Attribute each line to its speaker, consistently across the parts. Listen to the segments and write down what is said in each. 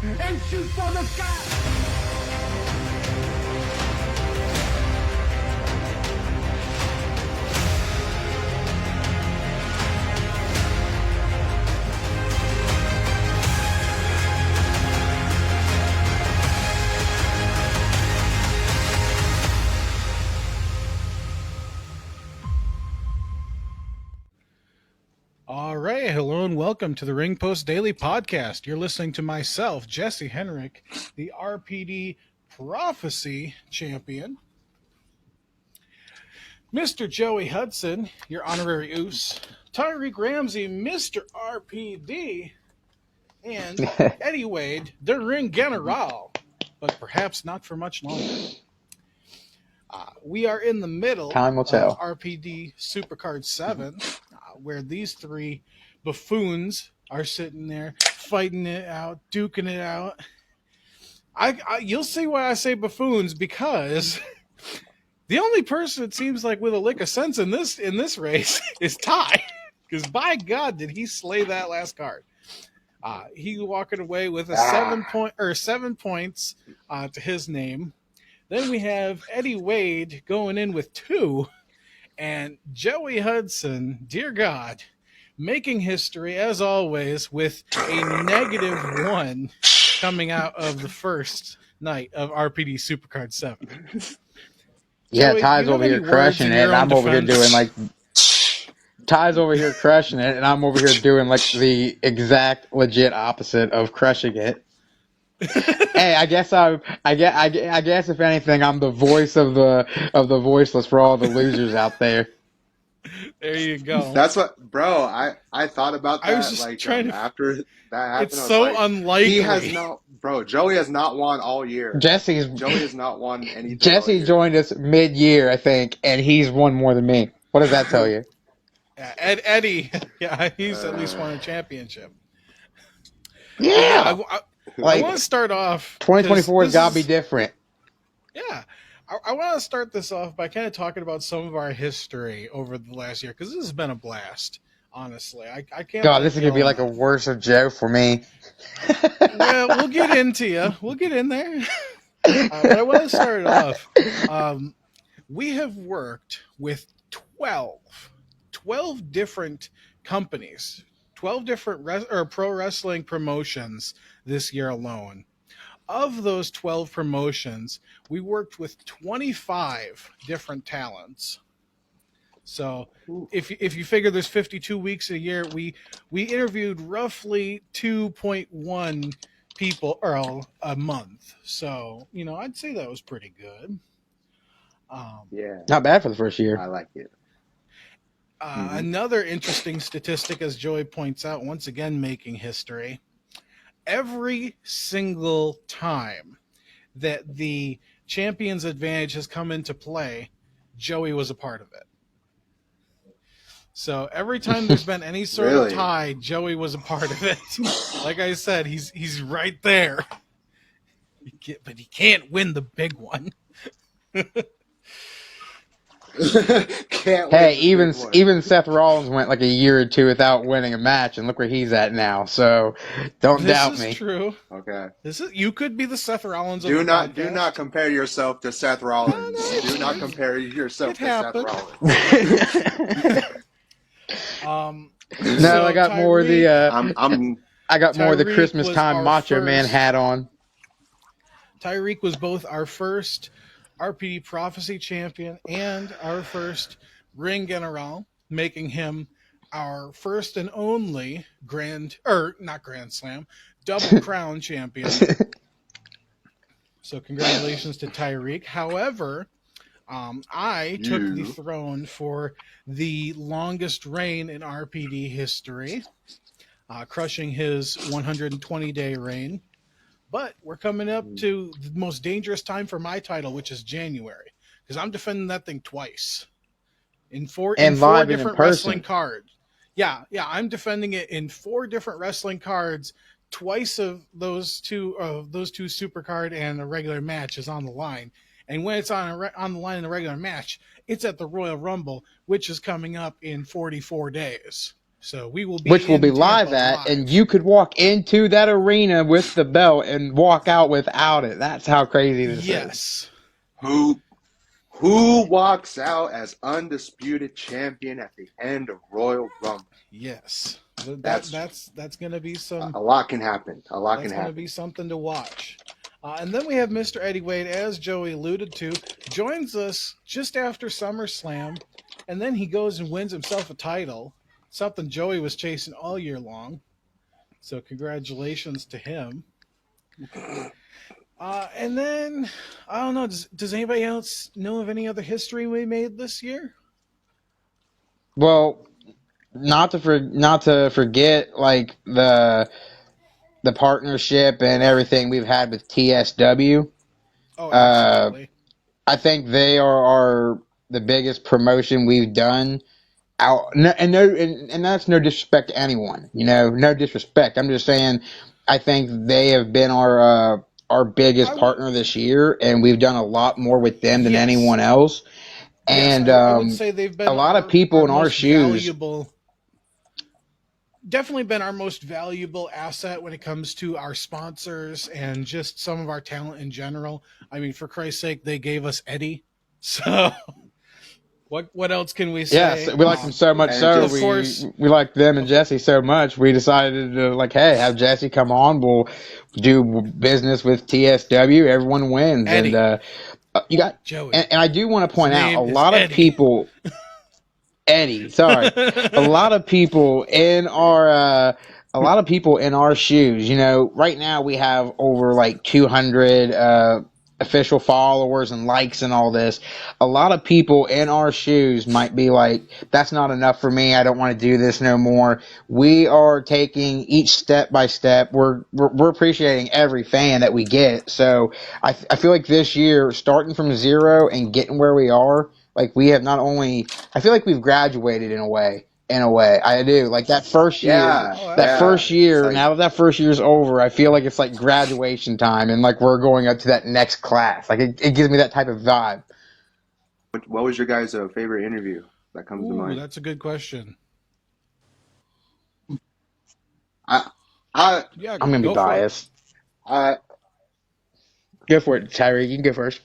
Speaker 1: and shoot for the sky.
Speaker 2: All right, hello and welcome to the Ring Post Daily Podcast. You're listening to myself, Jesse Henrik, the RPD Prophecy Champion, Mr. Joey Hudson, your honorary oos, Tyreek Ramsey, Mr. RPD, and Eddie Wade, the Ring General, but perhaps not for much longer. We are in the middle
Speaker 3: Time will
Speaker 2: of
Speaker 3: tell.
Speaker 2: RPD Supercard 7, where these three buffoons are sitting there fighting it out, duking it out. You'll see why I say buffoons, because the only person it seems like with a lick of sense in this race is Ty, because by God did he slay that last card. He walking away with a 7 points to his name. Then we have Eddie Wade going in with 2, and Joey Hudson, dear God, making history as always with a -1 coming out of the first night of RPD Supercard 7.
Speaker 3: Yeah,
Speaker 2: Joey,
Speaker 3: Ty's over here crushing it, and I'm over here doing like Ty's over here crushing it, and I'm over here doing like the exact legit opposite of crushing it. Hey, I guess if anything, I'm the voice of the voiceless for all the losers out there.
Speaker 2: There you go.
Speaker 4: That's what, bro. I thought about that.
Speaker 2: I was just
Speaker 4: like
Speaker 2: trying to.
Speaker 4: after that happened,
Speaker 2: It's
Speaker 4: I was
Speaker 2: so
Speaker 4: like,
Speaker 2: unlikely.
Speaker 4: He has not, bro. Joey has not won all year. Joey has not won anything.
Speaker 3: Jesse joined us mid-year, I think, and he's won more than me. What does that tell you?
Speaker 2: Yeah, Eddie, yeah, he's at least won a championship.
Speaker 3: Yeah,
Speaker 2: I want to start off.
Speaker 3: 2024 has got to be different.
Speaker 2: Yeah, I want to start this off by kind of talking about some of our history over the last year, because this has been a blast. Honestly, I can't.
Speaker 3: God, this is gonna be like a worse of Joe for me.
Speaker 2: Well, we'll get into you. We'll get in there. But I want to start it off. We have worked with 12 different companies, 12 different pro wrestling promotions this year alone. Of those 12 promotions, we worked with 25 different talents. So if you figure there's 52 weeks a year, we interviewed roughly 2.1 people a month. So, I'd say that was pretty good.
Speaker 4: Yeah.
Speaker 3: Not bad for the first year.
Speaker 4: I like it.
Speaker 2: Another interesting statistic, as Joey points out, once again making history. Every single time that the Champion's Advantage has come into play, Joey was a part of it. So every time there's been any sort of tie, Joey was a part of it. Like I said, he's right there. But he can't win the big one.
Speaker 3: Hey, even Seth Rollins went like a year or two without winning a match, and look where he's at now. So don't doubt me.
Speaker 2: This is true.
Speaker 4: Okay.
Speaker 2: You could be the Seth Rollins.
Speaker 4: Do not compare yourself to Seth Rollins.
Speaker 2: No,
Speaker 4: do not compare yourself to
Speaker 2: happened.
Speaker 4: Seth Rollins.
Speaker 3: No, I got more of the. I got more of the
Speaker 2: Tyreek
Speaker 3: Christmas time Macho Man hat on.
Speaker 2: Tyreek was both our first RPD Prophecy champion and our first Ring General, making him our first and only not Grand Slam, Double Crown champion. So congratulations to Tyreek. However, I took the throne for the longest reign in RPD history, crushing his 120-day reign. But we're coming up to the most dangerous time for my title, which is January, because I'm defending that thing twice in four different wrestling cards. Yeah, I'm defending it in 4 different wrestling cards. Twice of those two super card and a regular match is on the line. And when it's on the line in a regular match, it's at the Royal Rumble, which is coming up in 44 days. So we will be
Speaker 3: which will be
Speaker 2: Tampa
Speaker 3: live at, and you could walk into that arena with the belt and walk out without it. That's how crazy this is.
Speaker 2: Yes.
Speaker 4: Who walks out as undisputed champion at the end of Royal Rumble?
Speaker 2: Yes.
Speaker 4: That's
Speaker 2: going to be some.
Speaker 4: a lot can happen. A lot
Speaker 2: That's
Speaker 4: can
Speaker 2: going to
Speaker 4: happen.
Speaker 2: be something to watch. And then we have Mr. Eddie Wade, as Joey alluded to, joins us just after SummerSlam, and then he goes and wins himself a title, something Joey was chasing all year long. So congratulations to him. And then, I don't know, does anybody else know of any other history we made this year?
Speaker 3: Well, not to forget, like, the partnership and everything we've had with TSW.
Speaker 2: Oh, absolutely.
Speaker 3: I think they are the biggest promotion we've done. And that's no disrespect to anyone. No disrespect. I'm just saying, I think they have been our biggest partner this year, and we've done a lot more with them than anyone else. And
Speaker 2: I would say they've been
Speaker 3: a lot of people in our shoes.
Speaker 2: Valuable, definitely been our most valuable asset when it comes to our sponsors and just some of our talent in general. I mean, for Christ's sake, they gave us Eddie. So what else can we say?
Speaker 3: Yes, we like them so much. So we like them and Jesse so much. We decided to have Jesse come on. We'll do business with TSW. Everyone wins,
Speaker 2: Eddie.
Speaker 3: And you got
Speaker 2: Joey.
Speaker 3: And I do want to point out a lot of people. Eddie, sorry, a lot of people in our shoes. Right now we have over like 200 official followers and likes and all this. A lot of people in our shoes might be like, "That's not enough for me. I don't want to do this no more." We are taking each step by step. We're appreciating every fan that we get. So I feel like this year, starting from zero and getting where we are. Like, we have not only, I feel like we've graduated in a way. I do. Like, that first year,
Speaker 4: Like,
Speaker 3: now that first year's over, I feel like it's like graduation time, and like we're going up to that next class. Like, it gives me that type of vibe.
Speaker 4: What was your guys' favorite interview that comes to mind?
Speaker 2: That's a good question.
Speaker 4: I'm
Speaker 3: going to be biased. Go for it, Tyree. You can go first.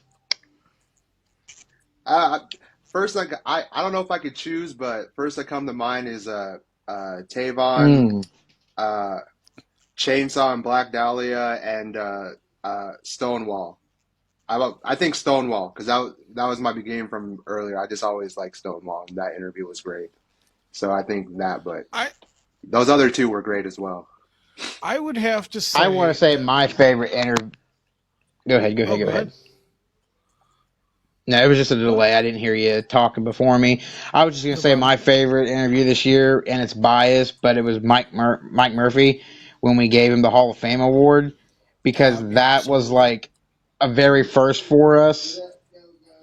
Speaker 4: First, I don't know if I could choose, but first that come to mind is Tavon, Chainsaw and Black Dahlia, and Stonewall. I think Stonewall, because that was my beginning from earlier. I just always liked Stonewall, and that interview was great. So I think that, but those other two were great as well.
Speaker 2: I would have to say,
Speaker 3: I want to say my favorite interview. Go ahead. No, it was just a delay. I didn't hear you talking before me. I was just going to say my favorite interview this year, and it's biased, but it was Mike Murphy when we gave him the Hall of Fame award, because that was like a very first for us,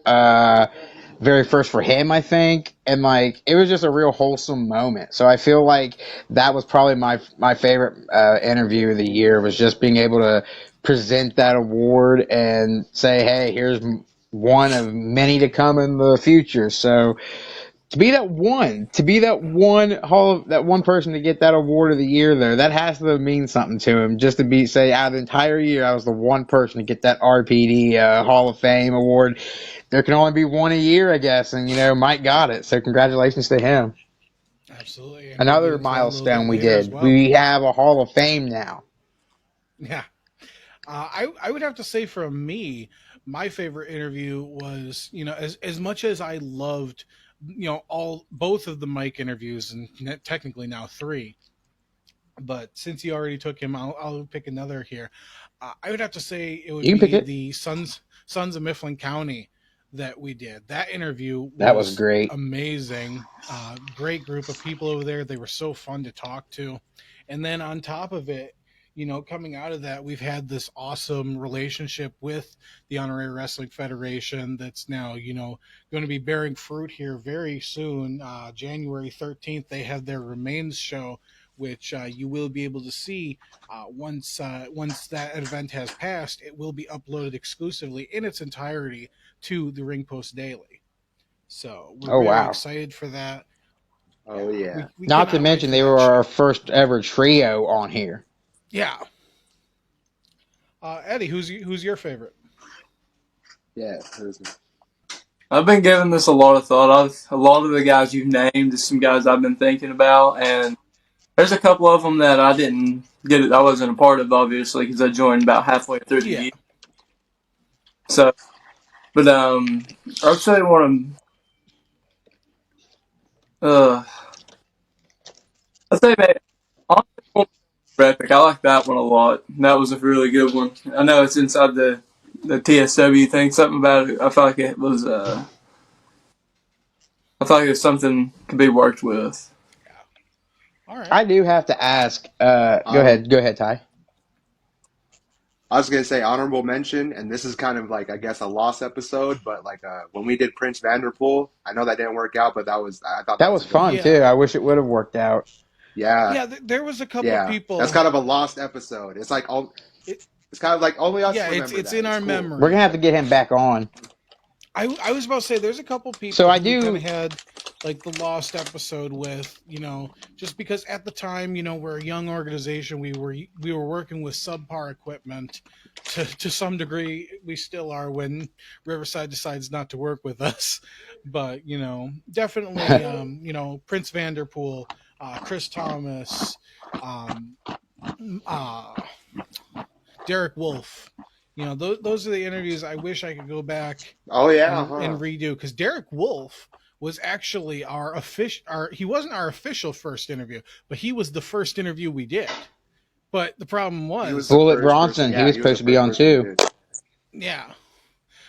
Speaker 3: very first for him, I think, and like it was just a real wholesome moment. So I feel like that was probably my favorite interview of the year, was just being able to present that award and say, hey, here's one of many to come in the future. So to be that one person to get that award of the year, though, that has to mean something to him. Just to say out of the entire year, I was the one person to get that RPD Hall of Fame award. There can only be one a year, I guess, and Mike got it. So congratulations to him.
Speaker 2: Absolutely. And
Speaker 3: another milestone we did. Well. We have a Hall of Fame now.
Speaker 2: Yeah. I would have to say, from me, my favorite interview was, as much as I loved, both of the Mike interviews, and technically now 3. But since you already took him, I'll pick another here. I would have to say it would be the Sons of Mifflin County that we did. That interview
Speaker 3: was great.
Speaker 2: Amazing. Great group of people over there. They were so fun to talk to. And then on top of it, coming out of that, we've had this awesome relationship with the Honorary Wrestling Federation that's now, going to be bearing fruit here very soon. January 13th, they have their Remains show, which you will be able to see once that event has passed. It will be uploaded exclusively in its entirety to the Ring Post Daily. So we're very excited for that.
Speaker 4: Oh yeah.
Speaker 2: We
Speaker 3: Not to
Speaker 2: cannot wait
Speaker 3: mention
Speaker 2: for
Speaker 3: they
Speaker 2: that
Speaker 3: were our
Speaker 2: show.
Speaker 3: first ever trio on here.
Speaker 2: Yeah. Eddie, who's your favorite?
Speaker 4: Yeah.
Speaker 5: I've been giving this a lot of thought. A lot of the guys you've named is some guys I've been thinking about, and there's a couple of them that I didn't get it. I wasn't a part of, obviously, because I joined about halfway through the
Speaker 2: Yeah.
Speaker 5: year. So, but I'll tell you one of them. I'll say, man, honestly, Epic. I like that one a lot. That was a really good one. I know it's inside the TSW thing. Something about it. I felt like it was. I felt like it was something could be worked with.
Speaker 2: All right.
Speaker 3: I do have to ask.
Speaker 4: Honor-
Speaker 3: Go ahead, Ty.
Speaker 4: I was gonna say honorable mention, and this is kind of like I guess a lost episode, but like when we did Prince Vanderpool, I know that didn't work out, but I thought that
Speaker 3: That
Speaker 4: was
Speaker 3: was
Speaker 4: a good
Speaker 3: fun
Speaker 4: one.
Speaker 3: too.
Speaker 2: Yeah.
Speaker 3: I wish it would have worked out.
Speaker 4: Yeah,
Speaker 2: Yeah. There was a couple
Speaker 4: yeah, that's
Speaker 2: people.
Speaker 4: kind of a lost episode. It's like
Speaker 2: It,
Speaker 4: it's kind of like only us
Speaker 2: yeah.
Speaker 4: remember
Speaker 2: It's
Speaker 4: that.
Speaker 2: in
Speaker 4: It's
Speaker 2: our
Speaker 4: cool.
Speaker 3: We're gonna
Speaker 2: memory.
Speaker 3: have to get him back on.
Speaker 2: I was about to say there's a couple
Speaker 3: So
Speaker 2: people
Speaker 3: I
Speaker 2: who we kind
Speaker 3: do.
Speaker 2: of had like the lost episode with, just because at the time, we're a young organization. We were working with subpar equipment. To some degree, we still are when Riverside decides not to work with us. But definitely, Prince Vanderpool, Chris Thomas, um, uh, Derek Wolf. Those are the interviews I wish I could go back
Speaker 4: Oh yeah,
Speaker 2: and redo, because Derek Wolf was actually our official. He wasn't our official first interview, but he was the first interview we did. But the problem
Speaker 4: He was
Speaker 2: was,
Speaker 4: the
Speaker 3: Bullet
Speaker 4: first person.
Speaker 3: Bronson. He
Speaker 4: Yeah,
Speaker 3: was
Speaker 4: he was the
Speaker 3: supposed to be
Speaker 4: first
Speaker 3: on
Speaker 4: person we
Speaker 3: too.
Speaker 4: did.
Speaker 2: yeah.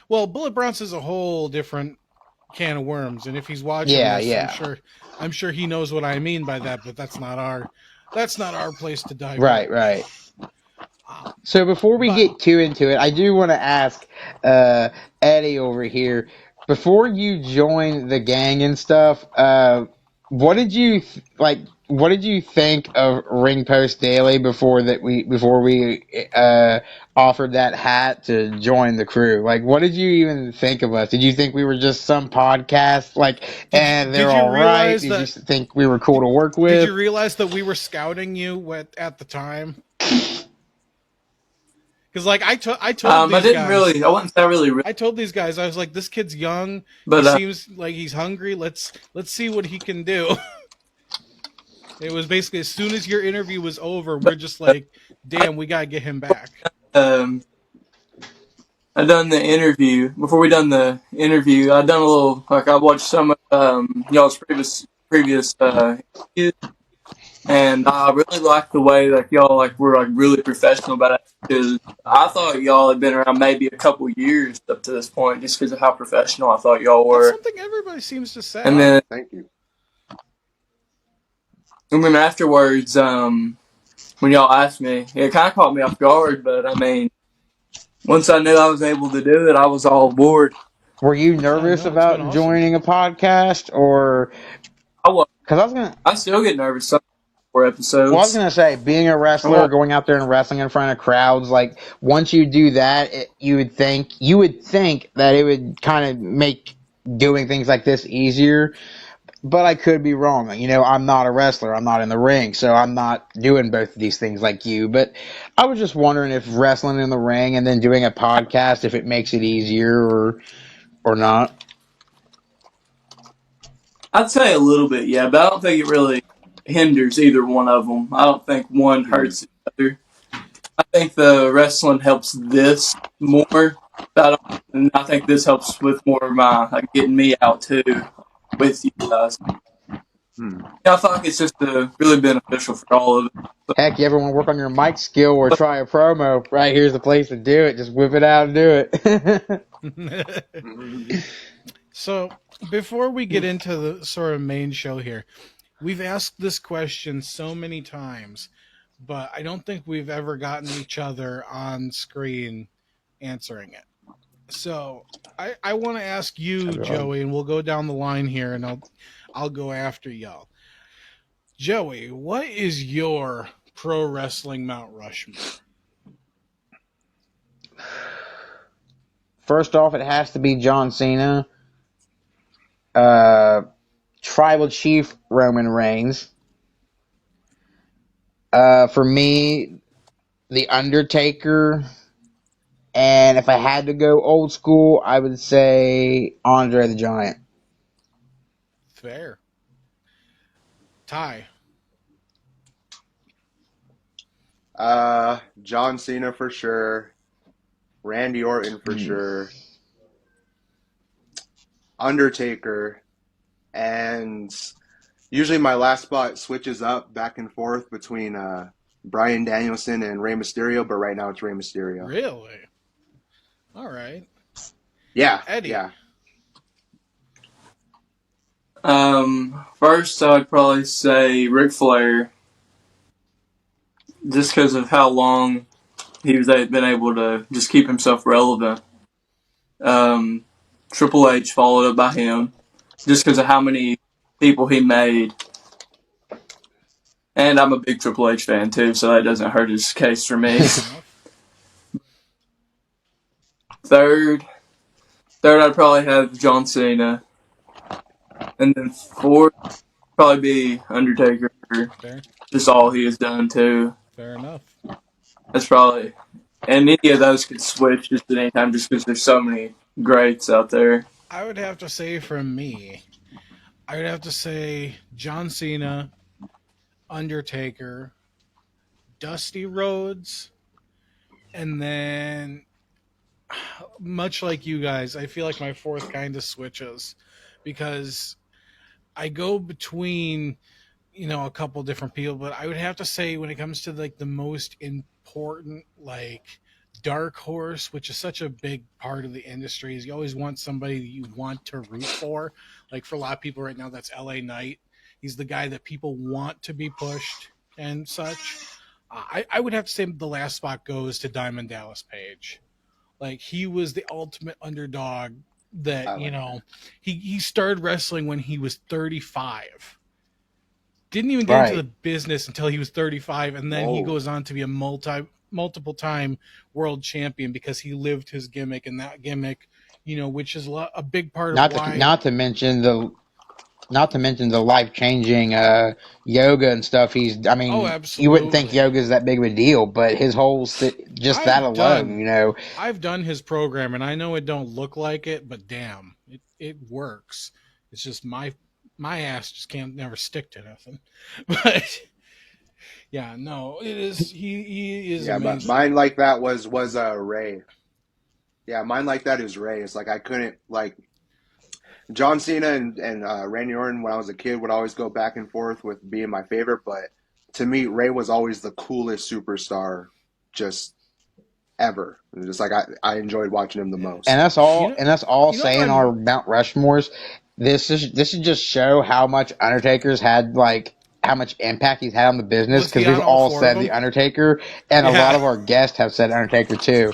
Speaker 2: Well, Bullet Bronson's a whole different can of worms, and if he's watching
Speaker 3: Yeah,
Speaker 2: this,
Speaker 3: yeah.
Speaker 2: I'm sure he knows what I mean by that. But that's not our place to
Speaker 3: Right,
Speaker 2: divulge.
Speaker 3: right. So before we
Speaker 2: But
Speaker 3: get too into it, I do want to ask Eddie over here. Before you joined the gang and stuff, what did you like? What did you think of Ring Post Daily before we offered that hat to join the crew? Like, what did you even think of us? Did you think we were just some podcast? Like, and
Speaker 2: did
Speaker 3: they're
Speaker 2: you
Speaker 3: all right?
Speaker 2: realize
Speaker 3: Did you
Speaker 2: that?
Speaker 3: think we were cool to work
Speaker 2: Did
Speaker 3: with?
Speaker 2: you realize that we were scouting you at the time? Because like I told
Speaker 5: I
Speaker 2: these
Speaker 5: didn't
Speaker 2: guys,
Speaker 5: really. I wouldn't say I really,
Speaker 2: I was like, this kid's young. He
Speaker 5: but
Speaker 2: seems like he's hungry. Let's see what he can do. It was basically as soon as your interview was over, we're just like, damn, we gotta get him back.
Speaker 5: um, I done the interview before we done the interview. I done a little like I watched some of y'all's previous interviews, and I really liked the way like y'all like were like really professional about it because I thought y'all had been around maybe a couple years up to this point just because of how professional I thought y'all
Speaker 2: That's
Speaker 5: were.
Speaker 2: something everybody seems to say.
Speaker 5: And
Speaker 4: Wow,
Speaker 5: then
Speaker 4: thank you.
Speaker 5: afterwards, when y'all asked me, it kind of caught me off guard. But I mean, once I knew I was able to do it, I was all aboard.
Speaker 3: Were you
Speaker 2: Oh
Speaker 3: nervous
Speaker 2: no, it's been
Speaker 3: about
Speaker 2: awesome.
Speaker 3: joining a podcast, or
Speaker 5: I was.
Speaker 3: because I was gonna?
Speaker 5: I still get nervous some for
Speaker 3: Well, I was
Speaker 5: episodes.
Speaker 3: gonna say, being a
Speaker 5: I
Speaker 3: wrestler,
Speaker 5: won't.
Speaker 3: going out there and wrestling in front of crowds, like once you do that, you would think that it would kind of make doing things like this easier. But I could be wrong. I'm not a wrestler. I'm not in the ring, so I'm not doing both of these things like you. But I was just wondering if wrestling in the ring and then doing a podcast, if it makes it easier or not.
Speaker 5: I'd say a little bit, yeah, but I don't think it really hinders either one of them. I don't think one
Speaker 4: Hmm.
Speaker 5: hurts the other. I think the wrestling helps this more. And I think this helps with more of my like getting me out too with you guys.
Speaker 4: Hmm.
Speaker 5: Yeah, I feel like it's just really beneficial for all of it.
Speaker 3: Heck, you ever want to work on your mic skill or try a promo? Right here's the place to do it. Just whip it out and do it.
Speaker 2: So before we get into the sort of main show here, we've asked this question so many times, but I don't think we've ever gotten each other on screen answering it. So I want to ask you, Joey, and we'll go down the line here, and I'll go after y'all. Joey, what is your pro wrestling Mount Rushmore?
Speaker 3: First off, it has to be John Cena. Uh, Tribal Chief Roman Reigns. For me, The Undertaker. And if I had to go old school, I would say Andre the Giant.
Speaker 2: Fair. Ty.
Speaker 4: John Cena for sure. Randy Orton for sure. Undertaker. And usually my last spot switches up back and forth between Bryan Danielson and Rey Mysterio, but right now it's Rey Mysterio.
Speaker 2: Really? All right.
Speaker 4: Yeah.
Speaker 2: Eddie.
Speaker 4: Yeah.
Speaker 5: First, I'd probably say Ric Flair, just because of how long he's been able to just keep himself relevant. Triple H followed up by him, just because of how many people he made. And I'm a big Triple H fan too, so that doesn't hurt his case for me. Third, I'd probably have John Cena, and then fourth, probably be Undertaker.
Speaker 2: Fair.
Speaker 5: Just all he has done too.
Speaker 2: Fair enough.
Speaker 5: That's probably, and any of those could switch just at any time, just because there's so many greats out there.
Speaker 2: I would have to say from me, I would have to say John Cena, Undertaker, Dusty Rhodes, and then much like you guys, I feel like my fourth kind of switches because I go between a couple different people, but I would have to say when it comes to like the most important like dark horse, which is such a big part of the industry, is you always want somebody that you want to root for. Like for a lot of people right now, that's LA Knight. He's the guy that people want to be pushed and such. I would have to say the last spot goes to Diamond Dallas Page. Like he was the ultimate underdog that, he started wrestling when he was 35. Didn't even get into the business until he was 35, and then he goes on to be a multiple time world champion because he lived his gimmick, and that gimmick, which is a big part of why.
Speaker 3: Not to mention the life-changing yoga and stuff.
Speaker 2: Absolutely.
Speaker 3: You wouldn't think yoga is that big of a deal, but his whole that alone,
Speaker 2: I've done his program, and I know it don't look like it, but damn, it works. It's just my ass just can't never stick to nothing. But yeah, no, it is. He is.
Speaker 4: Yeah,
Speaker 2: amazing.
Speaker 4: but mine like that was Ray. Yeah, mine like that is Ray. It's like I couldn't like John Cena and Randy Orton when I was a kid would always go back and forth with being my favorite, but to me Ray was always the coolest superstar just ever. Just like I enjoyed watching him the most.
Speaker 3: And that's all saying our Mount Rushmores. This is just show how much Undertaker's had, like how much impact he's had on the business, because we've all said the Undertaker, and a lot of our guests have said Undertaker too.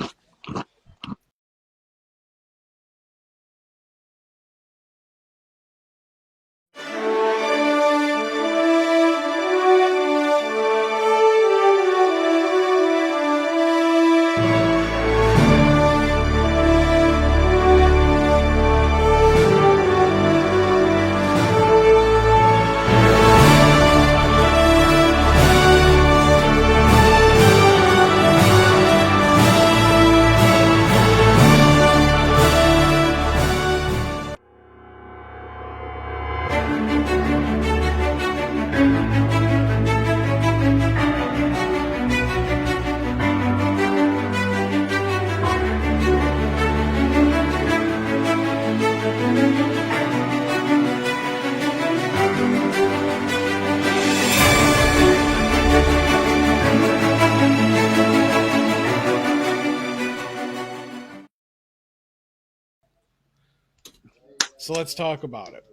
Speaker 2: So let's talk about it.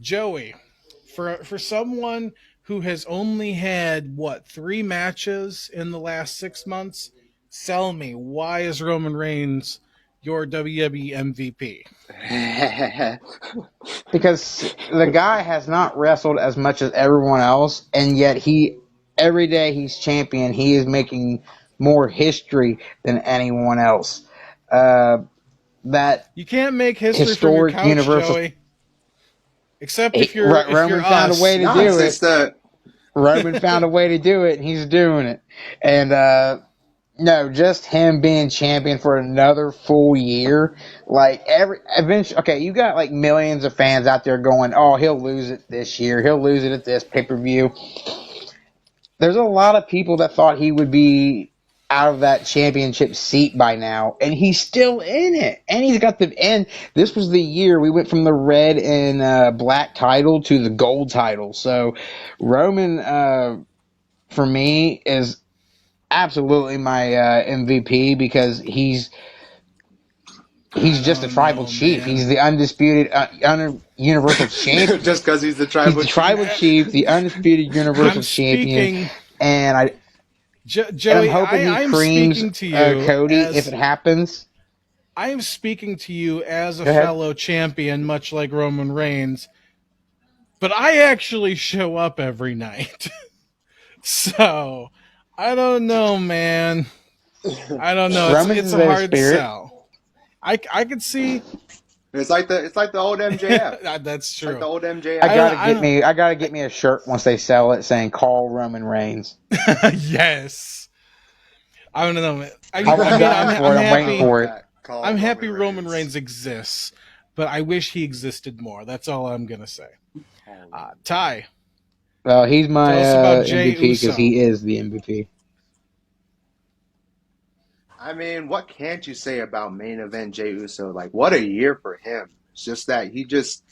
Speaker 2: Joey, for someone who has only had 3 matches in the last 6 months, tell me, why is Roman Reigns your WWE MVP?
Speaker 3: Because the guy has not wrestled as much as everyone else, and yet every day he's champion, he is making more history than anyone else. That
Speaker 2: you can't make history from your couch, Joey. Except if you're
Speaker 3: Roman found a way
Speaker 2: us.
Speaker 3: to
Speaker 4: No,
Speaker 3: do
Speaker 4: it's
Speaker 3: it.
Speaker 4: the
Speaker 3: Roman found a way to do it, and he's doing it. And no, just him being champion for another full year. Like eventually, okay, you got like millions of fans out there going, "Oh, he'll lose it this year. He'll lose it at this pay-per-view." There's a lot of people that thought he would be out of that championship seat by now, and he's still in it. And he's got the end. This was the year we went from the red and black title to the gold title. So Roman, for me, is absolutely my MVP because he's
Speaker 2: I
Speaker 3: just a
Speaker 2: don't
Speaker 3: tribal
Speaker 2: know,
Speaker 3: chief.
Speaker 2: man.
Speaker 3: He's the undisputed universal champion.
Speaker 4: just because he's the
Speaker 3: He's
Speaker 4: tribal
Speaker 3: the
Speaker 4: chief.
Speaker 3: tribal chief, the undisputed
Speaker 2: I'm
Speaker 3: universal champion,
Speaker 2: speaking,
Speaker 3: and I'm
Speaker 2: Joey.
Speaker 3: hoping he
Speaker 2: I'm
Speaker 3: creams
Speaker 2: speaking to you
Speaker 3: Cody if
Speaker 2: as
Speaker 3: it happens.
Speaker 2: I am speaking to you as a
Speaker 3: Go ahead.
Speaker 2: fellow champion, much like Roman Reigns. But I actually show up every night, so I don't know, man. I don't know.
Speaker 3: Roman's
Speaker 2: It's
Speaker 3: is
Speaker 2: a
Speaker 3: a
Speaker 2: hard
Speaker 3: spirit.
Speaker 2: sell. I could see
Speaker 4: It's like the old MJF.
Speaker 2: that's
Speaker 4: It's like
Speaker 2: true.
Speaker 4: the old MJF.
Speaker 3: I gotta
Speaker 2: I
Speaker 3: get
Speaker 2: don't.
Speaker 3: me. I gotta get me a shirt once they sell it saying "Call Roman Reigns."
Speaker 2: Yes. I don't know.
Speaker 3: I'm
Speaker 2: I'm
Speaker 3: dying for it. I'm waiting
Speaker 2: happy.
Speaker 3: for it.
Speaker 4: Call
Speaker 2: I'm happy Roman Reigns exists, but I wish he existed more. That's all I'm gonna say. Ty,
Speaker 3: Well, he's my
Speaker 2: tell us about Jey
Speaker 3: MVP because
Speaker 2: Uso.
Speaker 3: he is the MVP.
Speaker 4: I mean, what can't you say about main event Jey Uso? Like, what a year for him. It's just that he just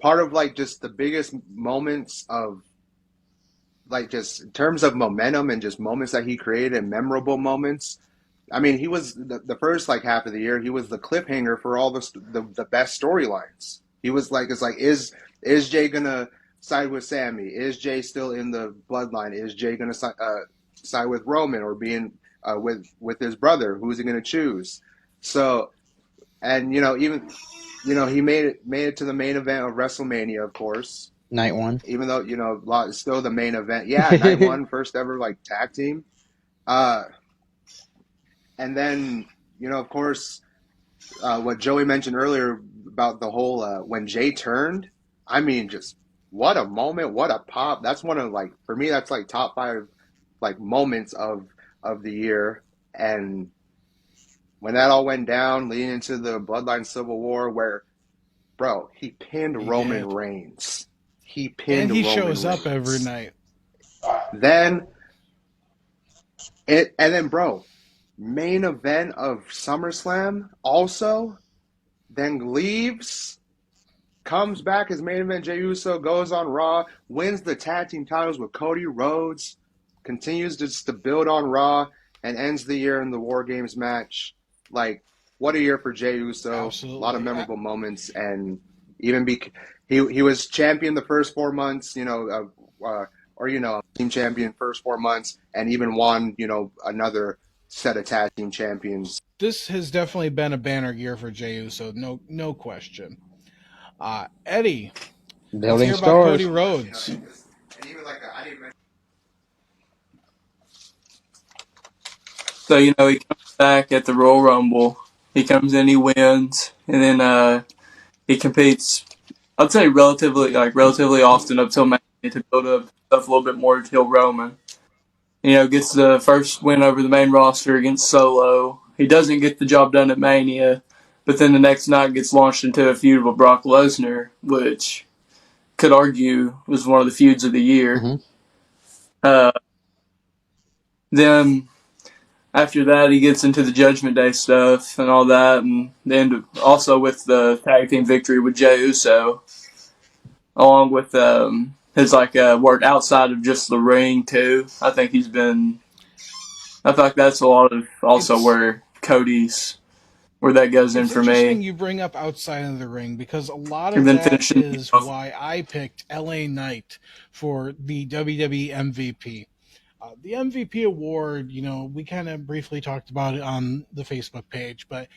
Speaker 4: part of like just the biggest moments of like just in terms of momentum and just moments that he created and memorable moments. I mean, he was the first like half of the year. He was the cliffhanger for all the best storylines. He was like, it's like is Jay gonna side with Sammy? Is Jay still in the bloodline? Is Jay gonna side with Roman or being with his brother? Who's he gonna choose? So and even he made it to the main event of WrestleMania, of course.
Speaker 3: Night one.
Speaker 4: Even though still the main event. Yeah, night one, first ever like tag team. And then, of course, what Joey mentioned earlier about the whole when Jay turned, I mean, just what a moment, what a pop. That's one of like for me, that's like top 5 like moments of the year. And when that all went down, leading into the Bloodline Civil War, where bro, he pinned Roman Reigns. He pinned
Speaker 2: And he
Speaker 4: Roman
Speaker 2: shows up
Speaker 4: Reigns.
Speaker 2: every night.
Speaker 4: Then bro, main event of SummerSlam also, then leaves, comes back as main event Jey Uso, goes on Raw, wins the tag team titles with Cody Rhodes, continues to build on Raw, and ends the year in the War Games match. Like, what a year for Jey Uso.
Speaker 2: Absolutely.
Speaker 4: A lot of memorable moments, and even he was champion the first 4 months, team champion first 4 months, and even won, another set of tag team champions.
Speaker 2: This has definitely been a banner year for Jey Uso, no question. Eddie, let's
Speaker 3: Building
Speaker 2: hear about
Speaker 3: stars.
Speaker 2: Cody Rhodes.
Speaker 4: And even like I didn't mention.
Speaker 5: So, he comes back at the Royal Rumble. He comes in, he wins, and then he competes, I'd say relatively often up till Mania to build up stuff a little bit more till Roman. Gets the first win over the main roster against Solo. He doesn't get the job done at Mania, but then the next night gets launched into a feud with Brock Lesnar, which could argue was one of the feuds of the year.
Speaker 3: Mm-hmm.
Speaker 5: Then after that, he gets into the Judgment Day stuff and all that, and then also with the tag team victory with Jey Uso, along with his work outside of just the ring too. I think I feel like that's a lot of also where that goes in
Speaker 2: It's
Speaker 5: for
Speaker 2: interesting
Speaker 5: me.
Speaker 2: you bring up outside of the ring because a lot of
Speaker 5: And then
Speaker 2: that
Speaker 5: finishing
Speaker 2: is why I picked LA Knight for the WWE MVP. The MVP award, we kind of briefly talked about it on the Facebook page, but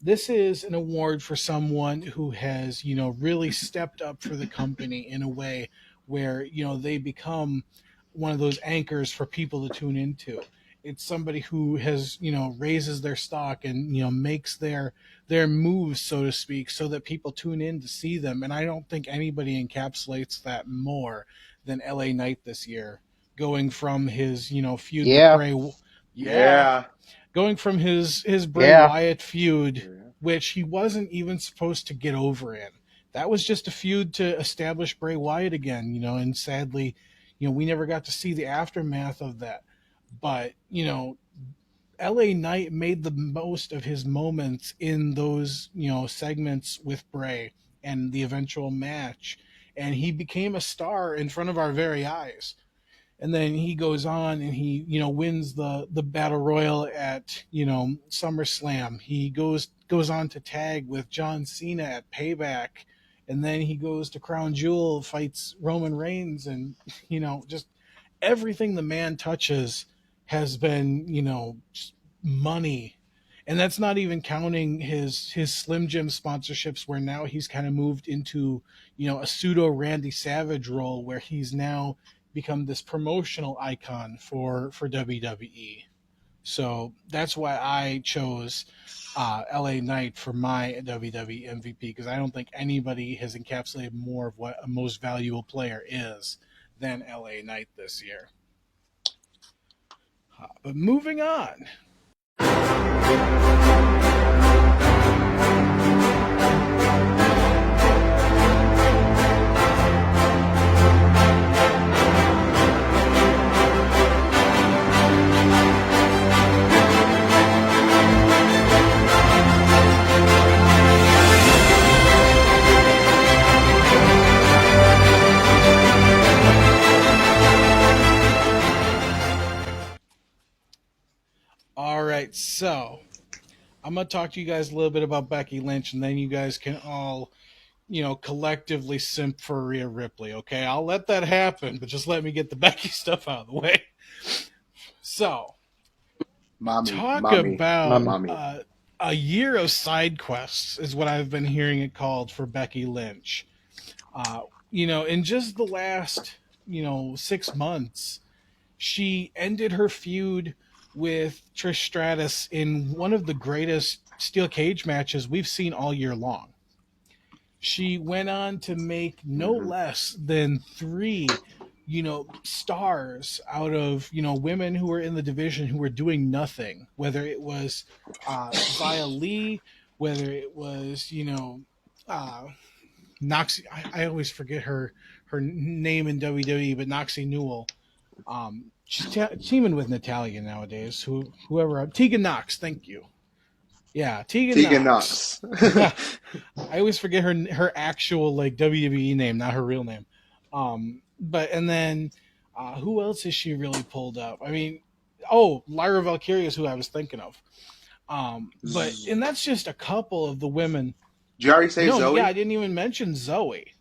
Speaker 2: this is an award for someone who has, really stepped up for the company in a way where, they become one of those anchors for people to tune into. It's somebody who has, raises their stock and, makes their moves, so to speak, so that people tune in to see them. And I don't think anybody encapsulates that more than LA Knight this year, going from his, feud with
Speaker 3: Yeah.
Speaker 2: Bray. Yeah,
Speaker 4: Yeah.
Speaker 2: going from his Bray
Speaker 3: Yeah.
Speaker 2: Wyatt feud,
Speaker 4: Yeah.
Speaker 2: which he wasn't even supposed to get over in. That was just a feud to establish Bray Wyatt again, and sadly, we never got to see the aftermath of that. But, LA Knight made the most of his moments in those, segments with Bray and the eventual match. And he became a star in front of our very eyes. And then he goes on and he, wins the battle royal at, SummerSlam. He goes on to tag with John Cena at Payback. And then he goes to Crown Jewel, fights Roman Reigns, and, just everything the man touches has been, just money. And that's not even counting his Slim Jim sponsorships, where now he's kind of moved into, a pseudo Randy Savage role, where he's now become this promotional icon for WWE. So that's why I chose LA Knight for my WWE MVP, because I don't think anybody has encapsulated more of what a most valuable player is than LA Knight this year. But moving on. All right, so I'm going to talk to you guys a little bit about Becky Lynch, and then you guys can all, collectively simp for Rhea Ripley, okay? I'll let that happen, but just let me get the Becky stuff out of the way. So, talk about
Speaker 4: Mommy.
Speaker 2: a year of side quests is what I've been hearing it called for Becky Lynch. In just the last, 6 months, she ended her feud with Trish Stratus in one of the greatest steel cage matches we've seen all year long. She went on to make no less than 3, stars out of, women who were in the division who were doing nothing, whether it was Xia Li, whether it was, Noxie. I always forget her name in WWE, but Noxie Newell. She's teaming with Natalia nowadays. Whoever Tegan Knox, thank you. Yeah, Tegan Knox. I always forget her actual like WWE name, not her real name. But and then who else has she really pulled up? I mean, Lyra Valkyria is who I was thinking of. And that's just a couple of the women.
Speaker 4: Did you already say Zoe?
Speaker 2: Yeah, I didn't even mention Zoe.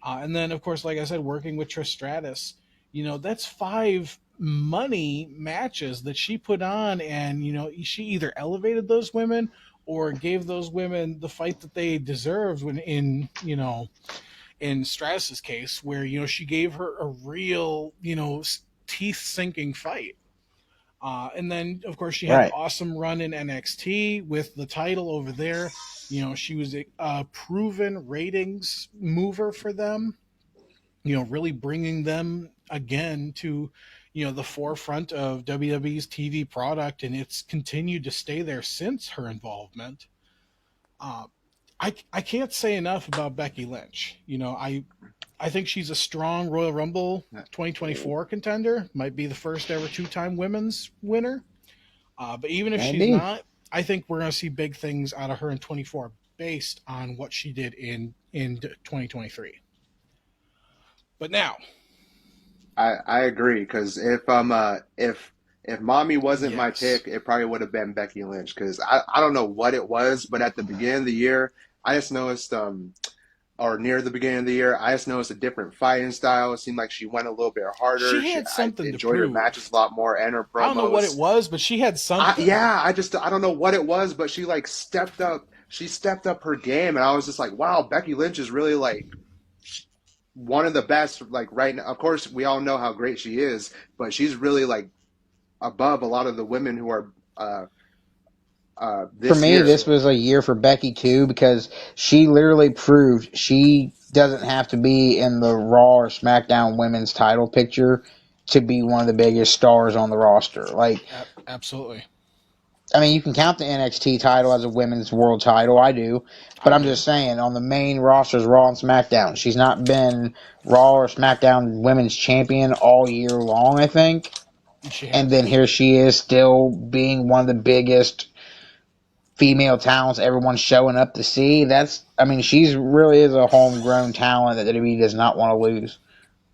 Speaker 2: And then, of course, like I said, working with Trish Stratus, that's 5 money matches that she put on, and, she either elevated those women or gave those women the fight that they deserved when in Stratus's case, where, she gave her a real, teeth-sinking fight. And then, of course, she had an awesome run in NXT with the title over there. She was a proven ratings mover for them, really bringing them again to, the forefront of WWE's TV product, and it's continued to stay there since her involvement. I can't say enough about Becky Lynch. I think she's a strong Royal Rumble 2024 contender. Might be the first ever 2-time women's winner. But even if she's not, I think we're going to see big things out of her in 24 based on what she did in 2023. But now,
Speaker 4: I agree, because if Mommy wasn't my pick, it probably would have been Becky Lynch, because I don't know what it was, but at the beginning of the year, I just noticed or near the beginning of the year, I just noticed a different fighting style. It seemed like she went a little bit harder.
Speaker 2: She had something
Speaker 4: I
Speaker 2: to
Speaker 4: enjoyed
Speaker 2: prove.
Speaker 4: her matches a lot more, and her promos.
Speaker 2: I don't know what it was, but she had something.
Speaker 4: I don't know what it was, but she like stepped up. She stepped up her game, and I was just like, wow, Becky Lynch is really like one of the best. Like right now, of course, we all know how great she is, but she's really like above a lot of the women who are
Speaker 3: For
Speaker 4: this
Speaker 3: me,
Speaker 4: year.
Speaker 3: this was a year for Becky too because she literally proved she doesn't have to be in the Raw or SmackDown Women's title picture to be one of the biggest stars on the roster. Like,
Speaker 2: Absolutely.
Speaker 3: I mean, you can count the NXT title as a women's world title. I do. But
Speaker 2: I
Speaker 3: I'm
Speaker 2: do.
Speaker 3: just saying, on the main rosters, Raw and SmackDown, she's not been Raw or SmackDown women's champion all year long, I think.
Speaker 2: She
Speaker 3: And then
Speaker 2: hasn't.
Speaker 3: here she is still being one of the biggest female talents everyone's showing up to see. I mean, she's really is a homegrown talent that WWE does not want to lose.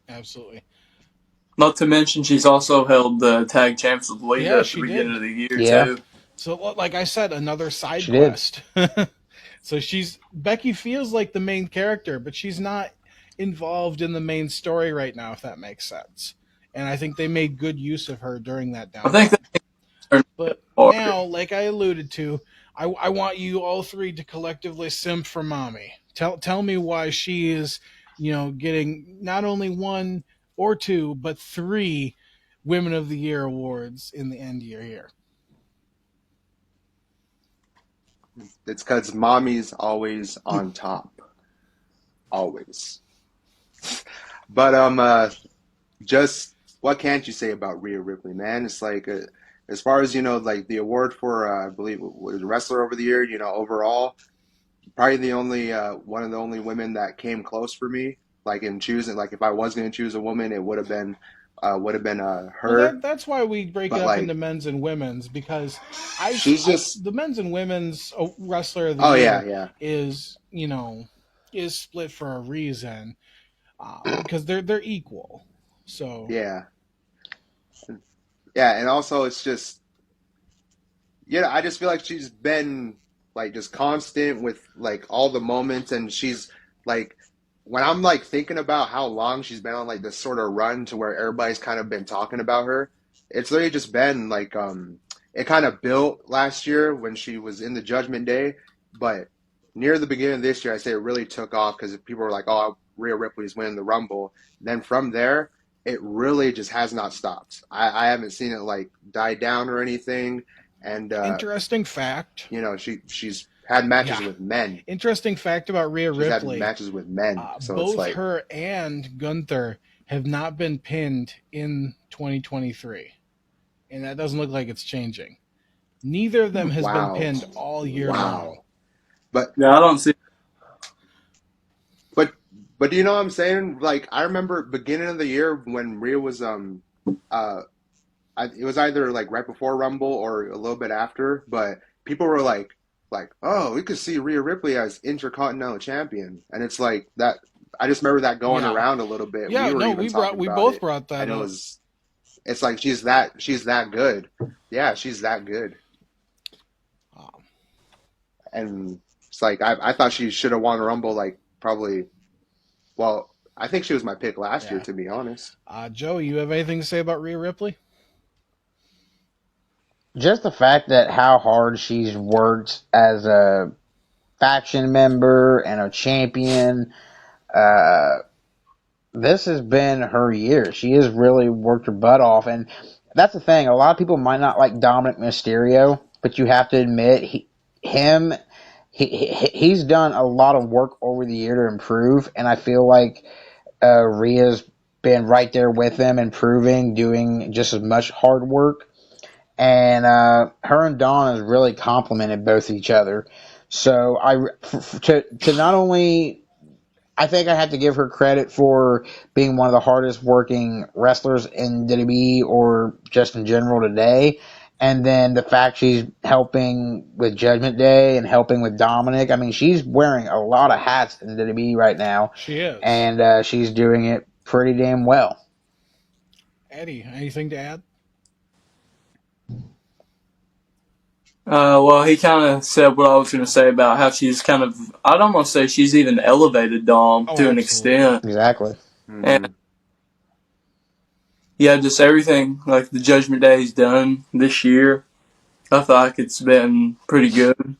Speaker 2: Absolutely.
Speaker 5: Not to mention, she's also held the tag champs with Lita
Speaker 2: Yeah,
Speaker 5: at the
Speaker 2: she
Speaker 5: beginning
Speaker 2: did.
Speaker 5: of the year
Speaker 3: Yeah,
Speaker 5: too.
Speaker 2: So, like I said, another side
Speaker 3: she did.
Speaker 2: quest. So Becky feels like the main character, but she's not involved in the main story right now, if that makes sense. And I think they made good use of her during that
Speaker 5: I think
Speaker 2: downtime.
Speaker 5: that's her
Speaker 2: But
Speaker 5: part.
Speaker 2: now, like I alluded to, I want you all three to collectively simp for mommy. Tell me why she is, getting not only one or two, but three Women of the Year awards in the end year here.
Speaker 4: It's because mommy's always on top, always. But just what can't you say about Rhea Ripley, man? It's like as far as like the award for I believe was wrestler over the year. Overall, probably the only one of the only women that came close for me. Like in choosing, like if I was going to choose a woman, it would have been
Speaker 2: Well,
Speaker 4: her.
Speaker 2: that's why we break it
Speaker 4: But
Speaker 2: up into
Speaker 4: like
Speaker 2: men's and women's because
Speaker 4: she's just
Speaker 2: the men's and women's wrestler of the
Speaker 4: oh yeah
Speaker 2: year
Speaker 4: yeah
Speaker 2: is is split for a reason because they're equal. So
Speaker 4: yeah yeah, and also it's just I just feel like she's been like just constant with like all the moments, and she's like when I'm like thinking about how long she's been on like this sort of run to where everybody's kind of been talking about her. It's really just been like it kind of built last year when she was in the Judgment Day, but near the beginning of this year, I say it really took off because people were like, "Oh, Rhea Ripley's winning the Rumble." Then from there, it really just has not stopped. I haven't seen it like die down or anything, and
Speaker 2: interesting fact,
Speaker 4: she's had matches
Speaker 2: yeah,
Speaker 4: with men.
Speaker 2: interesting fact about Rhea
Speaker 4: She's had
Speaker 2: Ripley.
Speaker 4: matches with men. So it's
Speaker 2: Both
Speaker 4: like,
Speaker 2: her and Gunther have not been pinned in 2023, and that doesn't look like it's changing. Neither of them has been
Speaker 4: wow,
Speaker 2: pinned all year long.
Speaker 4: wow. But
Speaker 5: Yeah, I don't see.
Speaker 4: but but do you know what I'm saying? Like I remember beginning of the year when Rhea was uh it was either like right before Rumble or a little bit after, but people were like, oh, we could see Rhea Ripley as Intercontinental Champion, and it's like that. I just remember that going
Speaker 2: Yeah,
Speaker 4: around a little bit. We
Speaker 2: yeah.
Speaker 4: were
Speaker 2: No,
Speaker 4: even talking
Speaker 2: we
Speaker 4: about
Speaker 2: both
Speaker 4: it,
Speaker 2: brought that
Speaker 4: and
Speaker 2: up.
Speaker 4: it's like she's that good. Yeah, she's that good,
Speaker 2: Um,
Speaker 4: and it's like I thought she should have won Rumble like probably. Well, I think she was my pick last year,
Speaker 2: yeah.
Speaker 4: to be honest.
Speaker 2: Joe, you have anything to say about Rhea Ripley?
Speaker 3: Just the fact that how hard she's worked as a faction member and a champion. Uh, this has been her year. She has really worked her butt off, and that's the thing. A lot of people might not like Dominic Mysterio, but you have to admit him, he's done a lot of work over the year to improve, and I feel like Rhea's been right there with him, improving, doing just as much hard work, and her and Dawn has really complemented both each other. So to not only I think I have to give her credit for being one of the hardest working wrestlers in WWE or just in general today. And then the fact she's helping with Judgment Day and helping with Dominic. I mean, she's wearing a lot of hats in WWE right now,
Speaker 2: She is.
Speaker 3: and she's doing it pretty damn well.
Speaker 2: Eddie, anything to add?
Speaker 5: Well, he kind of said what I was going to say about how she's kind of. I'd almost say she's even elevated Dom
Speaker 2: Oh,
Speaker 5: to an
Speaker 2: absolutely.
Speaker 5: extent,
Speaker 3: Exactly.
Speaker 5: and
Speaker 4: Mm-hmm.
Speaker 5: yeah, just everything like the Judgment Day's done this year. I feel like it's been pretty good.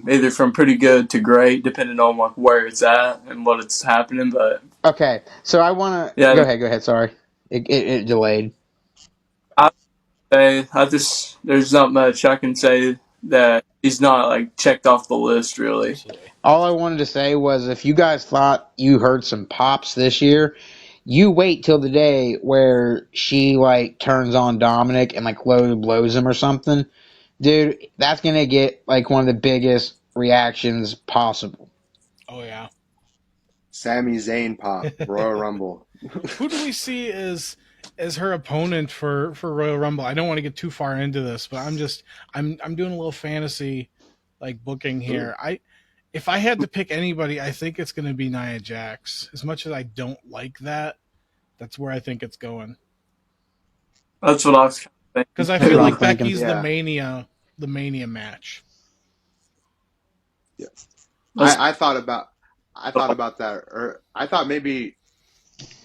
Speaker 5: Either from pretty good to great, depending on like where it's at and what it's happening. But
Speaker 3: Okay, so I want to
Speaker 5: yeah,
Speaker 3: go ahead. Go ahead. Sorry, it delayed.
Speaker 5: I say. There's not much I can say that he's not like checked off the list really.
Speaker 2: Absolutely.
Speaker 3: All I wanted to say was if you guys thought you heard some pops this year, you wait till the day where she like turns on Dominic and like low blows him or something. Dude, that's gonna get like one of the biggest reactions possible.
Speaker 2: Oh yeah.
Speaker 4: Sami Zayn pop Royal Rumble.
Speaker 2: Who do we see as her opponent for Royal Rumble? I don't want to get too far into this, but I'm doing a little fantasy like booking here. If I had to pick anybody, I think it's going to be Nia Jax. As much as I don't like that, that's where I think it's going.
Speaker 5: That's what I was kind of
Speaker 2: Because I
Speaker 3: That's
Speaker 2: feel
Speaker 3: what I'm
Speaker 2: like
Speaker 3: thinking.
Speaker 2: Becky's
Speaker 4: Yeah.
Speaker 2: the Mania match.
Speaker 4: Yeah.
Speaker 5: thinking.
Speaker 4: I thought about that, or I thought maybe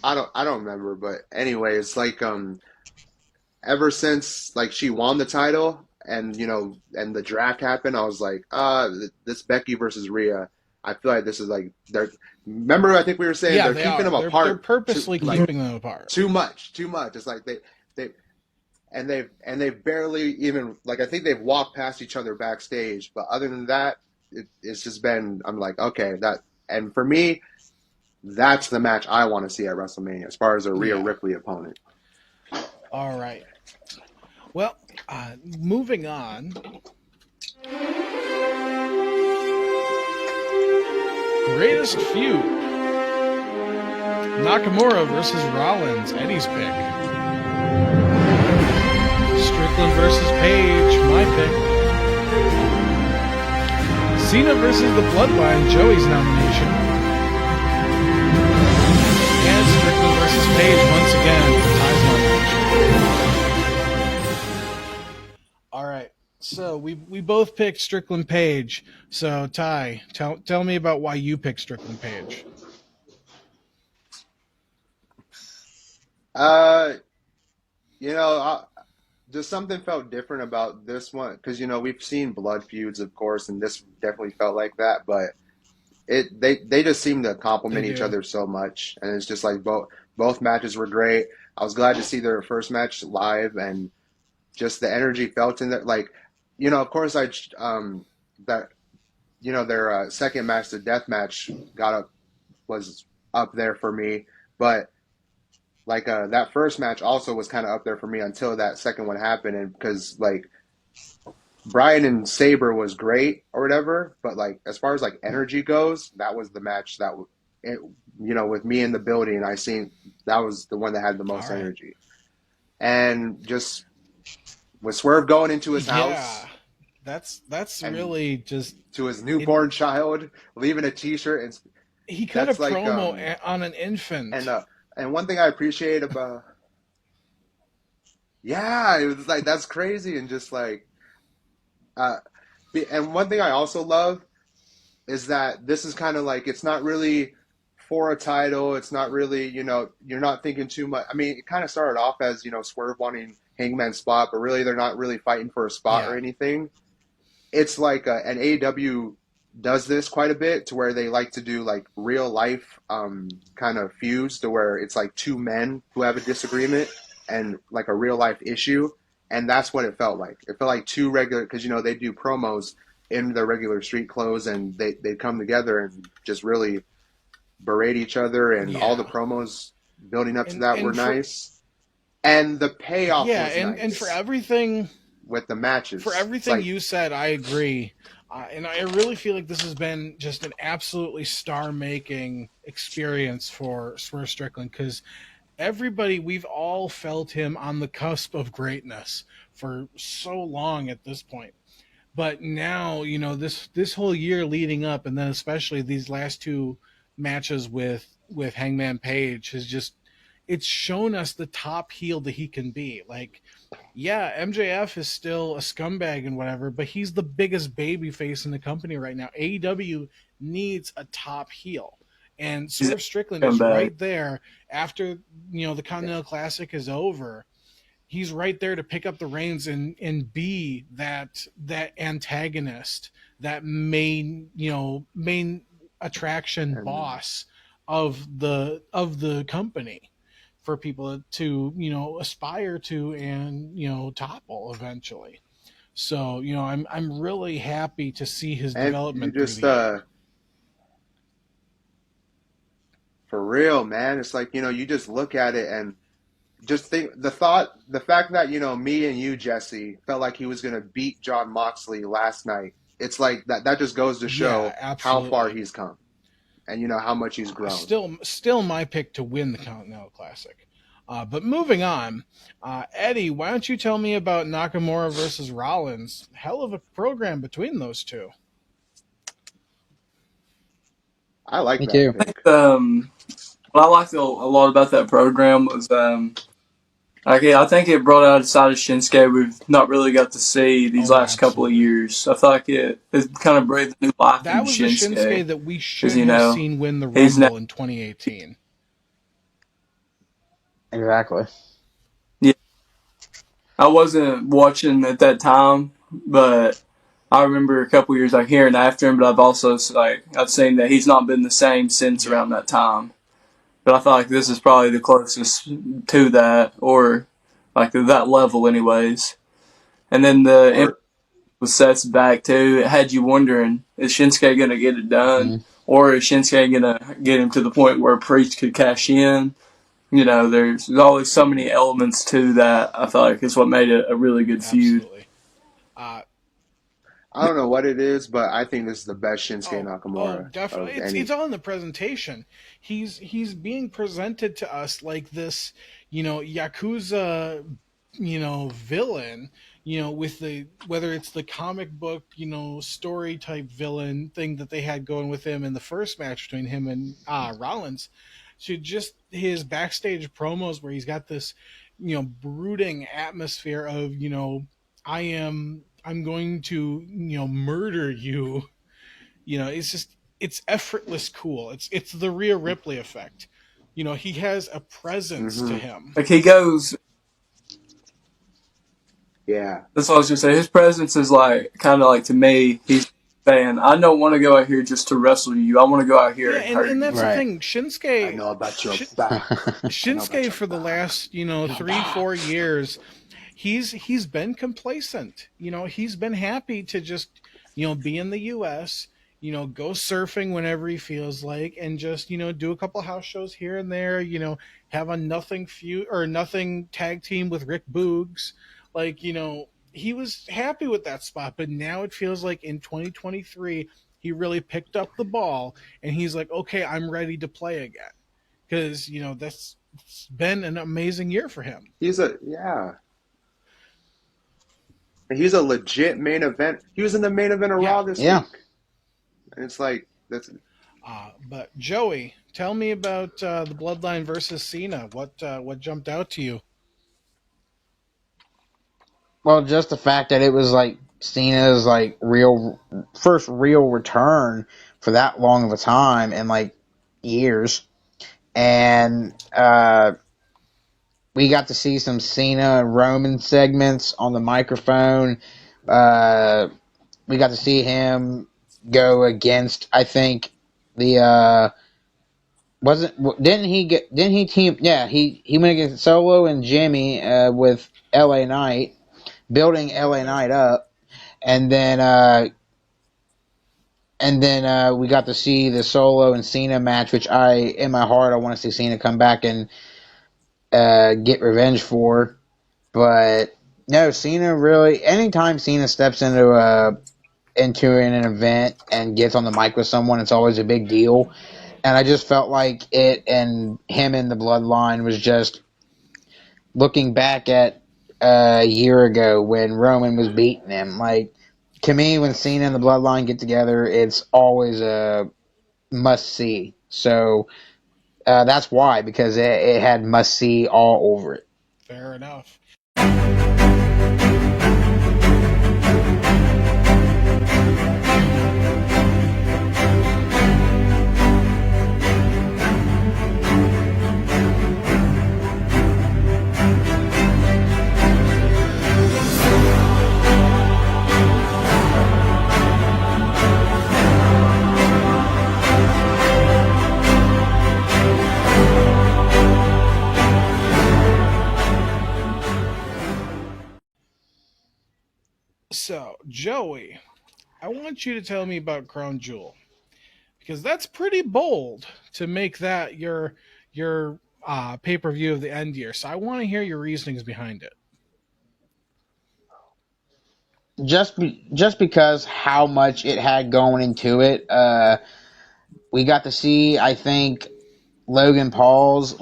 Speaker 4: I don't remember, but anyways, like ever since like she won the title and and the draft happened, I was like, this Becky versus Rhea. I feel like this is like they're. Remember, I think we were saying
Speaker 2: Yeah,
Speaker 4: they're
Speaker 2: they
Speaker 4: keeping
Speaker 2: are.
Speaker 4: them
Speaker 2: They're
Speaker 4: apart
Speaker 2: purposely keeping them apart.
Speaker 4: too much, too much. It's like they they've barely even like I think they've walked past each other backstage, but other than that, it's just been I'm like okay that and for me that's the match I want to see at WrestleMania as far as a Rhea
Speaker 2: Yeah.
Speaker 4: Ripley opponent.
Speaker 2: All right. Well, moving on. Greatest feud. Nakamura versus Rollins, Eddie's pick. Strickland versus Paige, my pick. Cena versus the Bloodline, Joey's nomination. And Strickland versus Paige, once again, Ty's nomination. All right. So we both picked Strickland Page. So Ty, tell me about why you picked Strickland Page.
Speaker 4: Uh, you know, just something felt different about this one because we've seen blood feuds, of course, and this definitely felt like that. But they just seem to complement
Speaker 2: They
Speaker 4: each
Speaker 2: do.
Speaker 4: other so much, and it's just like both matches were great. I was glad to see their first match live and just the energy felt in that. Like, of course, that their second match, the death match, was up there for me, but like that first match also was kind of up there for me until that second one happened, and because like Brian and Saber was great or whatever, but like as far as like energy goes, that was the match that it, with me in the building, I seen that was the one that had the most
Speaker 2: All right.
Speaker 4: energy, and just with Swerve going into his house.
Speaker 2: That's
Speaker 4: And
Speaker 2: really just
Speaker 4: to his newborn child, leaving a T-shirt, and
Speaker 2: he cut a
Speaker 4: that's like
Speaker 2: promo on an infant.
Speaker 4: and one thing I appreciate about yeah, it was like that's crazy and just like uh, and one thing I also love is that this is kind of like it's not really for a title. It's not really you're not thinking too much. I mean, it kind of started off as Swerve wanting Hangman's spot, but really they're not really fighting for a spot or anything. It's like an AEW does this quite a bit to where they like to do like real life kind of feuds to where it's like two men who have a disagreement and like a real life issue, and that's what it felt like. It felt like two regular because they do promos in their regular street clothes and they come together and just really berate each other and all the promos building up to that were nice, and the payoff was nice.
Speaker 2: And for everything
Speaker 4: with the matches.
Speaker 2: For everything you said, I agree. And I really feel like this has been just an absolutely star-making experience for Swerve Strickland because we've all felt him on the cusp of greatness for so long at this point. But now, this whole year leading up, and then especially these last two matches with Hangman Page it's shown us the top heel that he can be. Like, yeah, MJF is still a scumbag and whatever, but he's the biggest baby face in the company right now. AEW needs a top heel. And Swerve Strickland is right there after, the Continental Classic is over. He's right there to pick up the reins and be that antagonist, that main attraction boss of the company. for people to, aspire to and, topple eventually. So, I'm really happy to see his
Speaker 4: And you
Speaker 2: development through
Speaker 4: just
Speaker 2: the year.
Speaker 4: for real, man. It's like, you just look at it and just think the fact that, me and you, Jesse, felt like he was going to beat John Moxley last night. It's like that just goes to
Speaker 2: Yeah,
Speaker 4: show how far
Speaker 2: absolutely.
Speaker 4: he's come and, how much he's grown.
Speaker 2: Still my pick to win the Continental Classic. But moving on, Eddie, why don't you tell me about Nakamura versus Rollins? Hell of a program between those two.
Speaker 4: I like
Speaker 3: Me
Speaker 4: that
Speaker 3: too.
Speaker 4: pick.
Speaker 5: What I liked a lot about that program was I think it brought out a side of Shinsuke we've not really got to see these
Speaker 2: Oh,
Speaker 5: last couple of
Speaker 2: absolutely.
Speaker 5: years. I feel like it kind of breathed new life
Speaker 2: That
Speaker 5: into
Speaker 2: was the
Speaker 5: Shinsuke
Speaker 2: Shinsuke that we
Speaker 5: because
Speaker 2: should have seen win the
Speaker 5: he's now
Speaker 2: Rumble in 2018.
Speaker 3: Exactly.
Speaker 5: yeah. I wasn't watching at that time, but I remember a couple years like hearing after him. But I've also I've seen that he's not been the same since
Speaker 2: Yeah,
Speaker 5: around that time. But I feel like this is probably the closest to that, or like that level, anyways. And then the
Speaker 4: Or
Speaker 5: with Seth's back too, it had you wondering: is Shinsuke gonna get it done,
Speaker 3: Hmm.
Speaker 5: or is Shinsuke gonna get him to the point where Priest could cash in? There's always so many elements to that. I feel like is what made it a really good feud.
Speaker 2: absolutely. Uh,
Speaker 4: I don't know what it is, but I think this is the best Shinsuke
Speaker 2: oh,
Speaker 4: Nakamura
Speaker 2: definitely.
Speaker 4: of
Speaker 2: It's
Speaker 4: any.
Speaker 2: all in the presentation. He's being presented to us like this, yakuza, villain, with the whether it's the comic book, story type villain thing that they had going with him in the first match between him and Rollins, to just his backstage promos where he's got this, brooding atmosphere of, I'm going to, murder you. It's just it's effortless cool. It's the Rhea Ripley effect. He has a presence to
Speaker 4: Hmm.
Speaker 2: him.
Speaker 5: Like he goes,
Speaker 4: Yeah.
Speaker 5: that's what I was gonna say. His presence is like kind of like to me. He's saying, "I don't want to go out here just to wrestle you. I want to go out here
Speaker 2: Yeah,
Speaker 5: and
Speaker 2: and,
Speaker 5: hurt
Speaker 2: and
Speaker 5: you."
Speaker 2: that's the
Speaker 3: Right.
Speaker 2: thing.
Speaker 4: I know about your back. I know about
Speaker 2: Shinsuke
Speaker 4: your
Speaker 2: for the
Speaker 4: back.
Speaker 2: last,
Speaker 4: Your
Speaker 2: 3-4 years, he's been complacent. He's been happy to just, be in the US, go surfing whenever he feels like, and just, do a couple house shows here and there, have a nothing feud or nothing tag team with Rick Boogs. Like, he was happy with that spot, but now it feels like in 2023 he really picked up the ball and he's like, okay, I'm ready to play again. Because, that's it's been an amazing year for him.
Speaker 4: Yeah. And he's a legit main event. He was in the main event of
Speaker 2: Yeah.
Speaker 4: Raw this
Speaker 3: Yeah.
Speaker 4: week. And it's like
Speaker 2: But Joey, tell me about the Bloodline versus Cena. What jumped out to you?
Speaker 3: Well, just the fact that it was like Cena's like first real return for that long of a time in like years, and we got to see some Cena and Roman segments on the microphone. Uh, we got to see him go against, I think, the didn't he team, yeah, he went against Solo and Jimmy with LA Knight, building LA
Speaker 2: Okay.
Speaker 3: Knight up, and then we got to see the Solo and Cena match, which in my heart I want to see Cena come back and get revenge for. But no, Cena really. Anytime Cena steps into an event and gets on the mic with someone, it's always a big deal. And I just felt like it and him in the Bloodline was just looking back at a year ago when Roman was beating him. Like, to me, when Cena and the Bloodline get together, it's always a must see. So that's why, because it had must see all over it.
Speaker 2: Fair enough. So, Joey, I want you to tell me about Crown Jewel because that's pretty bold to make that your pay per view of the end year. So, I want to hear your reasonings behind it.
Speaker 3: Just because how much it had going into it. We got to see, I think, Logan Paul's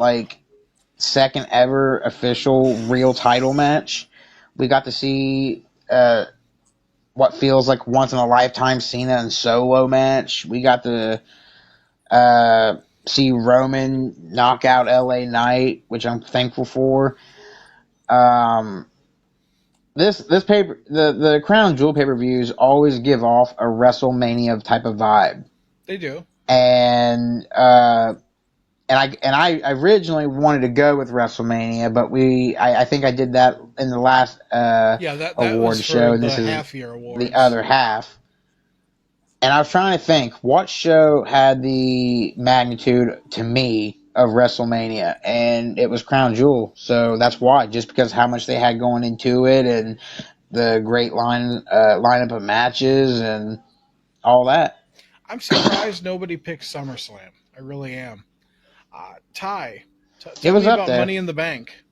Speaker 3: second ever official real title match. We got to see what feels like once in a lifetime Cena and Solo match. We got to see Roman knock out LA Knight, which I'm thankful for. Um, this paper the Crown Jewel pay per views always give off a WrestleMania type of vibe,
Speaker 2: They do.
Speaker 3: and I originally wanted to go with WrestleMania, but I think I did that in the last
Speaker 2: Yeah, that was
Speaker 3: award
Speaker 2: for
Speaker 3: show, and
Speaker 2: the
Speaker 3: this is
Speaker 2: half year
Speaker 3: the
Speaker 2: awards.
Speaker 3: other half. And I was trying to think what show had the magnitude to me of WrestleMania, and it was Crown Jewel. So that's why, just because how much they had going into it, and the great lineup of matches and all that.
Speaker 2: I'm surprised nobody picked SummerSlam. I really am. Ty,
Speaker 3: It
Speaker 2: tell
Speaker 3: was
Speaker 2: me
Speaker 3: up
Speaker 2: about
Speaker 3: there.
Speaker 2: Money in the Bank.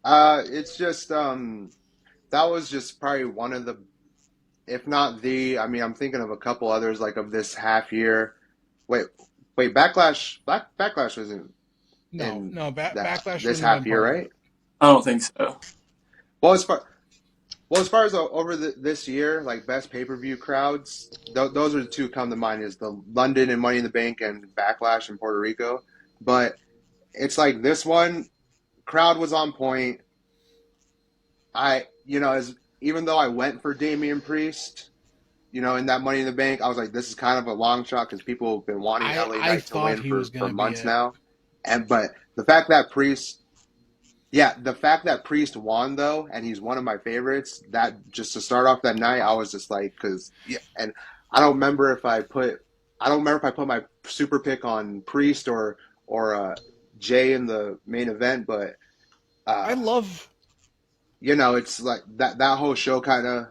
Speaker 4: It's just that was just probably one of the, if not the, I mean, I'm thinking of a couple others like of this half year. Wait, Backlash wasn't
Speaker 2: No,
Speaker 4: in
Speaker 2: no, Backlash
Speaker 4: this
Speaker 2: wouldn't have been
Speaker 4: half year,
Speaker 2: part of
Speaker 4: right?
Speaker 2: it.
Speaker 5: I don't think so.
Speaker 4: Well, as far as over this year, like best pay per view crowds, those are the two come to mind is the London and Money in the Bank and Backlash in Puerto Rico. But it's like this one crowd was on point. As even though I went for Damian Priest, in that Money in the Bank, I was like, this is kind of a long shot because people have been wanting LA
Speaker 2: I
Speaker 4: Knight to
Speaker 2: thought
Speaker 4: win
Speaker 2: he was
Speaker 4: for
Speaker 2: gonna be
Speaker 4: months
Speaker 2: it.
Speaker 4: now, but the fact that Priest won though, and he's one of my favorites. That just to start off that night, I was just like, because yeah, and I don't remember if I put my super pick on Priest or Jay in the main event, but
Speaker 2: I
Speaker 4: uh,
Speaker 2: love,
Speaker 4: it's like that whole show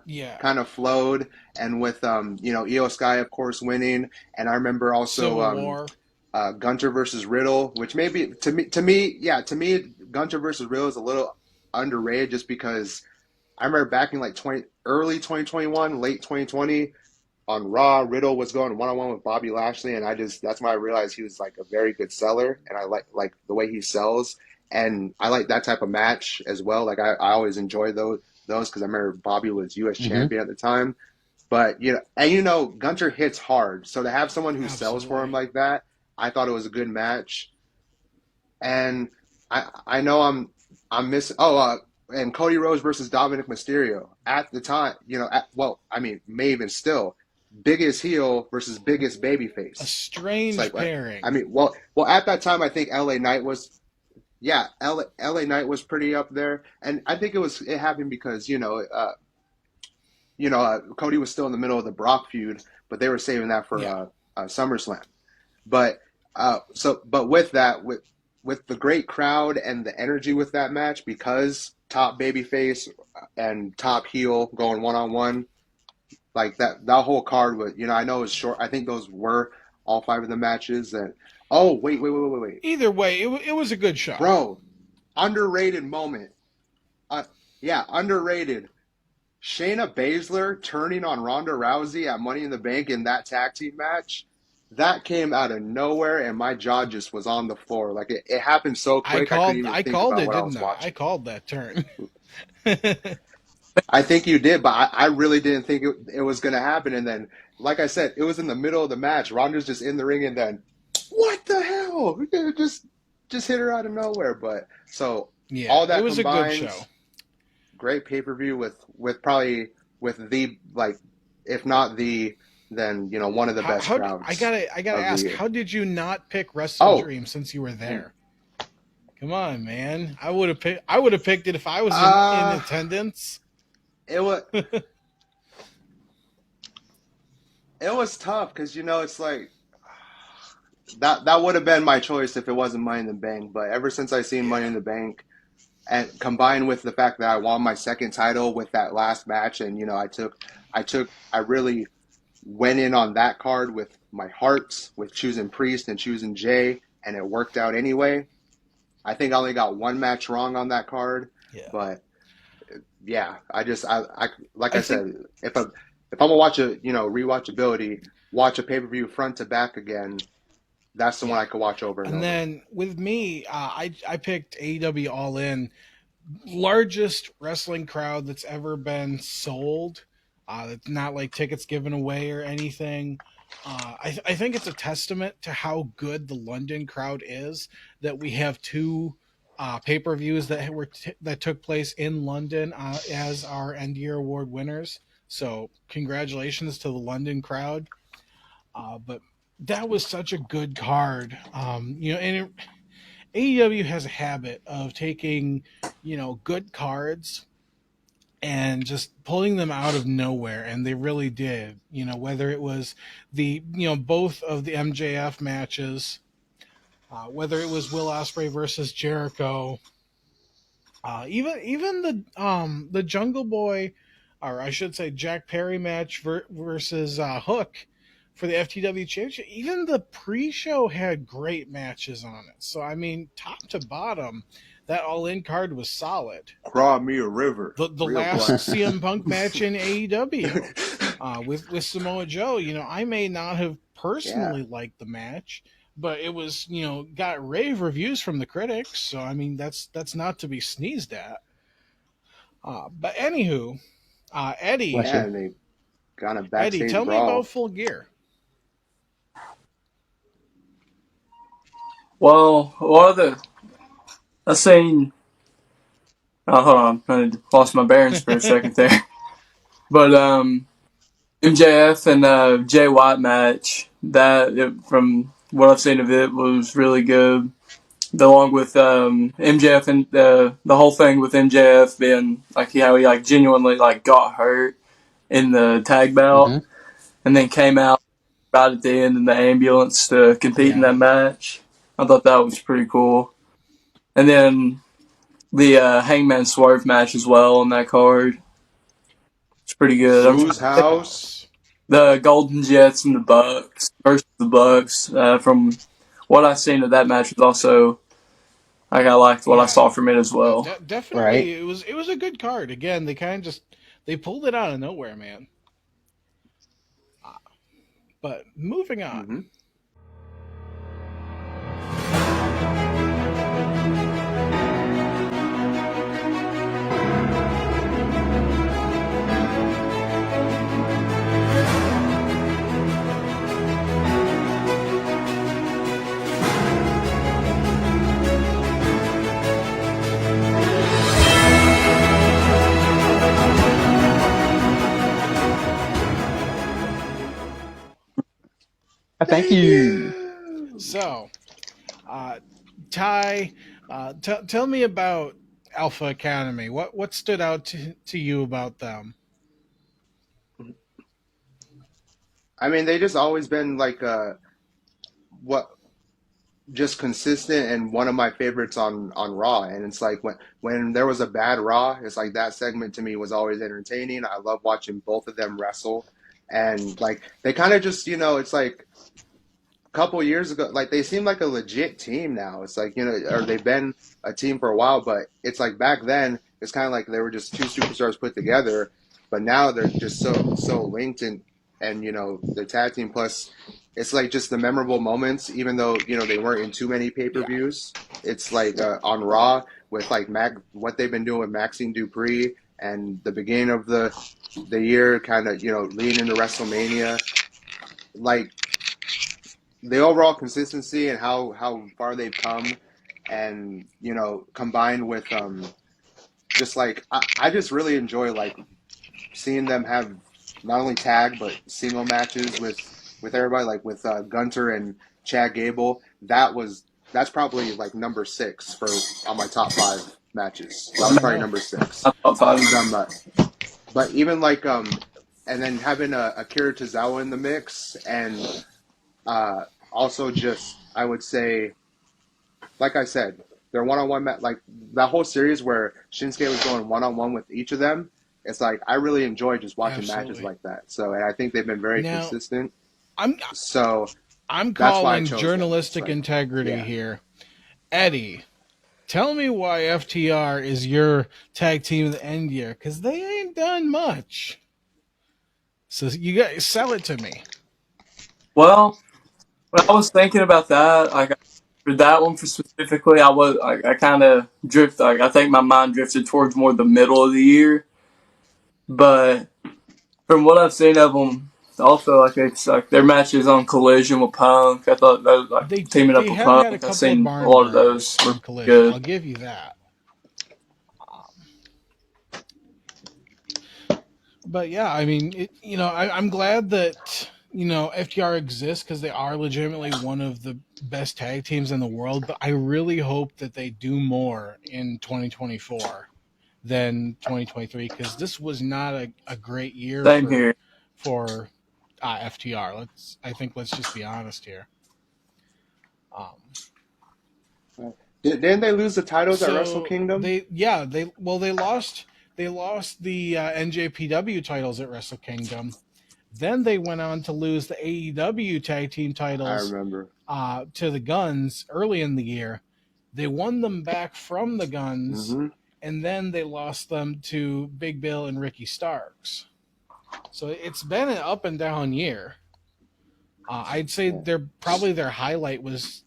Speaker 2: yeah,
Speaker 4: kind of flowed, and with Io Sky of course winning, and I remember also
Speaker 2: Civil War.
Speaker 4: Gunter versus Riddle, which maybe to me Gunter versus Riddle is a little underrated just because I remember back in like early 2021, late 2020 on Raw, Riddle was going one on one with Bobby Lashley, and that's why I realized he was like a very good seller, and I like the way he sells, and I like that type of match as well. Like I always enjoy those because I remember Bobby was U.S.
Speaker 3: Mm-hmm.
Speaker 4: champion at the time, but Gunter hits hard, so to have someone who sells for him
Speaker 2: Absolutely.
Speaker 4: like that, I thought it was a good match, and I know I'm missing. And Cody Rhodes versus Dominic Mysterio at the time, I mean, may even still biggest heel versus biggest
Speaker 2: A
Speaker 4: babyface. It's
Speaker 2: strange
Speaker 4: like, I
Speaker 2: pairing.
Speaker 4: mean, at that time, I think LA Knight was, yeah, LA Knight was pretty up there, and I think it happened because Cody was still in the middle of the Brock feud, but they were saving that for
Speaker 2: Yeah.
Speaker 4: SummerSlam. But but with that, with the great crowd and the energy with that match, because top babyface and top heel going one on one, like that whole card was, I know it was short. I think those were all five of the matches. And oh wait,
Speaker 2: Either way, it was a good show.
Speaker 4: bro, underrated moment. Yeah, underrated. Shayna Baszler turning on Ronda Rousey at Money in the Bank in that tag team match, that came out of nowhere, and my jaw just was on the floor. Like it happened so quick, I couldn't even
Speaker 2: I
Speaker 4: think
Speaker 2: called
Speaker 4: about
Speaker 2: it,
Speaker 4: what I
Speaker 2: didn't
Speaker 4: was
Speaker 2: I? I
Speaker 4: watching.
Speaker 2: called that turn.
Speaker 4: I think you did, but I really didn't think it was going to happen. And then, like I said, it was in the middle of the match. Ronda's just in the ring, and then, what the hell? Just hit her out of nowhere. But so
Speaker 2: Yeah,
Speaker 4: all
Speaker 2: it
Speaker 4: that
Speaker 2: was a good
Speaker 4: combined,
Speaker 2: show.
Speaker 4: great pay per view with probably with the like, if not the, then one of the best
Speaker 2: I
Speaker 4: crowds
Speaker 2: gotta
Speaker 4: of the
Speaker 2: ask,
Speaker 4: year.
Speaker 2: how did you not pick Wrestle
Speaker 4: Oh,
Speaker 2: Dream since you were
Speaker 4: and
Speaker 2: there? Come on, man. I would have picked it if I was in
Speaker 4: uh,
Speaker 2: attendance.
Speaker 4: it was it was tough because it's like that would have been my choice if it wasn't Money in the Bank. But ever since I seen Money
Speaker 2: Yeah.
Speaker 4: in the Bank, and combined with the fact that I won my second title with that last match, and I really went in on that card with my heart, with choosing Priest and choosing Jay, and it worked out anyway. I think I only got one match wrong on that card,
Speaker 2: Yeah.
Speaker 4: but yeah, I like
Speaker 2: I
Speaker 4: I
Speaker 2: think
Speaker 4: said, if I'm gonna watch rewatchability, watch a pay-per-view front to back again, that's the one
Speaker 2: yeah.
Speaker 4: I could watch over and
Speaker 2: And
Speaker 4: over.
Speaker 2: then with me, I picked AEW All In, largest wrestling crowd that's ever been sold. It's not like tickets given away or anything. I think it's a testament to how good the London crowd is that we have two pay-per-views that took place in London as our end year award winners. So congratulations to the London crowd. But that was such a good card. AEW has a habit of taking, good cards and just pulling them out of nowhere, and they really did. Whether it was both of the MJF matches, whether it was Will Ospreay versus Jericho, even the Jungle Boy, or I should say Jack Perry match versus Hook for the FTW Championship. Even the pre-show had great matches on it. So I mean, top to bottom, that all-in card was solid.
Speaker 4: Craw me a river,
Speaker 2: The
Speaker 4: real
Speaker 2: last
Speaker 4: blood.
Speaker 2: CM Punk match in AEW with Samoa Joe, I may not have
Speaker 4: Yeah,
Speaker 2: personally liked the match, but it was got rave reviews from the critics. So I mean that's not to be sneezed at. But anywho,
Speaker 3: Bless
Speaker 2: Eddie,
Speaker 4: yeah,
Speaker 3: you.
Speaker 4: and they got a
Speaker 2: Eddie,
Speaker 4: backstage
Speaker 2: tell me about
Speaker 4: brawl.
Speaker 2: Full Gear.
Speaker 5: Well, I seen. Oh, hold on, I lost my bearings for a second there. But MJF and Jay White match from what I've seen of it was really good. Along with MJF and the whole thing with MJF being like how he like genuinely like got hurt in the tag bout
Speaker 3: Mm-hmm.
Speaker 5: and then came out right at the end in the ambulance to compete in
Speaker 2: Yeah,
Speaker 5: that match. I thought that was pretty cool. And then the Hangman Swerve match as well on that card. It's pretty good. I'm trying
Speaker 4: Whose
Speaker 5: to think.
Speaker 4: house?
Speaker 2: House.
Speaker 5: The Golden Jets and the Bucks versus the Bucks. From what I've seen of that match was also like I liked what I
Speaker 2: Yeah,
Speaker 5: saw from it as well.
Speaker 2: definitely.
Speaker 3: Right.
Speaker 2: It was a good card. Again, they kind of just they pulled it out of nowhere, man. But moving on.
Speaker 4: Mm-hmm.
Speaker 3: Thank you.
Speaker 4: Debut.
Speaker 2: So, Ty, tell me about Alpha Academy. What stood out to you about them?
Speaker 4: I mean, they just always been like what just consistent and one of my favorites on Raw. And it's like when there was a bad Raw, it's like that segment to me was always entertaining. I love watching both of them wrestle, and like they kind of just it's like a couple years ago, like they seem like a legit team now. It's like or they've been a team for a while, but it's like back then it's kind of like they were just two superstars put together, but now they're just so linked and the tag team plus it's like just the memorable moments, even though they weren't in too many
Speaker 2: Yeah,
Speaker 4: pay-per-views. It's like on Raw with like what they've been doing with Maxine Dupree and the beginning of the year, kind of leading into WrestleMania, like the overall consistency and how far they've come, and combined with just like I just really enjoy like seeing them have not only tag but single matches with everybody, like with Gunter and Chad Gable. That's probably like number 6 for on my top 5 matches. That
Speaker 2: there
Speaker 4: was
Speaker 2: you
Speaker 4: probably
Speaker 2: go.
Speaker 4: number 6.
Speaker 5: I thought five.
Speaker 4: But even like and then having Akira Tozawa in the mix, and also just I would say, like I said, their one-on-one like that whole series where Shinsuke was going one-on-one with each of them. It's like I really enjoy just watching matches like that. So, and I think they've been very
Speaker 2: Now,
Speaker 4: consistent.
Speaker 2: I'm
Speaker 4: So
Speaker 2: I'm
Speaker 4: that's why I
Speaker 2: calling
Speaker 4: chose them.
Speaker 2: journalistic
Speaker 4: Like,
Speaker 2: integrity
Speaker 4: yeah.
Speaker 2: here. Eddie, tell me why FTR is your tag team of the end year, because they ain't done much. So you guys sell it to me.
Speaker 5: Well, when I was thinking about that, like for that one specifically, I kind of drift. Like I think my mind drifted towards more the middle of the year. But from what I've seen of them, also like it's like their matches on Collision with Punk. I thought that was, like teaming up
Speaker 2: They
Speaker 5: with
Speaker 2: have
Speaker 5: Punk.
Speaker 2: had a
Speaker 5: I've
Speaker 2: couple of
Speaker 5: seen a
Speaker 2: barn
Speaker 5: lot of those
Speaker 2: burners
Speaker 5: were
Speaker 2: on Collision.
Speaker 5: good.
Speaker 2: I'll give you that. But yeah, I mean, I'm glad that FTR exists because they are legitimately one of the best tag teams in the world. But I really hope that they do more in 2024 than 2023 because this was not a great year
Speaker 5: Same here.
Speaker 2: for FTR. Let's just be honest here.
Speaker 4: Didn't they lose the titles at Wrestle Kingdom?
Speaker 2: They lost the NJPW titles at Wrestle Kingdom. Then they went on to lose the AEW tag team titles.
Speaker 4: I remember
Speaker 2: to the Guns early in the year. They won them back from the Guns, and then they lost them to Big Bill and Ricky Starks. So it's been an up and down year. I'd say their highlight was.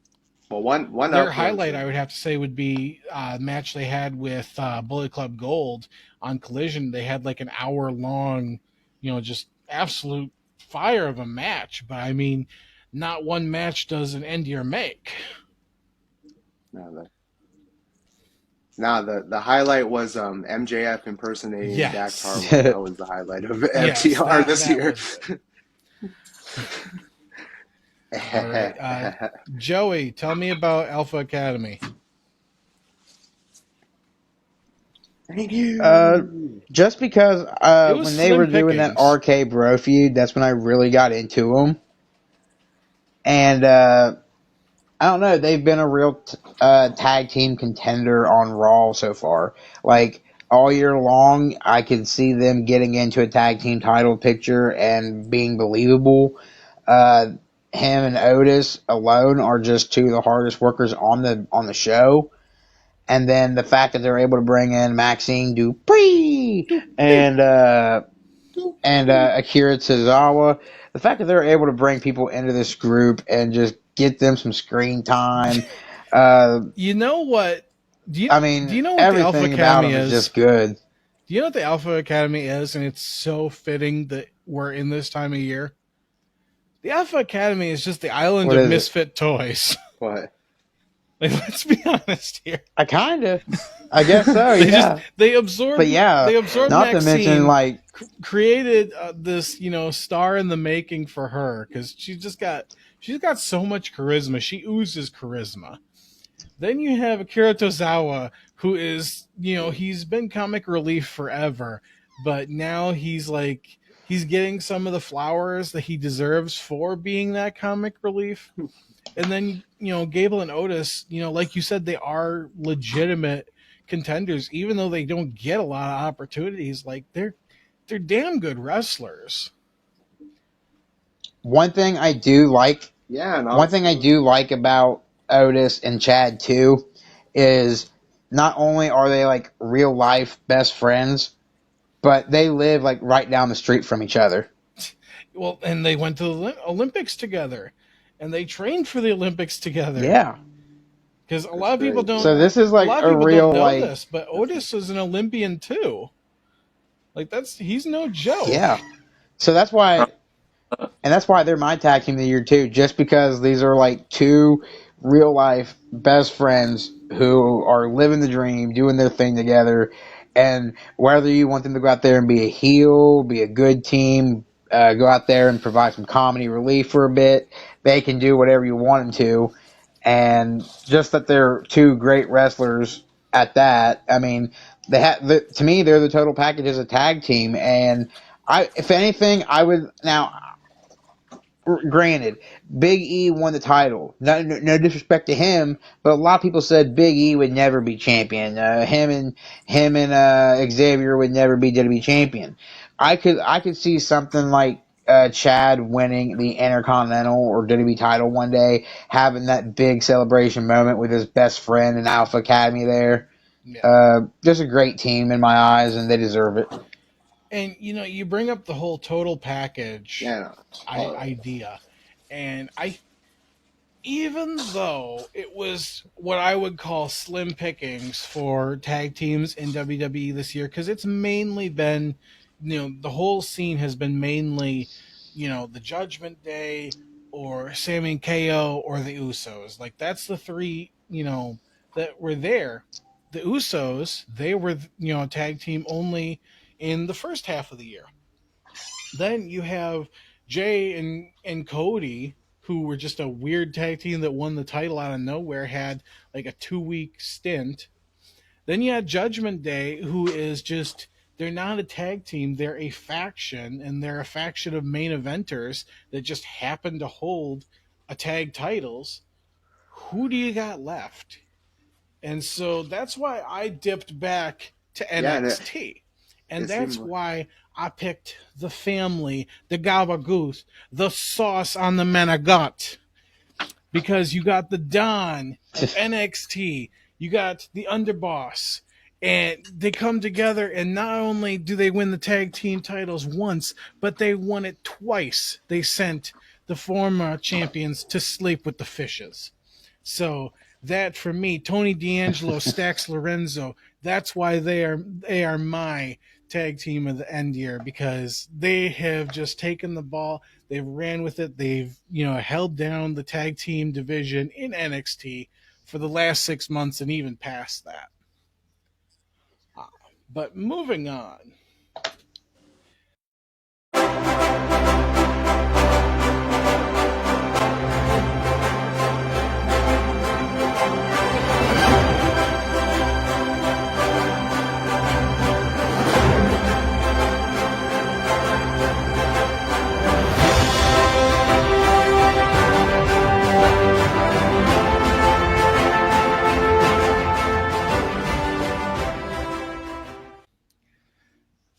Speaker 4: Well, one
Speaker 2: their highlight, I would have to say, would be a match they had with Bullet Club Gold on Collision. They had like an hour-long, just absolute fire of a match. But, I mean, not one match does an end year make.
Speaker 4: No, the highlight was MJF impersonating Dax Harwood. That was the highlight of FTR this year.
Speaker 2: All right. Joey, tell me about Alpha Academy.
Speaker 4: Thank you.
Speaker 3: Just because when they were doing that RK Bro feud, that's when I really got into them. And I don't know, they've been a real tag team contender on Raw so far. Like, all year long, I can see them getting into a tag team title picture and being believable. Him and Otis alone are just two of the hardest workers on the show. And then the fact that they're able to bring in Maxine Dupree and Akira Tozawa, the fact that they're able to bring people into this group and just get them some screen time.
Speaker 2: You know what? Do you know what
Speaker 3: everything
Speaker 2: the Alpha Academy
Speaker 3: is just good.
Speaker 2: Do you know what the Alpha Academy is? And it's so fitting that we're in this time of year. The Alpha Academy is just the island of misfit toys.
Speaker 4: What?
Speaker 2: Like, let's be honest here.
Speaker 3: I guess so.
Speaker 2: They absorbed.
Speaker 3: But yeah,
Speaker 2: they absorbed
Speaker 3: not
Speaker 2: Maxine,
Speaker 3: to mention like
Speaker 2: created this star in the making for her because she's got so much charisma. She oozes charisma. Then you have Akira Tozawa, who is he's been comic relief forever, but now he's getting some of the flowers that he deserves for being that comic relief. And then, Gable and Otis, like you said, they are legitimate contenders, even though they don't get a lot of opportunities. Like, they're damn good wrestlers.
Speaker 3: One thing I do like about Otis and Chad too is not only are they like real life best friends, but they live like right down the street from each other.
Speaker 2: Well, and they went to the Olympics together. And they trained for the Olympics together.
Speaker 3: Yeah.
Speaker 2: Because a lot of people don't.
Speaker 3: So this is like a real
Speaker 2: don't know this, but Otis is an Olympian too. Like he's no joke.
Speaker 3: Yeah. So that's why they're my tag team of the year too. Just because these are like two real life best friends who are living the dream, doing their thing together, and whether you want them to go out there and be a heel, be a good team, go out there and provide some comedy relief for a bit. They can do whatever you want them to. And just that they're two great wrestlers at that. I mean, to me, they're the total package as a tag team. And if anything, I would now. granted, Big E won the title. No disrespect to him, but a lot of people said Big E would never be champion. Him and Xavier would never be WWE champion. I could see something like Chad winning the Intercontinental or WWE title one day, having that big celebration moment with his best friend and Alpha Academy there.
Speaker 2: Yeah.
Speaker 3: Just a great team in my eyes, and they deserve it.
Speaker 2: And you bring up the whole total package
Speaker 4: Yeah.
Speaker 2: idea, and I even though it was what I would call slim pickings for tag teams in WWE this year, because it's mainly been, the whole scene has been mainly, the Judgment Day or Sami and KO or the Usos. Like that's the three, that were there. The Usos, they were, tag team only in the first half of the year. Then you have Jay and Cody, who were just a weird tag team that won the title out of nowhere, had like a 2 week stint. Then you had Judgment Day, who is just, they're not a tag team, they're a faction, and they're a faction of main eventers that just happen to hold a tag titles. Who do you got left? And so that's why I dipped back to
Speaker 4: Yeah,
Speaker 2: NXT. And
Speaker 4: it
Speaker 2: that's
Speaker 4: seemed like
Speaker 2: why I picked the family, the gabagoose, the sauce on the manigot. Because you got the Don of NXT, you got the Underboss, and they come together, and not only do they win the tag team titles once, but they won it twice. They sent the former champions to sleep with the fishes. So that for me, Tony D'Angelo, Stax Lorenzo, that's why they are my tag team of the end year, because they have just taken the ball, they've ran with it, they've held down the tag team division in NXT for the last 6 months and even past that. But moving on.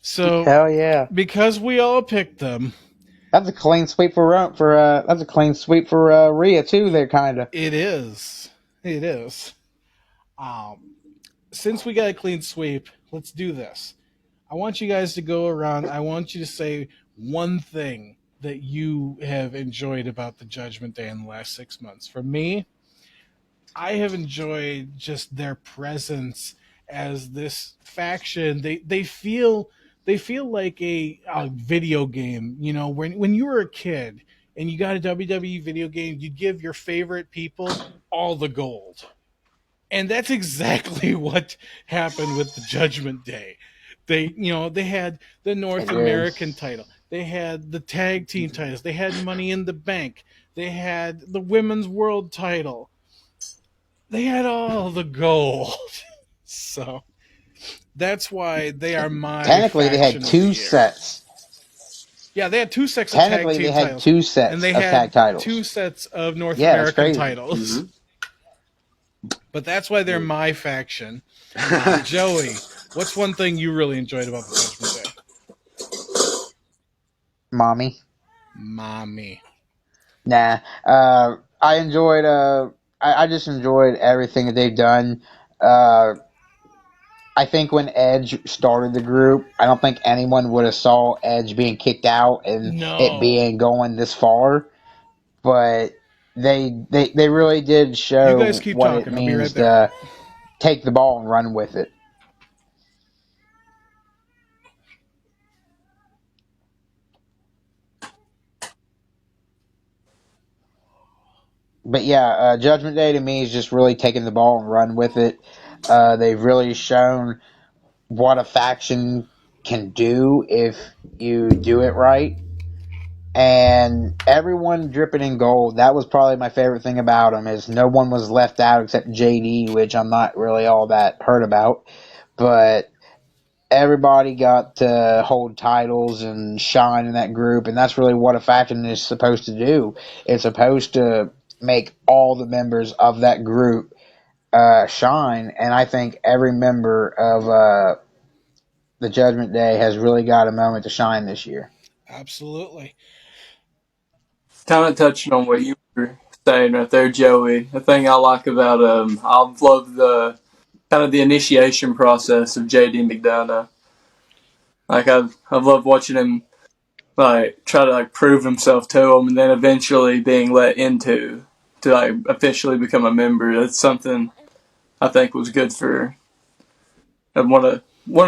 Speaker 2: So
Speaker 3: Hell yeah.
Speaker 2: because we all picked them,
Speaker 3: That's a clean sweep that's a clean sweep for Rhea too. There, kind of.
Speaker 2: it is. It is. Since we got a clean sweep, let's do this. I want you guys to go around. I want you to say one thing that you have enjoyed about the Judgment Day in the last 6 months. For me, I have enjoyed just their presence as this faction. They feel like a video game. When you were a kid and you got a WWE video game, you'd give your favorite people all the gold. And that's exactly what happened with the Judgment Day. They had the North American title. They had the tag team titles. They had Money in the Bank. They had the women's world title. They had all the gold. So that's why they are my
Speaker 3: Technically, they
Speaker 2: faction
Speaker 3: had
Speaker 2: of
Speaker 3: two
Speaker 2: the year.
Speaker 3: sets.
Speaker 2: Yeah, they had two sets of tag
Speaker 3: Technically,
Speaker 2: team
Speaker 3: they had
Speaker 2: titles.
Speaker 3: two sets
Speaker 2: And they
Speaker 3: of
Speaker 2: had
Speaker 3: tag titles.
Speaker 2: two sets of North
Speaker 3: Yeah, that's
Speaker 2: American
Speaker 3: crazy.
Speaker 2: titles. But that's why they're my faction.
Speaker 4: Mm-hmm.
Speaker 2: Joey, what's one thing you really enjoyed about the Judgment Day?
Speaker 3: Mommy.
Speaker 2: Nah.
Speaker 3: I enjoyed. I just enjoyed everything that they've done. I think when Edge started the group, I don't think anyone would have saw Edge being kicked out and it being going this far. But they really did show
Speaker 2: You guys keep
Speaker 3: what
Speaker 2: talking.
Speaker 3: it
Speaker 2: I'll be right
Speaker 3: means
Speaker 2: there.
Speaker 3: to take the ball and run with it. But yeah, Judgment Day to me is just really taking the ball and run with it. They've really shown what a faction can do if you do it right. And everyone dripping in gold. That was probably my favorite thing about them, is no one was left out except JD, which I'm not really all that hurt about. But everybody got to hold titles and shine in that group, and that's really what a faction is supposed to do. It's supposed to make all the members of that group shine, and I think every member of the Judgment Day has really got a moment to shine this year.
Speaker 2: Absolutely.
Speaker 5: Kind of touching on what you were saying right there, Joey. The thing I like about I've loved the kind of the initiation process of JD McDonough. Like I've loved watching him like try to like prove himself to them, and then eventually being let into to like officially become a member. That's something I think was good for one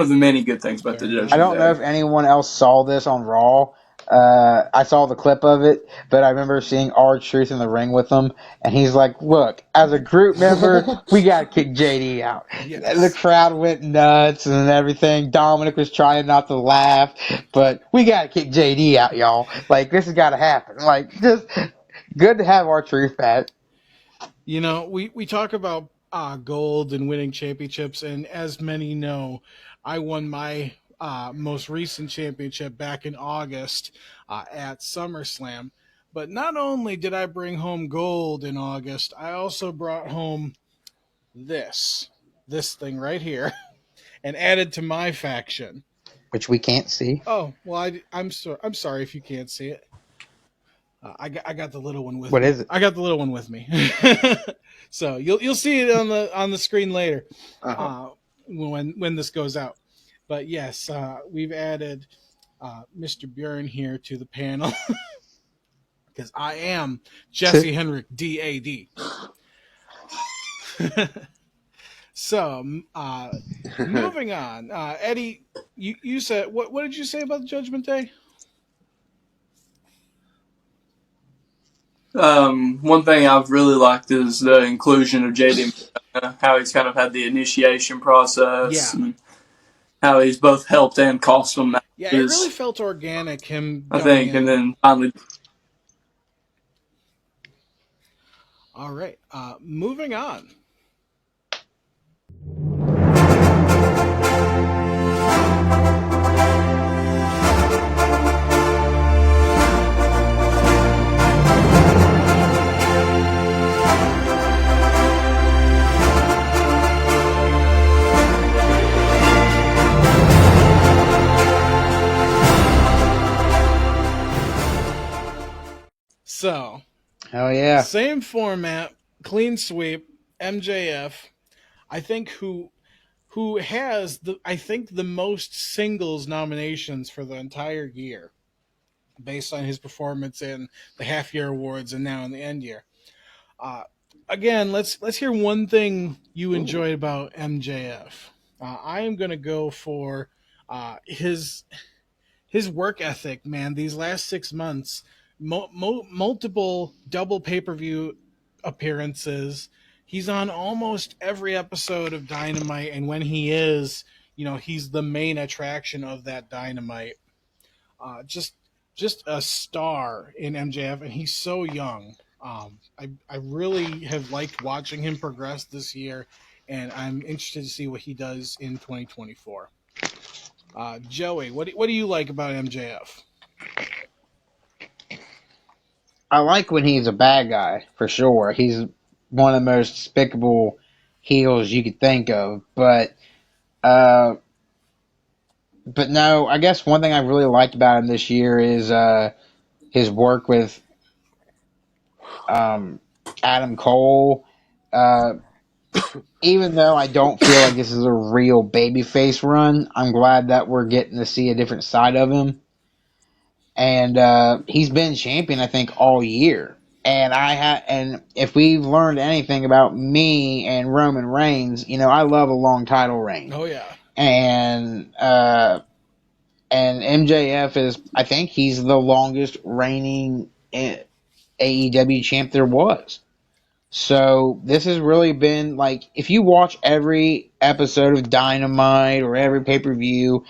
Speaker 5: of the many good things about the
Speaker 2: Fair enough.
Speaker 3: I
Speaker 5: Judgment
Speaker 3: don't know
Speaker 5: Day.
Speaker 3: if anyone else saw this on Raw. I saw the clip of it, but I remember seeing R-Truth in the ring with him, and he's like, "Look, as a group member, we gotta kick JD out." The
Speaker 2: Yes.
Speaker 3: crowd went nuts and everything. Dominic was trying not to laugh, but we gotta kick JD out, y'all. Like, this has gotta happen. Like, just good to have R-Truth back.
Speaker 2: You know, we talk about gold and winning championships, and as many know, I won my most recent championship back in August at SummerSlam. But not only did I bring home gold in August, I also brought home this thing right here, and added to my faction.
Speaker 3: Which we can't see.
Speaker 2: Oh well, I'm sorry if you can't see it. I got the little one with
Speaker 3: What
Speaker 2: me.
Speaker 3: is it?
Speaker 2: I got the little one with me. So you'll see it on the screen later when this goes out. But yes, we've added Mr. Bjorn here to the panel because I am Jesse Henrik DAD. So moving on, Eddie, you said what did you say about the Judgment Day?
Speaker 5: One thing I've really liked is the inclusion of JD McDonough, how he's kind of had the initiation process,
Speaker 2: Yeah.
Speaker 5: and how he's both helped and cost them
Speaker 2: Yeah, it really
Speaker 5: matches.
Speaker 2: felt organic, him
Speaker 5: I
Speaker 2: coming
Speaker 5: think, and
Speaker 2: in.
Speaker 5: then finally,
Speaker 2: All right, moving on. So,
Speaker 3: Hell yeah.
Speaker 2: same format, clean sweep, MJF. I think who has the most singles nominations for the entire year, based on his performance in the half year awards and now in the end year. Uh, Again, let's hear one thing you enjoyed about MJF. I am gonna go for his work ethic, man. These last 6 months, multiple double pay per view appearances. He's on almost every episode of Dynamite, and when he is, he's the main attraction of that Dynamite. Just a star in MJF, and he's so young. I really have liked watching him progress this year, and I'm interested to see what he does in 2024. Joey, what do you like about MJF?
Speaker 3: I like when he's a bad guy, for sure. He's one of the most despicable heels you could think of. Uh, but no, I guess one thing I really liked about him this year is his work with um, Adam Cole. Uh, Even though I don't feel like this is a real babyface run, I'm glad that we're getting to see a different side of him. And he's been champion, I think, all year. And if we've learned anything about me and Roman Reigns, I love a long title reign.
Speaker 2: Oh yeah,
Speaker 3: And MJF is, I think, he's the longest reigning AEW champ there was. So this has really been like, if you watch every episode of Dynamite or every pay per view,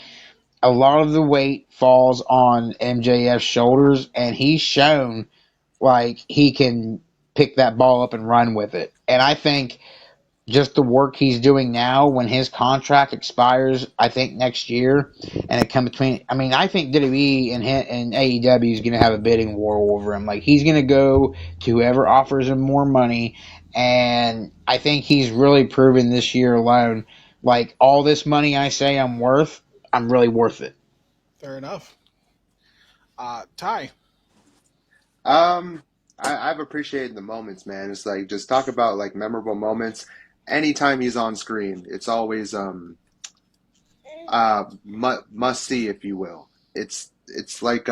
Speaker 3: a lot of the weight falls on MJF's shoulders, and he's shown like he can pick that ball up and run with it. And I think just the work he's doing now when his contract expires, I think next year, and it come between. I mean, I think WWE and AEW is going to have a bidding war over him. Like he's going to go to whoever offers him more money, and I think he's really proven this year alone. Like all this money I say I'm worth, I'm really worth it.
Speaker 2: Fair enough. Ty.
Speaker 4: I've appreciated the moments, man. It's like just talk about like memorable moments. Anytime he's on screen, it's always must see, if you will. It's like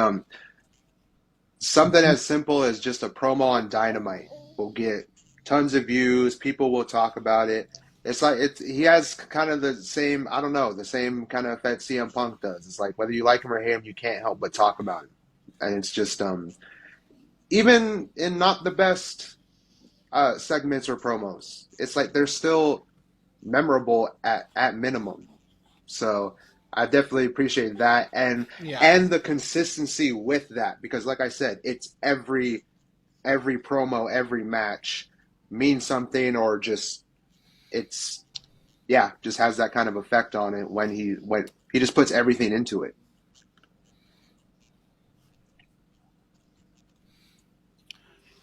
Speaker 4: something as simple as just a promo on Dynamite will get tons of views. People will talk about it. It's like he has kind of the same, I don't know, the same kind of effect CM Punk does. It's like whether you like him or hate him, you can't help but talk about him. And it's just even in not the best segments or promos, it's like they're still memorable at minimum. So I definitely appreciate that and the consistency with that, because like I said, it's every promo, every match means something, or just just has that kind of effect on it when he just puts everything into it.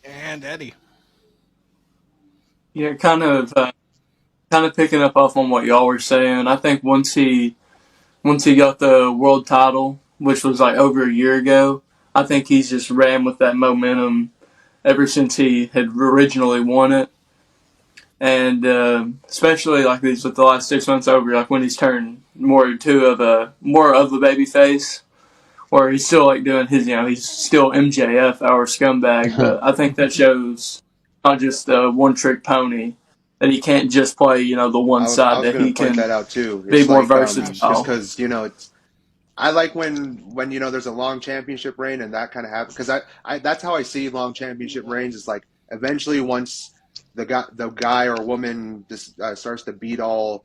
Speaker 2: And Eddie.
Speaker 5: Yeah, kind of picking up off on what y'all were saying. I think once he got the world title, which was like over a year ago, I think he's just ran with that momentum ever since he had originally won it. And especially like these with the last 6 months over, like when he's turned more of the baby face, or he's still like doing his, he's still MJF, our scumbag. But I think that shows not just a one trick pony, that he can't just play, the one
Speaker 4: I
Speaker 5: side,
Speaker 4: was
Speaker 5: that
Speaker 4: going
Speaker 5: he
Speaker 4: to point
Speaker 5: can
Speaker 4: that out too.
Speaker 5: be
Speaker 4: It's
Speaker 5: more
Speaker 4: like
Speaker 2: Absolutely.
Speaker 4: just
Speaker 5: versatile.
Speaker 4: because I like when there's a long championship reign and that kind of happens, because I that's how I see long championship reigns. Is like eventually once the guy or woman just starts to beat all,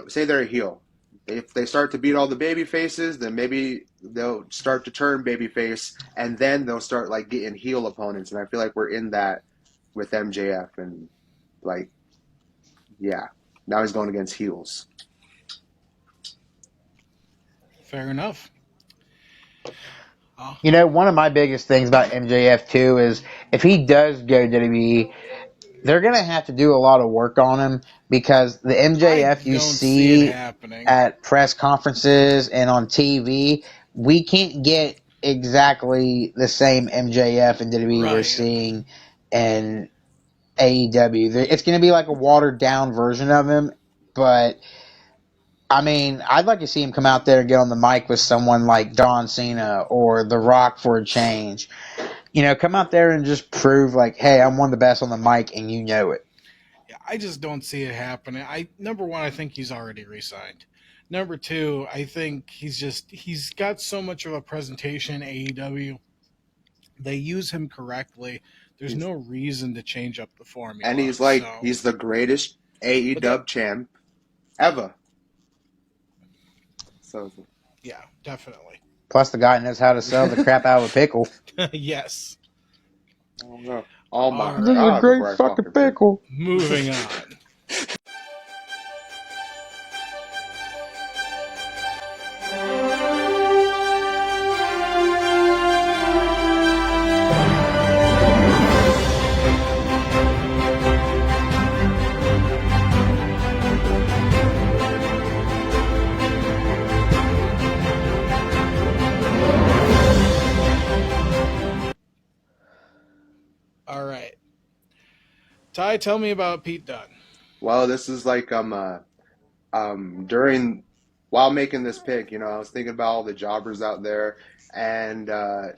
Speaker 4: say they're a heel. If they start to beat all the baby faces, then maybe they'll start to turn baby face, and then they'll start like getting heel opponents. And I feel like we're in that with MJF, and like now he's going against heels.
Speaker 2: Fair enough.
Speaker 3: One of my biggest things about MJF too is if he does go to WWE, they're gonna have to do a lot of work on him, because the
Speaker 2: I
Speaker 3: MJF you
Speaker 2: don't see it
Speaker 3: see
Speaker 2: happening.
Speaker 3: at press conferences and on TV, we can't get exactly the same MJF in WWE we're
Speaker 2: Right.
Speaker 3: seeing in AEW. It's gonna be like a watered down version of him, but I mean, I'd like to see him come out there and get on the mic with someone like John Cena or The Rock for a change. Come out there and just prove like, hey, I'm one of the best on the mic, and you know it.
Speaker 2: Yeah, I just don't see it happening. Number one, I think he's already resigned. Number two, I think he's got so much of a presentation in AEW. They use him correctly. There's no reason to change up the formula.
Speaker 4: And he's the greatest AEW champ ever. So
Speaker 2: yeah, definitely.
Speaker 3: Plus, the guy knows how to sell the crap out of a pickle.
Speaker 2: Yes.
Speaker 4: Oh no! Oh my
Speaker 2: All
Speaker 3: This is
Speaker 4: God!
Speaker 3: a great fucking pickle.
Speaker 2: Moving on. All right. Ty, tell me about Pete Dunne.
Speaker 4: Well, this is like during while making this pick, I was thinking about all the jobbers out there, and I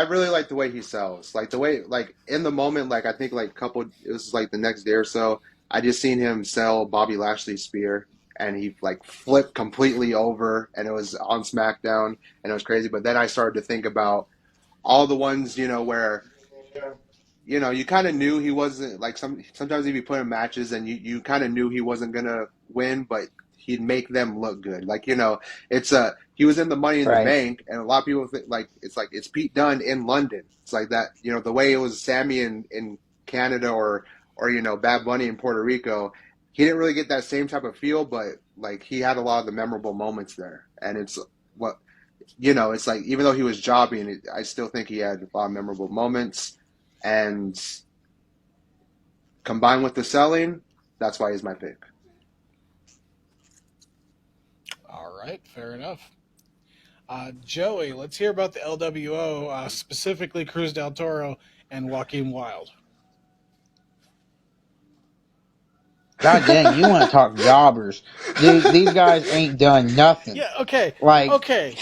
Speaker 4: really like the way he sells, like the way, like in the moment, like I think like it was like the next day or so, I just seen him sell Bobby Lashley's spear, and he like flipped completely over, and it was on SmackDown, and it was crazy. But then I started to think about all the ones, where you kind of knew he wasn't, like sometimes he'd be put in matches and you kind of knew he wasn't gonna win, but he'd make them look good. Like it's he was in the Money in the Bank, and a lot of people think like it's Pete Dunne in London. It's like that, the way it was Sammy in Canada, or or Bad Bunny in Puerto Rico, he didn't really get that same type of feel, but like he had a lot of the memorable moments there. And it's what it's like even though he was jobbing, I still think he had a lot of memorable moments. And combined with the selling, that's why he's my pick.
Speaker 2: All right, fair enough. Joey, let's hear about the LWO, specifically Cruz del Toro and Joaquin Wild.
Speaker 3: God dang, you want to talk jobbers. Dude, these guys ain't done nothing.
Speaker 2: Yeah, okay.
Speaker 3: Like,
Speaker 2: okay.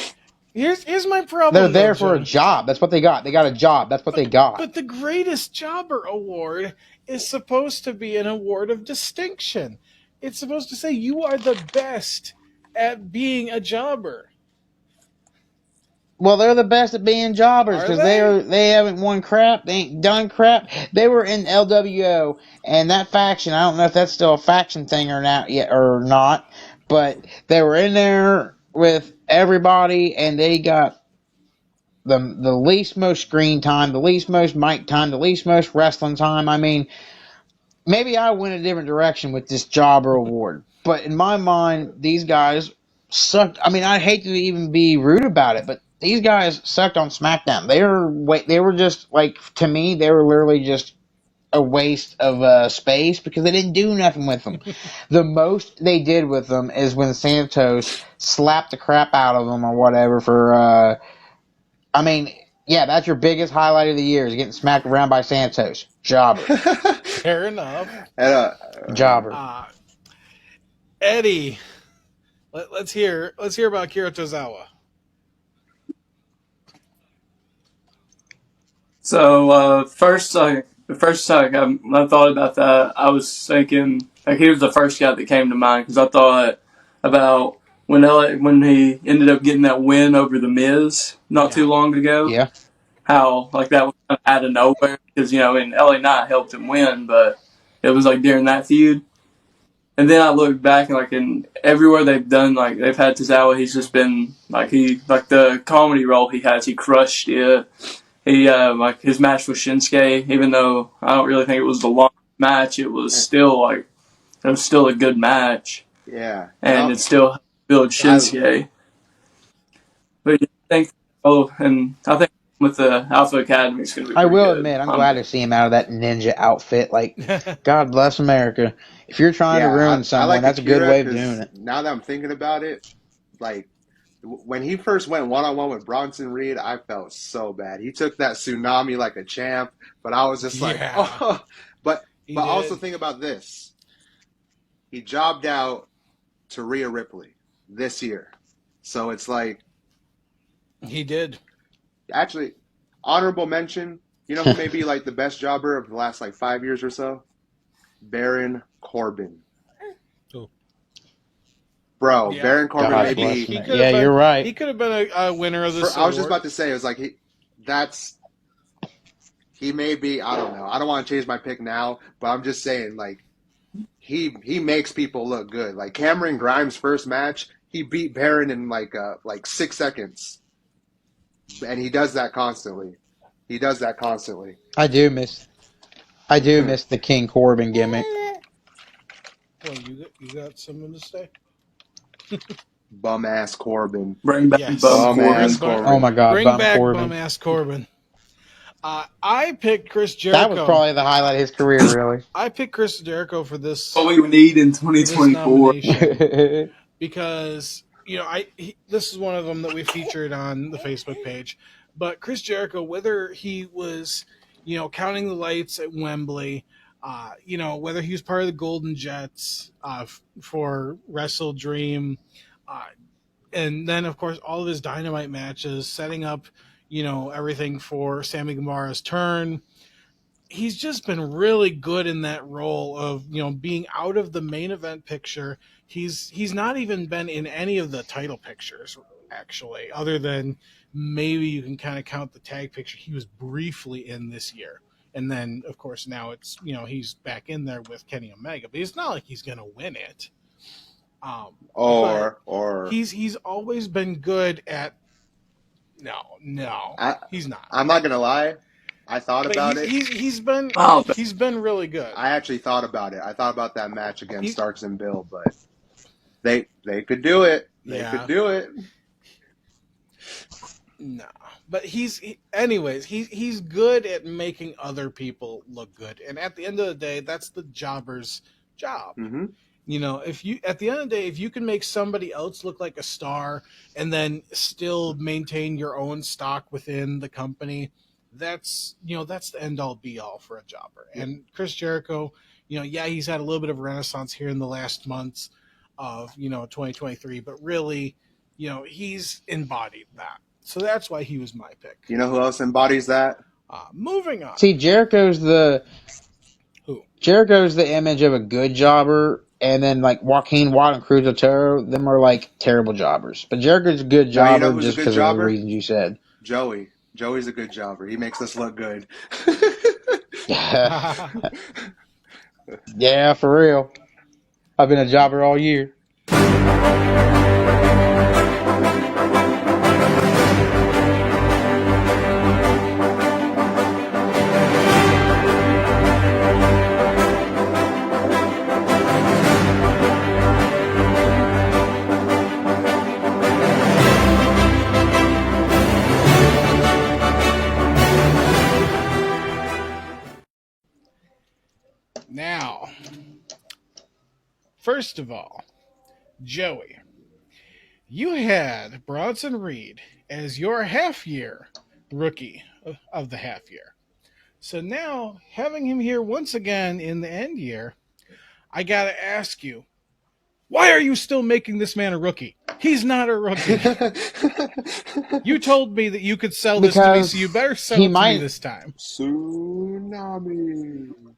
Speaker 2: Here's my problem.
Speaker 3: They're there
Speaker 2: though,
Speaker 3: for
Speaker 2: Joe.
Speaker 3: a job. That's what they got. They got a job. That's what they got.
Speaker 2: But the Greatest Jobber Award is supposed to be an award of distinction. It's supposed to say you are the best at being a jobber.
Speaker 3: Well, they're the best at being jobbers because they haven't won crap. They ain't done crap. They were in LWO and that faction. I don't know if that's still a faction thing or not, but they were in there with everybody and they got the least most screen time, the least most mic time, the least most wrestling time. I mean, maybe I went a different direction with this jobber award, but in my mind, these guys sucked. I mean, I hate to even be rude about it, but these guys sucked on SmackDown. They were just like, to me, they were literally just a waste of space because they didn't do nothing with them. The most they did with them is when Santos slapped the crap out of them or whatever for. I mean, yeah, that's your biggest highlight of the year is getting smacked around by Santos. Jobber.
Speaker 2: Fair enough.
Speaker 3: Jobber.
Speaker 2: Eddie, let's hear about Kira Tozawa.
Speaker 5: So the first time I thought about that, I was thinking like he was the first guy that came to mind because I thought about when he ended up getting that win over the Miz not too long ago.
Speaker 3: Yeah.
Speaker 5: How like that was kind of out of nowhere because LA Knight helped him win, but it was like during that feud. And then I looked back and like in everywhere they've done, like they've had Tozawa, he's just been like the comedy role he has, he crushed it. He like his match with Shinsuke, even though I don't really think it was the long match, it was still a good match.
Speaker 4: Yeah,
Speaker 5: and it still built Shinsuke. But yeah, I think with the Alpha Academy, it's going to be.
Speaker 3: I will
Speaker 5: good.
Speaker 3: admit, I'm glad to see him out of that ninja outfit. Like, God bless America. If you're trying to ruin someone, that's a good way of doing it.
Speaker 4: Now that I'm thinking about it, like when he first went one-on-one with Bronson Reed, I felt so bad. He took that tsunami like a champ, but I was just like, oh. But also think about this. He jobbed out to Rhea Ripley this year. So it's like
Speaker 2: he did.
Speaker 4: Actually, honorable mention, you know who may be like the best jobber of the last like 5 years or so? Baron Corbin.
Speaker 2: Oh.
Speaker 4: Bro, yeah. Baron Corbin
Speaker 3: God
Speaker 4: maybe.
Speaker 3: You're right.
Speaker 2: He could have been a winner of this.
Speaker 4: I was just about to say, it was like he may be. I don't know. I don't want to change my pick now, but I'm just saying, like he makes people look good. Like Cameron Grimes' first match, he beat Baron in like 6 seconds, and he does that constantly. I
Speaker 3: do miss the King Corbin gimmick.
Speaker 2: Well, you got something to say?
Speaker 4: Bum ass Corbin.
Speaker 5: Bring back bum Corbin.
Speaker 3: Oh my God,
Speaker 2: bring back
Speaker 3: Corbin.
Speaker 2: Bum ass Corbin. I picked Chris Jericho.
Speaker 3: That was probably the highlight of his career, really.
Speaker 2: I picked Chris Jericho for this.
Speaker 5: What we need in 2024.
Speaker 2: Because this is one of them that we featured on the Facebook page. But Chris Jericho, whether he was, counting the lights at Wembley, whether he was part of the Golden Jets for Wrestle Dream, and then of course all of his Dynamite matches, setting up, everything for Sammy Guevara's turn. He's just been really good in that role of, being out of the main event picture. He's not even been in any of the title pictures, actually, other than maybe you can kind of count the tag picture he was briefly in this year. And then, of course, now it's, he's back in there with Kenny Omega, but it's not like he's going to win it.
Speaker 4: Or
Speaker 2: he's always been good at. No, he's not.
Speaker 4: I'm not going to lie. I thought
Speaker 2: But
Speaker 4: about it.
Speaker 2: he's been
Speaker 5: Oh,
Speaker 2: really good.
Speaker 4: I actually thought about it. I thought about that match against Starks and Bill, but they could do it. They could do it.
Speaker 2: No, but he's good at making other people look good, and at the end of the day, that's the jobber's job.
Speaker 4: Mm-hmm.
Speaker 2: You know, if you at the end of the day, if you can make somebody else look like a star and then still maintain your own stock within the company, that's the end all be all for a jobber.
Speaker 4: Yep.
Speaker 2: And Chris Jericho, he's had a little bit of a renaissance here in the last months of 2023, but really, he's embodied that. So that's why he was my pick.
Speaker 4: You know who else embodies that?
Speaker 2: Moving on.
Speaker 3: See, Jericho's the image of a good jobber, and then like Joaquin Watt and Cruz del Toro, them are like terrible jobbers. But Jericho's a good
Speaker 4: Now, you know
Speaker 3: jobber
Speaker 4: who's a
Speaker 3: just
Speaker 4: good
Speaker 3: because of the
Speaker 4: jobber?
Speaker 3: reasons you said.
Speaker 4: Joey. Joey's a good jobber. He makes us look good.
Speaker 3: Yeah, for real. I've been a jobber all year.
Speaker 2: Now, first of all, Joey, you had Bronson Reed as your half year rookie of the half year. So now, having him here once again in the end year, I got to ask you, why are you still making this man a rookie? He's not a rookie. You told me that you could sell this to me, so you better sell it to me this time.
Speaker 4: Tsunami.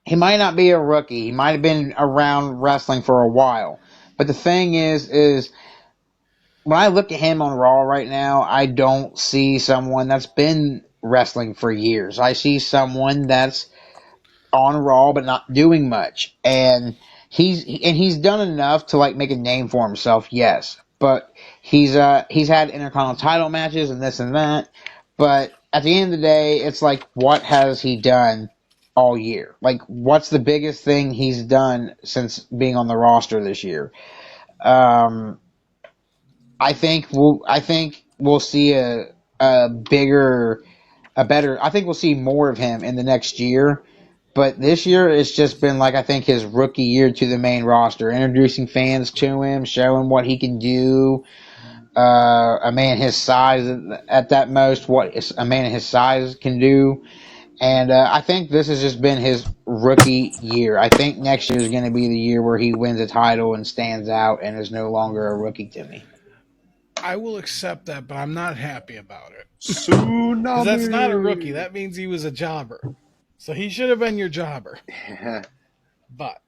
Speaker 3: He might not be a rookie. He might have been around wrestling for a while. But the thing is when I look at him on Raw right now, I don't see someone that's been wrestling for years. I see someone that's on Raw but not doing much. And he's done enough to like make a name for himself, yes. But he's had Intercontinental title matches and this and that. But at the end of the day, it's like, what has he done all year? Like, what's the biggest thing he's done since being on the roster this year? I think we'll see a better. I think we'll see more of him in the next year. But this year, it's just been like, I think, his rookie year to the main roster, introducing fans to him, showing what he can do. A man his size, at that most, what a man his size can do. And I think this has just been his rookie year. I think next year is going to be the year where he wins a title and stands out and is no longer a rookie to me.
Speaker 2: I will accept that, but I'm not happy about it.
Speaker 4: Tsunami.
Speaker 2: Because that's not a rookie. That means he was a jobber. So he should have been your jobber. But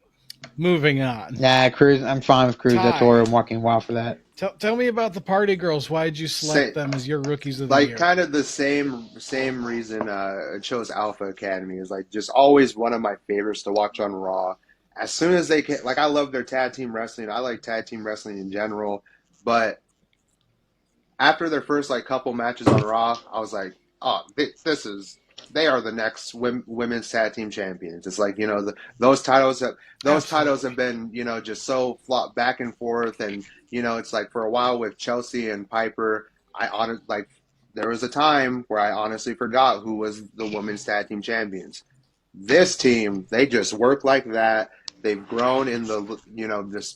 Speaker 2: moving on.
Speaker 3: Nah, Cruz. I'm fine with Cruz del Toro and Joaquin Wild for that.
Speaker 2: Tell me about the Party Girls. Why did you select them as your rookies of the year?
Speaker 4: Like, kind of the same reason I chose Alpha Academy. Is like just always one of my favorites to watch on Raw. As soon as they can, like, I love their tag team wrestling. I like tag team wrestling in general. But after their first like couple matches on Raw, I was like, oh, they are the next women's tag team champions. It's like, those titles have been, just so flopped back and forth. And, it's like for a while with Chelsea and Piper, there was a time where I honestly forgot who was the women's tag team champions. This team, they just work like that. They've grown in the,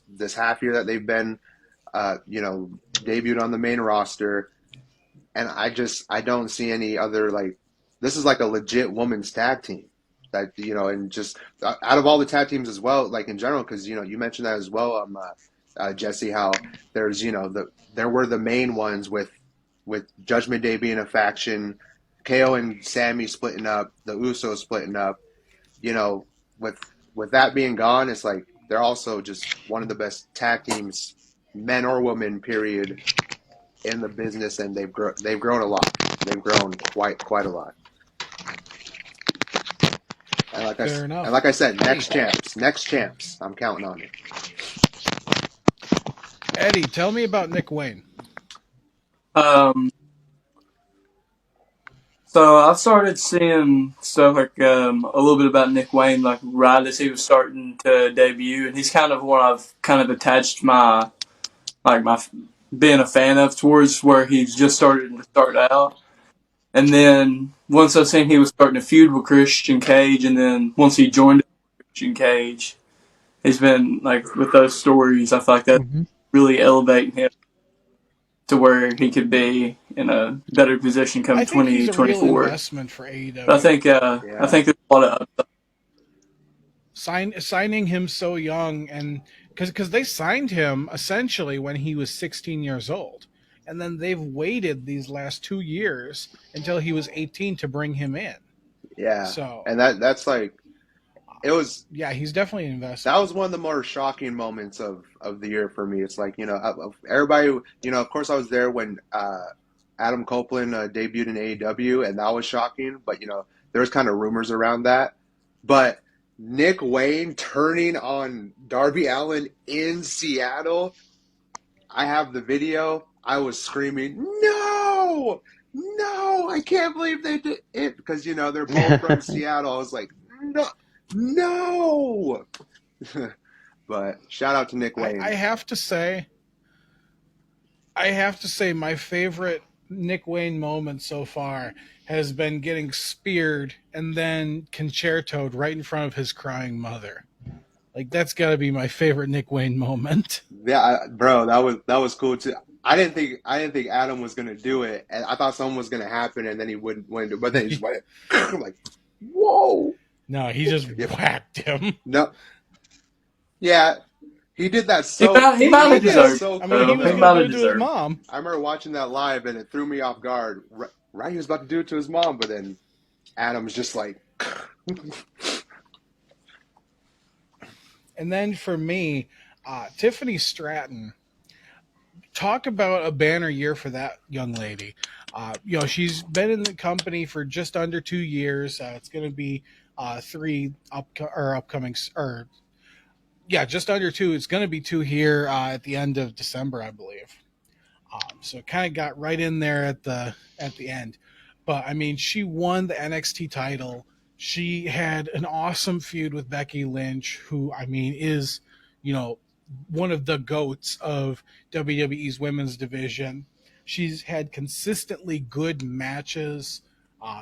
Speaker 4: this half year that they've been, debuted on the main roster. And I don't see any other, like, this is like a legit women's tag team that, and just out of all the tag teams as well, like in general, because, you mentioned that as well, Jesse, how there's, there were the main ones with Judgment Day being a faction, KO and Sammy splitting up, the Usos splitting up, with that being gone, it's like they're also just one of the best tag teams, men or women, period, in the business, and they've grown a lot. They've grown quite a lot. And like I said, next champs. I'm counting on it.
Speaker 2: Eddie, tell me about Nick Wayne.
Speaker 5: So I've started seeing stuff like a little bit about Nick Wayne, like right as he was starting to debut, and he's kind of what I've kind of attached my being a fan of towards where he's just started to start out. And then once I seen he was starting to feud with Christian Cage, and then once he joined Christian Cage, he's been like with those stories. I feel like that's really elevating him to where he could be in a better position come
Speaker 2: I think he's a real
Speaker 5: 2024.
Speaker 2: investment for AEW.
Speaker 5: I think there's a lot of
Speaker 2: Signing him so young, and because they signed him essentially when he was 16 years old, and then they've waited these last 2 years until he was 18 to bring him in.
Speaker 4: Yeah.
Speaker 2: So,
Speaker 4: and that's like, it was.
Speaker 2: Yeah, he's definitely an investment.
Speaker 4: That was one of the more shocking moments of the year for me. It's like, everybody, of course I was there when Adam Copeland debuted in AEW, and that was shocking. But, there was kind of rumors around that. But Nick Wayne turning on Darby Allin in Seattle, I have the video. I was screaming, no, I can't believe they did it. Because, they're both from Seattle. I was like, no. But shout out to Nick Wayne.
Speaker 2: I have to say my favorite Nick Wayne moment so far has been getting speared and then concertoed right in front of his crying mother. Like, that's got to be my favorite Nick Wayne moment.
Speaker 4: Yeah, bro, that was cool too. I didn't think Adam was gonna do it, and I thought something was gonna happen, and then he wouldn't do it. But then he just went, I'm like, whoa!
Speaker 2: No, he just whacked him.
Speaker 4: No, yeah, he did that so.
Speaker 5: He might have deserved.
Speaker 4: So
Speaker 2: I mean, he was going to do it to his mom.
Speaker 4: I remember watching that live, and it threw me off guard. Right, he was about to do it to his mom, but then Adam's just like.
Speaker 2: And then for me, Tiffany Stratton. Talk about a banner year for that young lady. She's been in the company for just under 2 years. It's going to be just under 2. It's going to be 2 here at the end of December, I believe. So it kind of got right in there at the end. But I mean, she won the NXT title. She had an awesome feud with Becky Lynch, who I mean is, one of the GOATs of WWE's women's division. She's had consistently good matches.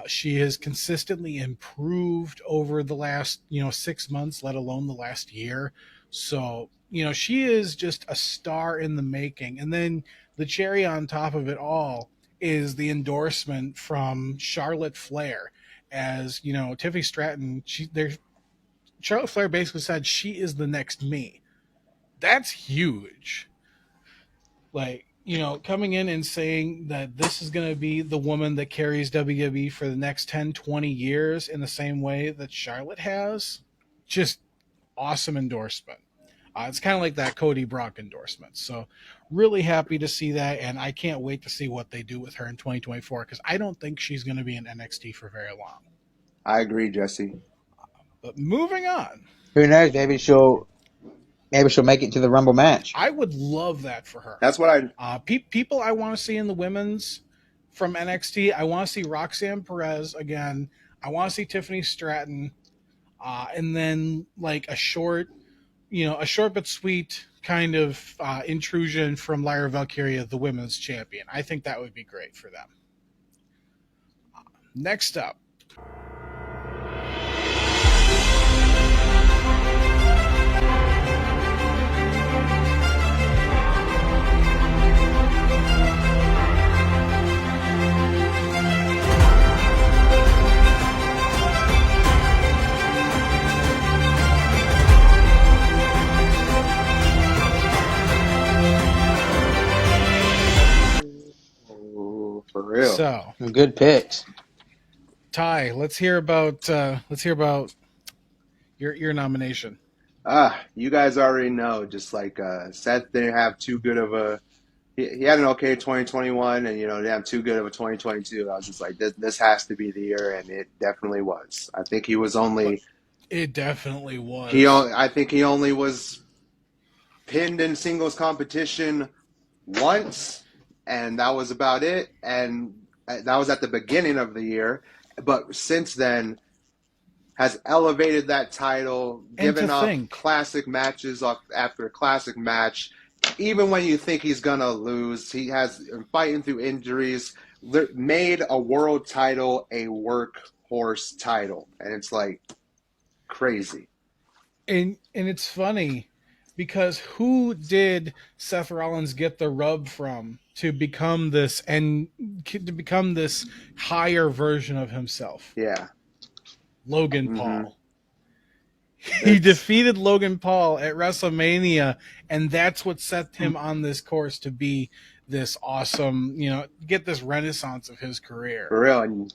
Speaker 2: She has consistently improved over the last, 6 months, let alone the last year. So, she is just a star in the making. And then the cherry on top of it all is the endorsement from Charlotte Flair. As, Tiffany Stratton, Charlotte Flair basically said she is the next me. That's huge. Like, coming in and saying that this is going to be the woman that carries WWE for the next 10, 20 years in the same way that Charlotte has, just awesome endorsement. It's kind of like that Cody Brock endorsement. So really happy to see that, and I can't wait to see what they do with her in 2024, because I don't think she's going to be in NXT for very long.
Speaker 4: I agree, Jesse.
Speaker 2: But moving on.
Speaker 3: Who knows? Maybe she'll make it to the Rumble match.
Speaker 2: I would love that for her.
Speaker 4: That's what
Speaker 2: people I want to see in the women's from NXT. I want to see Roxanne Perez again. I want to see Tiffany Stratton, and then like a short but sweet kind of intrusion from Lyra Valkyria, the women's champion. I think that would be great for them. Next up.
Speaker 4: for real.
Speaker 2: So
Speaker 3: good picks.
Speaker 2: Ty, let's hear about your nomination.
Speaker 4: You guys already know. Just like Seth didn't have too good of a. He had an okay 2021, and didn't have too good of a 2022. I was just like, this has to be the year, and it definitely was. I think he was only.
Speaker 2: It definitely was.
Speaker 4: I think he only was pinned in singles competition once, and that was about it. And That was at the beginning of the year, but since then has elevated that title, given up classic matches after classic match. Even when you think he's gonna lose, he has fighting through injuries, made a world title a workhorse title, and it's like crazy.
Speaker 2: And it's funny because who did Seth Rollins get the rub from to become this higher version of himself?
Speaker 4: Yeah,
Speaker 2: Logan Paul. He defeated Logan Paul at WrestleMania, and that's what set him on this course to be this awesome, get this renaissance of his career.
Speaker 4: For real.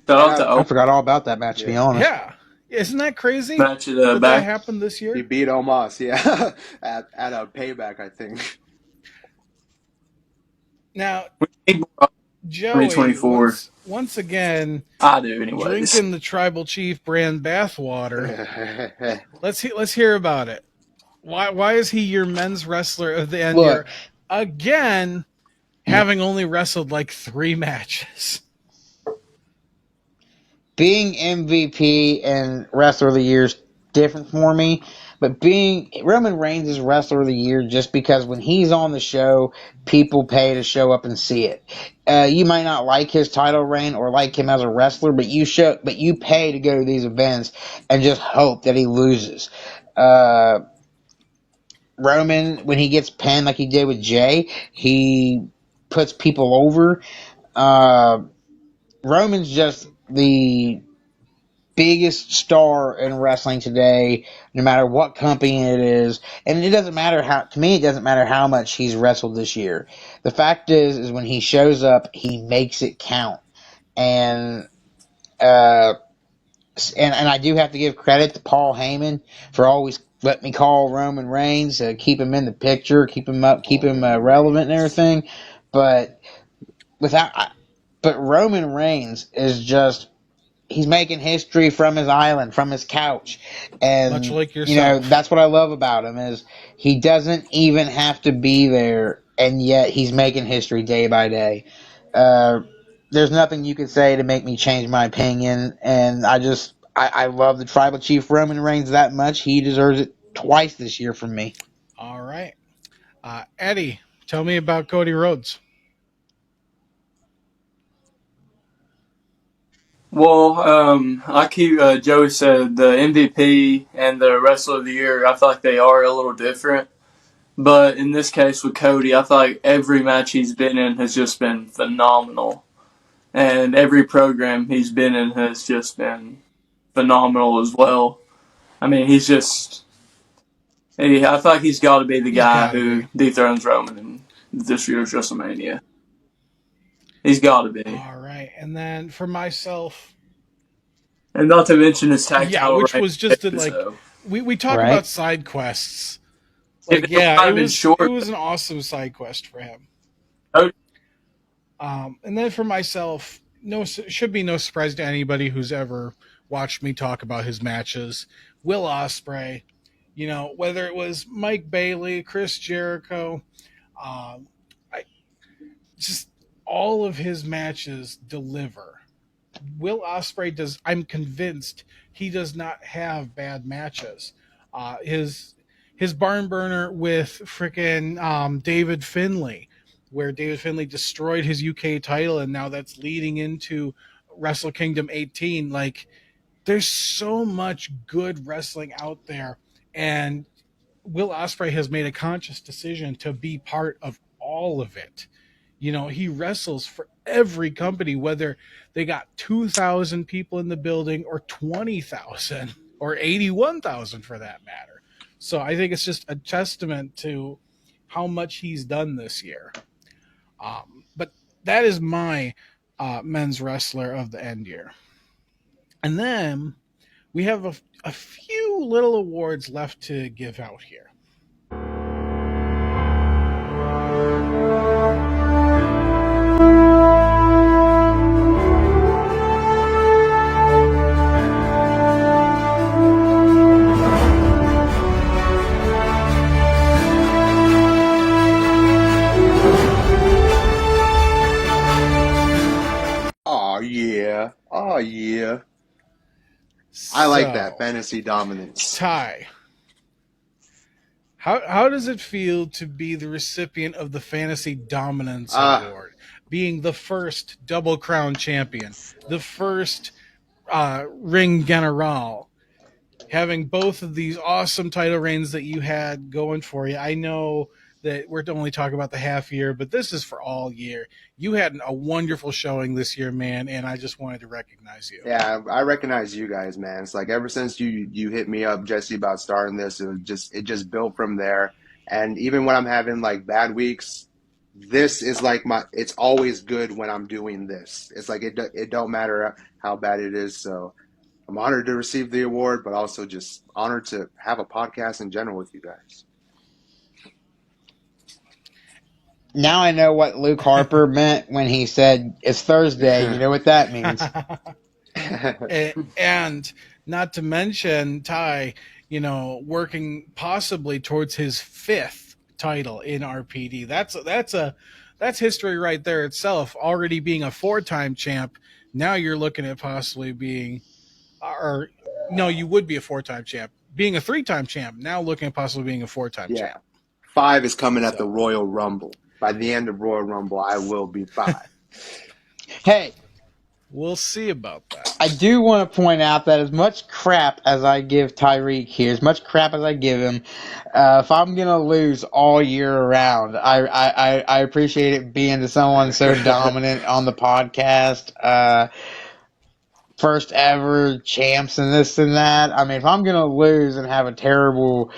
Speaker 3: I forgot all about that match, to be honest.
Speaker 2: Yeah. Isn't that crazy?
Speaker 5: Match
Speaker 2: that happened this year?
Speaker 4: He beat Omos, yeah. at a Payback, I think.
Speaker 2: Now,
Speaker 5: Joey, 2024.
Speaker 2: Once again,
Speaker 5: I do anyways.
Speaker 2: Drinking the Tribal Chief brand bathwater. Let's hear about it. Why is he your men's wrestler of the end year? Again, having only wrestled like 3 matches.
Speaker 3: Being MVP and Wrestler of the Year is different for me, but being Roman Reigns is Wrestler of the Year just because when he's on the show, people pay to show up and see it. You might not like his title reign or like him as a wrestler, but you pay to go to these events and just hope that he loses. Roman, when he gets pinned like he did with Jay, he puts people over. Roman's just the biggest star in wrestling today, no matter what company it is. And it doesn't matter how much he's wrestled this year. The fact is when he shows up, he makes it count. And I do have to give credit to Paul Heyman for always letting me call Roman Reigns, keep him in the picture, keep him relevant and everything. But Roman Reigns is just, he's making history from his island, from his couch. And,
Speaker 2: much like yourself.
Speaker 3: That's what I love about him is he doesn't even have to be there, and yet he's making history day by day. There's nothing you could say to make me change my opinion, and I love the Tribal Chief Roman Reigns that much. He deserves it twice this year from me.
Speaker 2: All right. Eddie, tell me about Cody Rhodes.
Speaker 5: Well, like Joey said, the MVP and the Wrestler of the Year, I feel like they are a little different. But in this case with Cody, I feel like every match he's been in has just been phenomenal. And every program he's been in has just been phenomenal as well. I mean, I feel like he's got to be the guy who dethrones Roman in this year's WrestleMania. He's got to be.
Speaker 2: All right. And then for myself.
Speaker 5: And not to mention his tag title.
Speaker 2: Which was just we talked about side quests. It was an awesome side quest for him.
Speaker 5: Oh.
Speaker 2: And then for myself, should be no surprise to anybody who's ever watched me talk about his matches. Will Ospreay, whether it was Mike Bailey, Chris Jericho, just all of his matches deliver. Will Ospreay I'm convinced he does not have bad matches. His barn burner with frickin' David Finlay, where David Finlay destroyed his UK title, and now that's leading into Wrestle Kingdom 18. Like, there's so much good wrestling out there, and Will Ospreay has made a conscious decision to be part of all of it. He wrestles for every company, whether they got 2,000 people in the building or 20,000 or 81,000 for that matter. So I think it's just a testament to how much he's done this year. But that is my men's wrestler of the end year. And then we have a few little awards left to give out here.
Speaker 4: Yeah. I like that. Fantasy dominance.
Speaker 2: Ty, how does it feel to be the recipient of the Fantasy Dominance Award? Being the first Double Crown champion, the first Ring General, having both of these awesome title reigns that you had going for you. I know that we're only talking about the half year, but this is for all year. You had a wonderful showing this year, man, and I just wanted to recognize you.
Speaker 4: Yeah, I recognize you guys, man. It's like ever since you hit me up, Jesse, about starting this, it just built from there. And even when I'm having like bad weeks, this is like it's always good when I'm doing this. It's like it don't matter how bad it is. So I'm honored to receive the award, but also just honored to have a podcast in general with you guys.
Speaker 3: Now I know what Luke Harper meant when he said it's Thursday. You know what that means.
Speaker 2: And not to mention Ty, working possibly towards his 5th title in RPD. That's history right there itself. Already being a 4-time champ, now you're looking at possibly being, or no, you would be a 4-time champ. Being a 3-time champ, now looking at possibly being a 4-time champ.
Speaker 4: 5 is coming at the Royal Rumble. By the end of Royal Rumble, I will be 5.
Speaker 3: Hey,
Speaker 2: we'll see about that.
Speaker 3: I do want to point out that as much crap as I give Tyreek here, as much crap as I give him, if I'm gonna lose all year around, I appreciate it being to someone so dominant on the podcast. First ever champs and this and that. I mean, if I'm gonna lose and have a terrible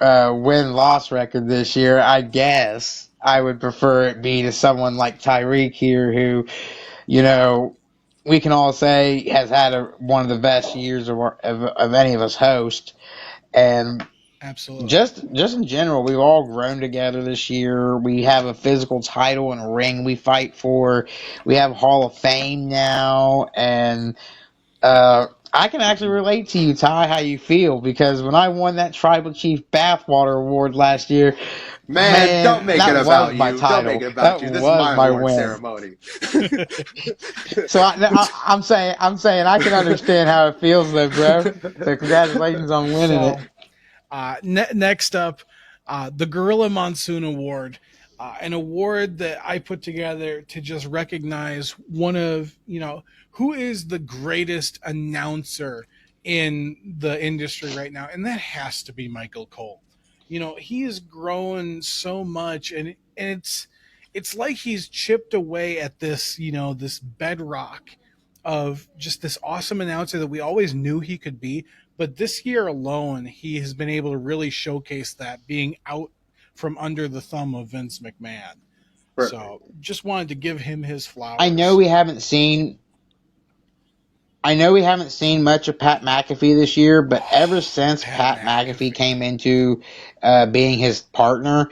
Speaker 3: win-loss record this year, I guess I would prefer it be to someone like Tyreek here, who, we can all say has had one of the best years of any of us host. And
Speaker 2: absolutely,
Speaker 3: just in general, we've all grown together this year. We have a physical title and a ring we fight for. We have Hall of Fame now, and I can actually relate to you, Ty, how you feel, because when I won that Tribal Chief Bathwater Award last year,
Speaker 4: man, don't make it about you.
Speaker 3: Don't
Speaker 4: make it about you. This is my award ceremony.
Speaker 3: So I'm saying I can understand how it feels, though, bro. So congratulations on winning it.
Speaker 2: Next up, the Gorilla Monsoon Award, an award that I put together to just recognize one of, who is the greatest announcer in the industry right now, and that has to be Michael Cole. He has grown so much, and it's like he's chipped away at this, this bedrock of just this awesome announcer that we always knew he could be. But this year alone, he has been able to really showcase that, being out from under the thumb of Vince McMahon. Perfect. So just wanted to give him his flowers.
Speaker 3: I know we haven't seen much of Pat McAfee this year, but ever since Pat McAfee came into being his partner,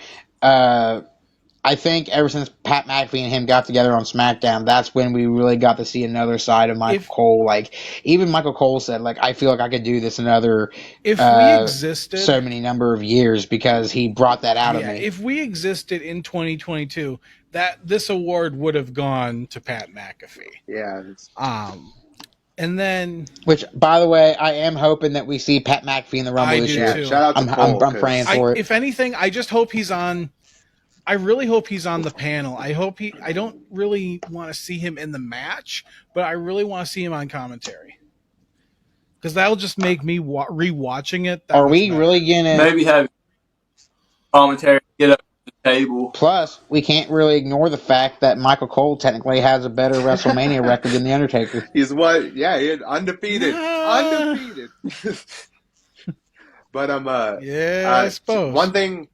Speaker 3: I think ever since Pat McAfee and him got together on SmackDown, that's when we really got to see another side of Michael Cole. Like, even Michael Cole said, like, I feel like I could do this another
Speaker 2: if we existed
Speaker 3: so many number of years, because he brought that out of me.
Speaker 2: If we existed in 2022, this award would have gone to Pat McAfee.
Speaker 4: Yeah.
Speaker 2: And then,
Speaker 3: which, by the way, I am hoping that we see Pat McAfee in the Rumble this year.
Speaker 4: Too. Shout out to Cole,
Speaker 3: I'm praying for it.
Speaker 2: If anything, I just hope he's on. I really hope he's on the panel. I don't really want to see him in the match, but I really want to see him on commentary, because that'll just make me rewatching it.
Speaker 3: Are we really gonna
Speaker 5: maybe have commentary get up to the table?
Speaker 3: Plus, we can't really ignore the fact that Michael Cole technically has a better WrestleMania record than The Undertaker.
Speaker 4: He's what? Yeah, he's undefeated. Undefeated. But
Speaker 2: I suppose
Speaker 4: one thing.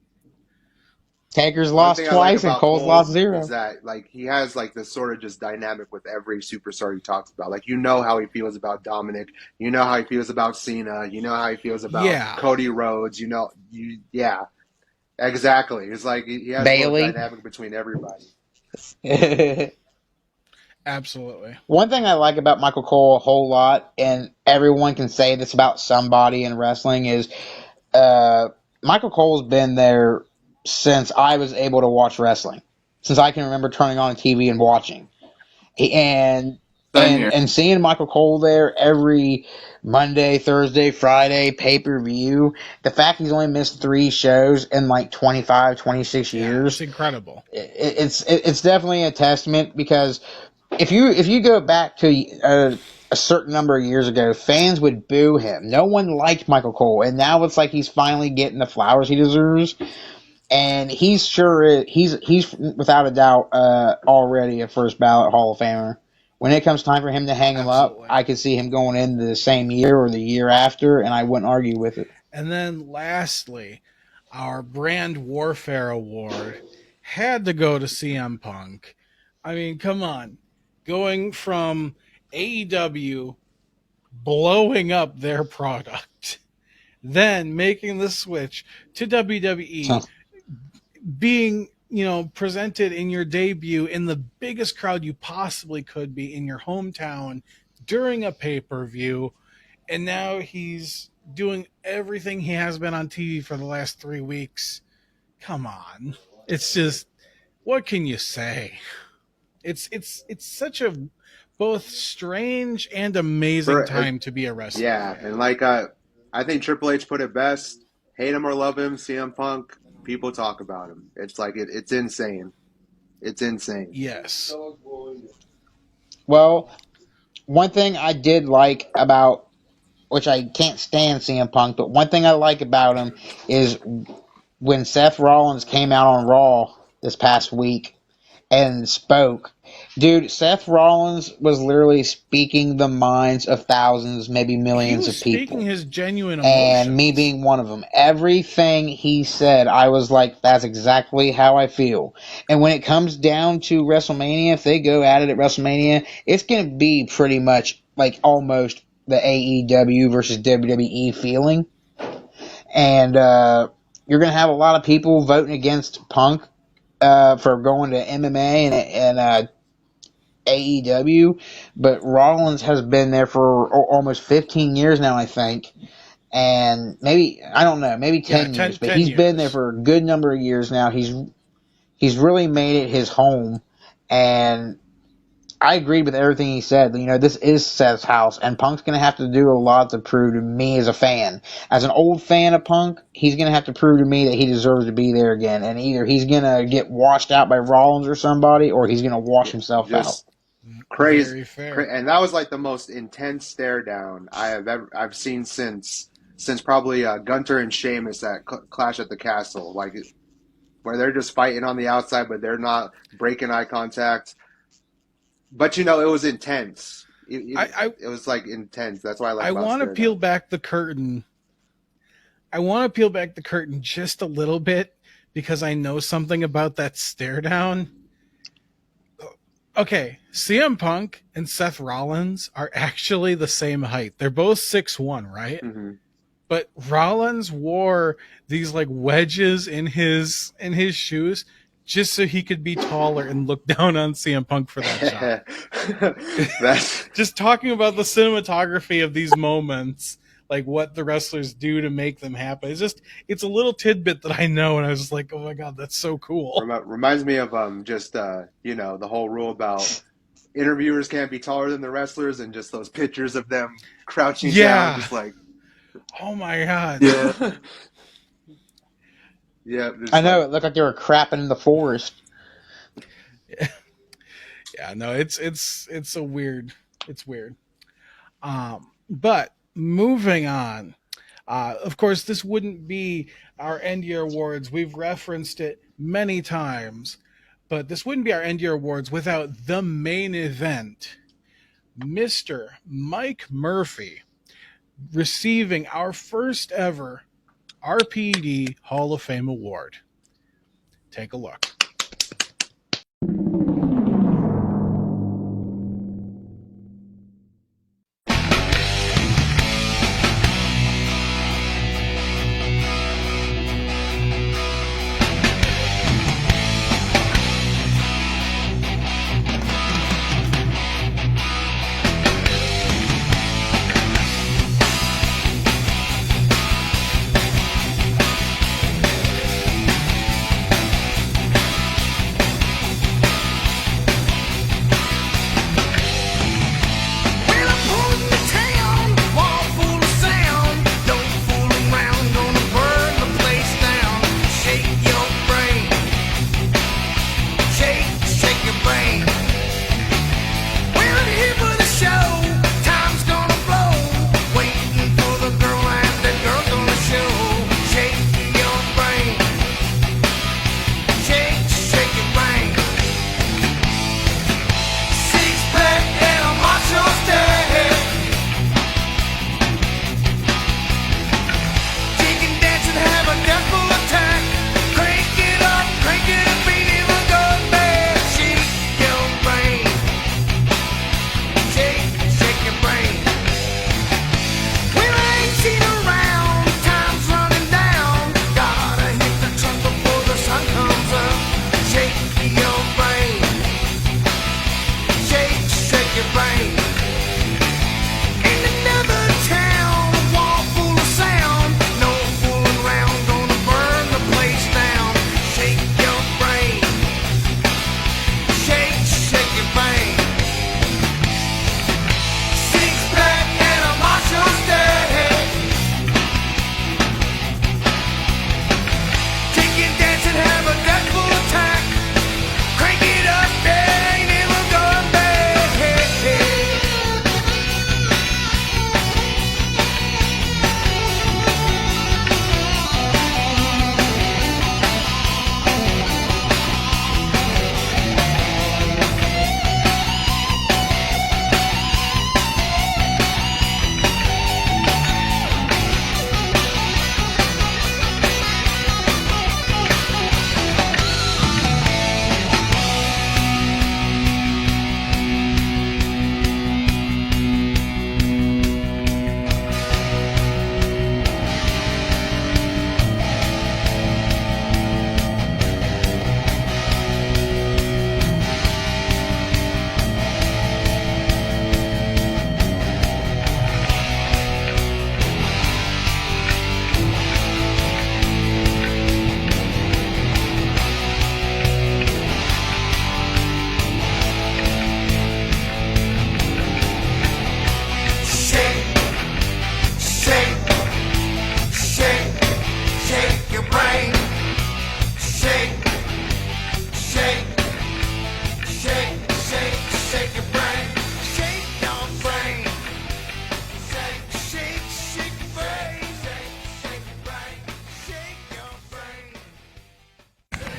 Speaker 3: Taker's lost twice and Cole's lost 0.
Speaker 4: Is that, like, he has like this sort of just dynamic with every superstar he talks about. Like, how he feels about Dominic, how he feels about Cena, how he feels about Cody Rhodes, exactly. It's like he has a dynamic between everybody.
Speaker 2: Absolutely.
Speaker 3: One thing I like about Michael Cole a whole lot, and everyone can say this about somebody in wrestling, is Michael Cole's been there since I was able to watch wrestling, since I can remember turning on a TV and watching. And
Speaker 5: Same here.
Speaker 3: And seeing Michael Cole there every Monday, Thursday, Friday, pay-per-view, the fact he's only missed 3 shows in like 25, 26
Speaker 2: Yeah, it's
Speaker 3: years,
Speaker 2: incredible.
Speaker 3: it's definitely a testament, because if you go back to a certain number of years ago, fans would boo him. No one liked Michael Cole, and now it's like he's finally getting the flowers he deserves. And he's without a doubt already a first ballot Hall of Famer. When it comes time for him to hang him up,
Speaker 2: Absolutely.
Speaker 3: I could see him going in the same year or the year after, and I wouldn't argue with it.
Speaker 2: And then lastly, our Brand Warfare Award had to go to CM Punk. I mean, come on. Going from AEW blowing up their product, then making the switch to WWE, being, presented in your debut in the biggest crowd you possibly could be in your hometown during a pay-per-view, and now he's doing everything he has been on TV for the last 3 weeks. Come on. It's just, what can you say? It's such a both strange and amazing time to be a wrestler.
Speaker 4: Yeah,
Speaker 2: fan.
Speaker 4: and like I think Triple H put it best. Hate him or love him, CM Punk, people talk about him. It's like it's insane. It's insane.
Speaker 2: Yes.
Speaker 3: Well, one thing I did like about, which I can't stand CM Punk, but one thing I like about him is when Seth Rollins came out on Raw this past week and spoke. Dude, Seth Rollins was literally speaking the minds of thousands, maybe millions of people.
Speaker 2: He was speaking his genuine emotions.
Speaker 3: And me being one of them. Everything he said, I was like, that's exactly how I feel. And when it comes down to WrestleMania, if they go at it at WrestleMania, it's going to be pretty much like almost the AEW versus WWE feeling. And you're going to have a lot of people voting against Punk for going to MMA and AEW, but Rollins has been there for almost 15 years now, I think, and maybe, I don't know, maybe 10 years, but he's been there for a good number of years now. He's really made it his home, and I agreed with everything he said. This is Seth's house, and Punk's going to have to do a lot to prove to me as a fan. As an old fan of Punk, he's going to have to prove to me that he deserves to be there again, and either he's going to get washed out by Rollins or somebody, or he's going to wash himself out.
Speaker 4: Crazy. And that was like the most intense stare down I've seen since probably Gunter and Sheamus at Clash at the Castle, like where they're just fighting on the outside, but they're not breaking eye contact. But it was intense. It was like intense. That's why I
Speaker 2: want to peel back the curtain. I want to peel back the curtain just a little bit because I know something about that stare down. Okay, CM Punk and Seth Rollins are actually the same height. They're both 6'1", right?
Speaker 4: Mm-hmm.
Speaker 2: But Rollins wore these like wedges in his shoes just so he could be taller and look down on CM Punk for that shot.
Speaker 4: That's
Speaker 2: just talking about the cinematography of these moments, like what the wrestlers do to make them happen. It's a little tidbit that I know, and I was just like, oh my god, that's so cool.
Speaker 4: Reminds me of the whole rule about interviewers can't be taller than the wrestlers, and just those pictures of them crouching down, just like,
Speaker 2: oh my god,
Speaker 4: yeah. Yeah,
Speaker 3: I know, it looked like they were crapping in the forest.
Speaker 2: Yeah, no, it's a weird. It's weird. But moving on. Of course, this wouldn't be our end year awards. We've referenced it many times, but this wouldn't be our end year awards without the main event, Mr. Mike Murphy, receiving our first ever RPD Hall of Fame award. Take a look.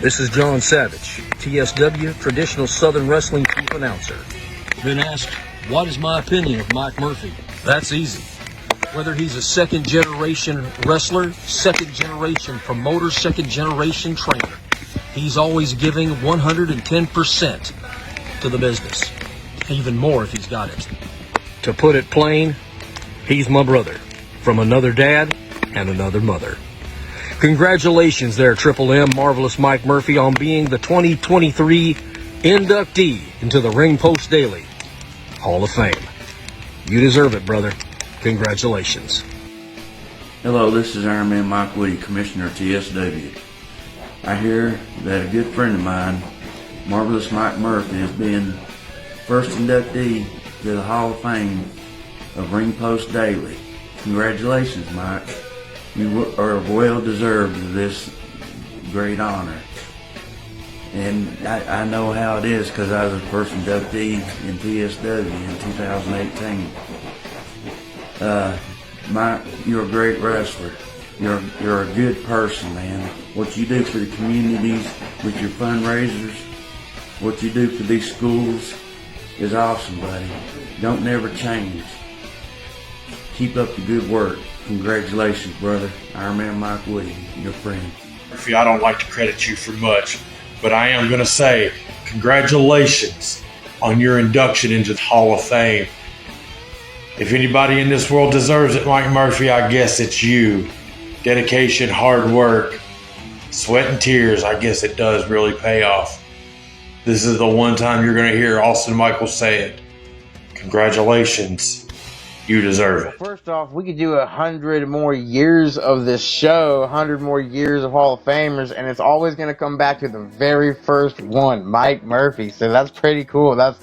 Speaker 6: This is John Savage, TSW, Traditional Southern Wrestling Chief Announcer. Been asked, what is my opinion of Mike Murphy? That's easy. Whether he's a second-generation wrestler, second-generation promoter, second-generation trainer, he's always giving 110% to the business. Even more if he's got it. To put it plain, he's my brother, from another dad and another mother. Congratulations there, Triple M Marvelous Mike Murphy, on being the 2023 inductee into the Ring Post Daily Hall of Fame. You deserve it, brother. Congratulations.
Speaker 7: Hello, this is Iron Man Mike Woody, Commissioner of TSW. I hear that a good friend of mine, Marvelous Mike Murphy, is being first inductee to the Hall of Fame of Ring Post Daily. Congratulations, Mike. You are well deserved of this great honor. And I know how it is because I was the first inductee in TSW in 2018. Mike, you're a great wrestler. You're a good person, man. What you do for the communities with your fundraisers, what you do for these schools is awesome, buddy. Don't never change. Keep up the good work. Congratulations, brother. Iron Man Mike Woody, your friend.
Speaker 8: Murphy, I don't like to credit you for much, but I am going to say congratulations on your induction into the Hall of Fame. If anybody in this world deserves it, Mike Murphy, I guess it's you. Dedication, hard work, sweat and tears, I guess it does really pay off. This is the one time you're going to hear Austin Michaels say it. Congratulations. You deserve it.
Speaker 3: First off, we could do 100 more years of this show, 100 more years of Hall of Famers, and it's always going to come back to the very first one, Mike Murphy. So that's pretty cool. That's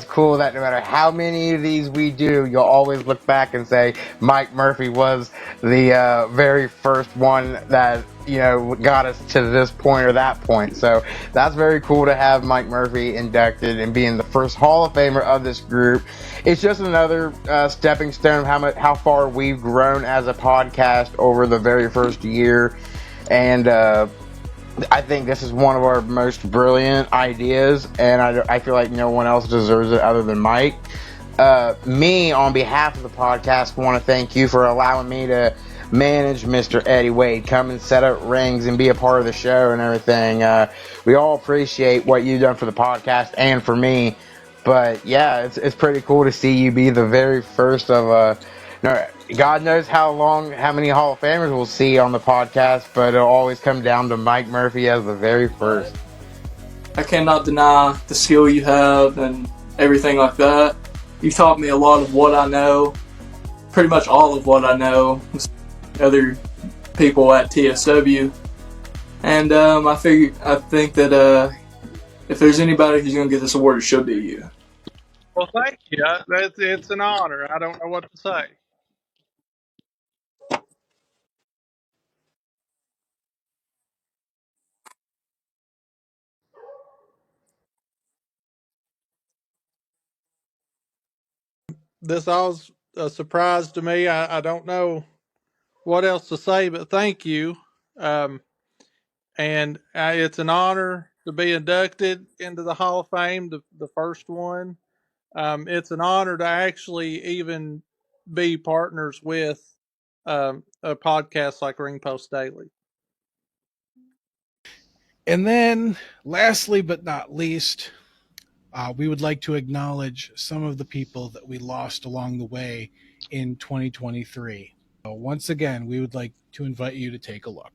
Speaker 3: cool that no matter how many of these we do, you'll always look back and say Mike Murphy was the very first one that, you know, got us to this point or that point. So that's very cool to have Mike Murphy inducted and being the first Hall of Famer of this group. It's just another stepping stone of how far we've grown as a podcast over the very first year. And I think this is one of our most brilliant ideas, and I feel like no one else deserves it other than Mike. Me, on behalf of the podcast, want to thank you for allowing me to manage Mr. Eddie Wade, come and set up rings and be a part of the show and everything. We all appreciate what you've done for the podcast and for me. But yeah, it's pretty cool to see you be the very first of God knows how many Hall of Famers we'll see on the podcast, but it'll always come down to Mike Murphy as the very first.
Speaker 5: I cannot deny the skill you have and everything like that. You've taught me a lot of what I know, pretty much all of what I know, other people at TSW. And I think that if there's anybody who's going to get this award, it should be you.
Speaker 9: Well, thank you. It's an honor. I don't know what to say. This all's a surprise to me. I don't know what else to say, but thank you. And it's an honor to be inducted into the Hall of Fame, the first one. It's an honor to actually even be partners with a podcast like Ring Post Daily.
Speaker 2: And then, lastly but not least, we would like to acknowledge some of the people that we lost along the way in 2023. So once again, we would like to invite you to take a look.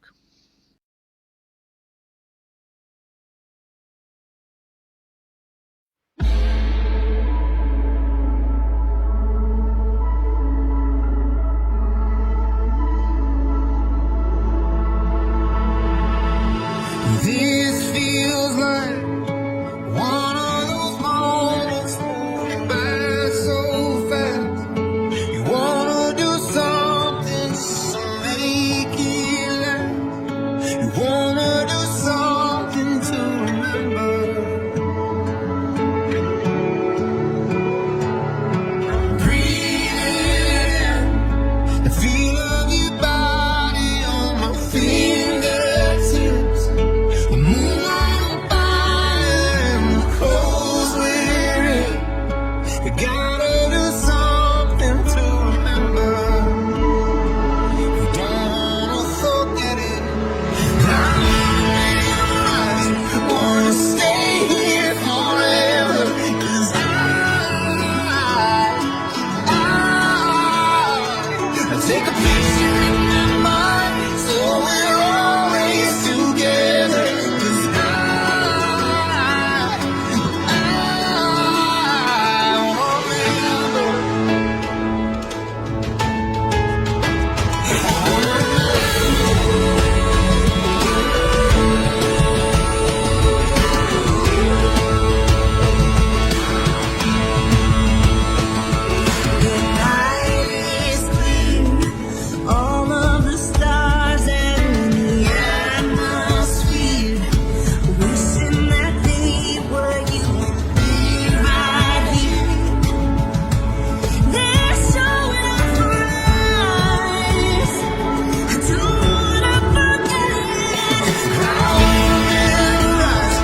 Speaker 10: This feels like one of those moments by so fast. You wanna do something to make it last. take a picture in my mind so we're always together. 'Cause I the night is clear, all of the stars and the atmosphere, wishing that they were you and me right here. They're showing up for us. I don't wanna forget. I remember us.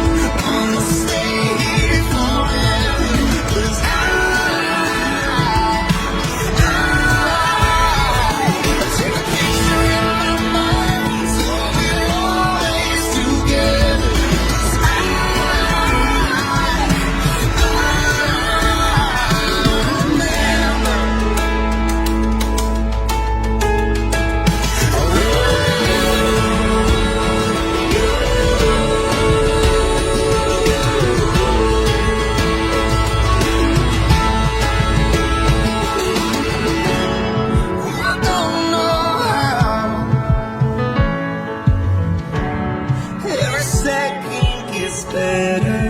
Speaker 10: Wanna stay here forever. 'Cause take a picture in my mind so we're always together. 'Cause I don't know how every second gets better.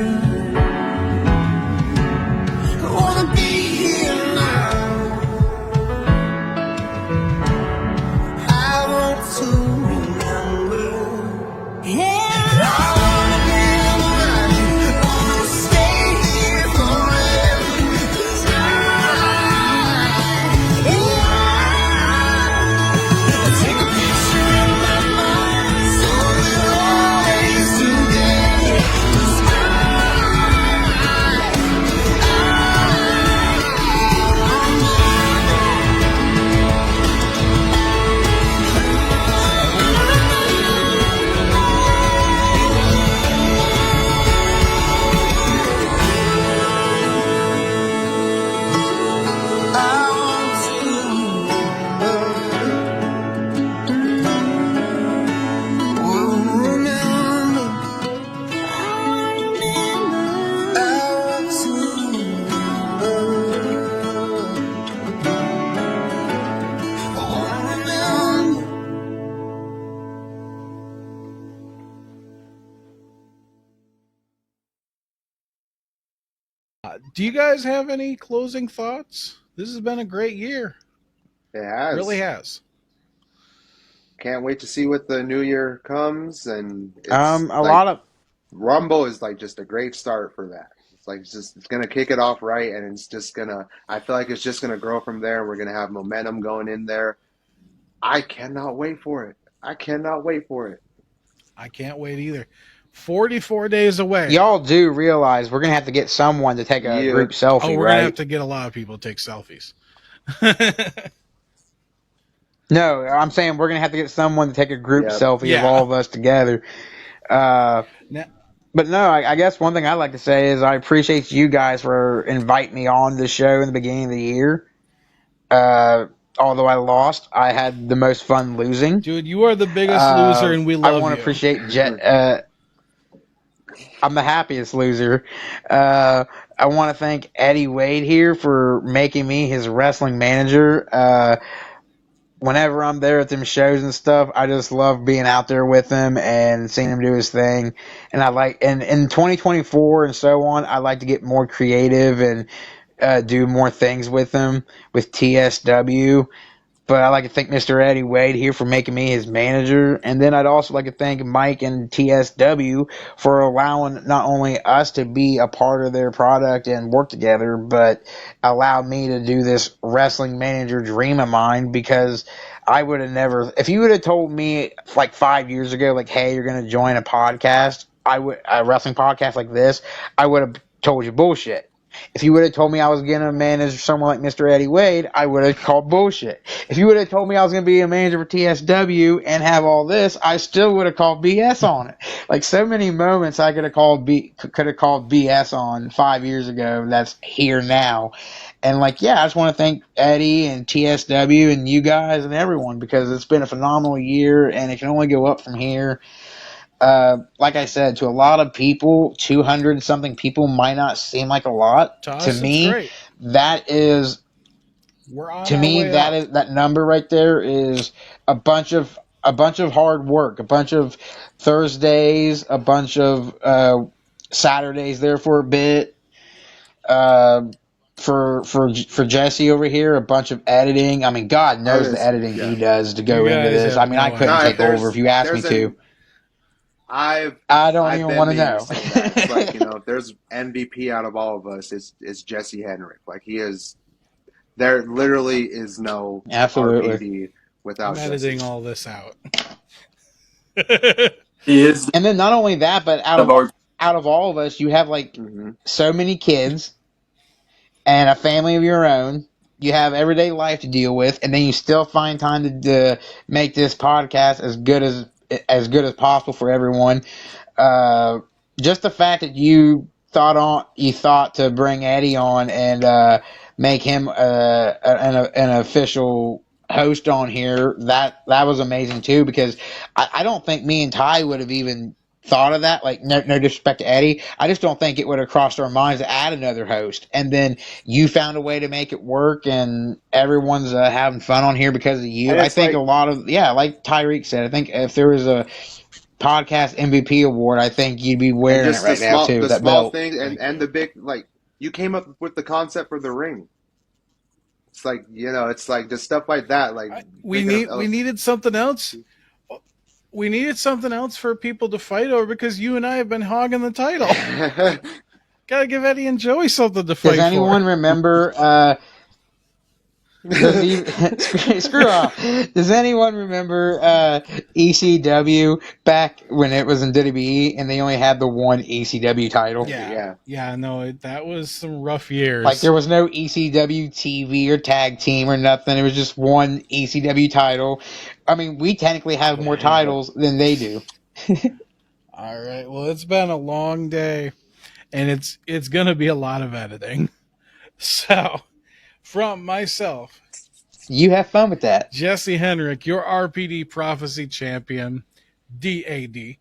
Speaker 10: I wanna be here now. I want to remember. Yeah, I wanna be around you. I wanna stay here forever. 'Cause take a picture in my mind so we're always together. 'Cause I want to remember. I want to remember.
Speaker 2: Do you guys have any closing thoughts? This has been a great year.
Speaker 4: It has.
Speaker 2: Really has.
Speaker 4: Can't wait to see what the new year comes, and it's
Speaker 3: A lot of
Speaker 4: Rumble is like just a great start for that. It's like it's gonna kick it off right, and it's just gonna. I feel like it's just gonna grow from there. We're gonna have momentum going in there. I cannot wait for it. I cannot wait for it.
Speaker 2: I can't wait either. 44 days away.
Speaker 3: y'all do realize we're gonna have to get someone to take a
Speaker 4: Yeah.
Speaker 3: group selfie,
Speaker 2: Oh, we're
Speaker 3: right?
Speaker 2: gonna have to get a lot of people to take selfies.
Speaker 3: No, I'm saying we're gonna have to get someone to take a group
Speaker 4: Yep.
Speaker 3: selfie of
Speaker 2: Yeah.
Speaker 3: all of us together.
Speaker 2: Now,
Speaker 3: But no, I guess one thing I'd like to say is I appreciate you guys for inviting me on the show in the beginning of the year. Although I lost, I had the most fun losing.
Speaker 2: dude, you are the biggest loser, and we love
Speaker 3: I want
Speaker 2: you.
Speaker 3: to appreciate Jet. I'm the happiest loser. I want to thank Eddie Wade here for making me his wrestling manager. Whenever I'm there at them shows and stuff, I just love being out there with him and seeing him do his thing. And and in 2024 and so on, I like to get more creative and do more things with him with TSW. But I'd like to thank Mr. Eddie Wade here for making me his manager. And then I'd also like to thank Mike and TSW for allowing not only us to be a part of their product and work together, but allow me to do this wrestling manager dream of mine, because I would have never, if you would have told me like 5 years ago, like, hey, you're going to join a podcast, a wrestling podcast like this, I would have told you bullshit. If you would have told me I was going to manage someone like Mr. Eddie Wade, I would have called bullshit. If you would have told me I was going to be a manager for TSW and have all this, I still would have called BS on it. Like, so many moments I could have called BS on 5 years ago that's here now. And like, yeah, I just want to thank Eddie and TSW and you guys and everyone, because it's been a phenomenal year and it can only go up from here. Like I said, to a lot of people, 200 something people might not seem like a lot.
Speaker 2: To
Speaker 3: To
Speaker 2: us, it's
Speaker 3: me,
Speaker 2: great.
Speaker 3: that is,
Speaker 2: We're on
Speaker 3: to
Speaker 2: our
Speaker 3: me,
Speaker 2: way up.
Speaker 3: that number right there is a bunch of hard work, a bunch of Thursdays, a bunch of Saturdays there for a bit. For Jesse over here, a bunch of editing. I mean, God knows the editing
Speaker 4: Yeah.
Speaker 3: he does to
Speaker 2: You
Speaker 3: go into
Speaker 2: guys
Speaker 3: this.
Speaker 2: have
Speaker 3: I mean, I
Speaker 2: no
Speaker 3: couldn't
Speaker 4: No,
Speaker 3: take
Speaker 2: idea.
Speaker 3: over if you asked me
Speaker 4: there's
Speaker 3: to.
Speaker 4: an I've
Speaker 3: I don't
Speaker 4: I've
Speaker 3: even
Speaker 4: been
Speaker 3: want to
Speaker 4: meaning to
Speaker 3: know.
Speaker 4: say that. It's like, if there's MVP out of all of us, it's Jesse Henrik. Like, he is. There literally is no
Speaker 3: Absolutely.
Speaker 4: RPD without
Speaker 2: I'm editing
Speaker 4: Jesse.
Speaker 2: all this out.
Speaker 5: He is
Speaker 3: And then not only that, but
Speaker 5: of our
Speaker 3: out of all of us, you have like
Speaker 4: Hmm.
Speaker 3: so many kids and a family of your own. You have everyday life to deal with, and then you still find time to make this podcast as good as possible for everyone. Just the fact that you thought to bring Eddie on and make him an official host on here, that was amazing too, because I don't think me and Ty would have even thought of that. Like, no disrespect to Eddie, I just don't think it would have crossed our minds to add another host. And then you found a way to make it work, and everyone's having fun on here because of you.
Speaker 4: And
Speaker 3: I
Speaker 4: it's
Speaker 3: think a
Speaker 4: like,
Speaker 3: lot of, yeah, like Tyreek said, I think if there was a podcast MVP award, I think you'd be
Speaker 4: and
Speaker 3: wearing it
Speaker 4: just the
Speaker 3: right now
Speaker 4: small
Speaker 3: too.
Speaker 4: the
Speaker 3: That
Speaker 4: small
Speaker 3: belt.
Speaker 4: things,
Speaker 2: Thank
Speaker 4: and
Speaker 2: you.
Speaker 4: the big, like, you came up with the concept for the ring. It's like, it's like just stuff like that. Like, thinking of
Speaker 2: We needed something else. We needed something else for people to fight over because you and I have been hogging the title. Gotta give Eddie and Joey something to
Speaker 3: Does
Speaker 2: fight for.
Speaker 3: anyone remember? Does he screw off? Does anyone remember ECW back when it was in WWE and they only had the one ECW title?
Speaker 2: Yeah,
Speaker 4: Yeah.
Speaker 2: no, that was some rough
Speaker 3: Like,
Speaker 2: years.
Speaker 3: there was no ECW TV or tag team or nothing. It was just one ECW title. I mean, we technically have more titles than they do.
Speaker 2: All right, well, it's been a long day, and it's gonna be a lot of editing. So, from myself,
Speaker 3: You have fun with that.
Speaker 2: Jesse Henrik, your RPD Prophecy Champion, DAD.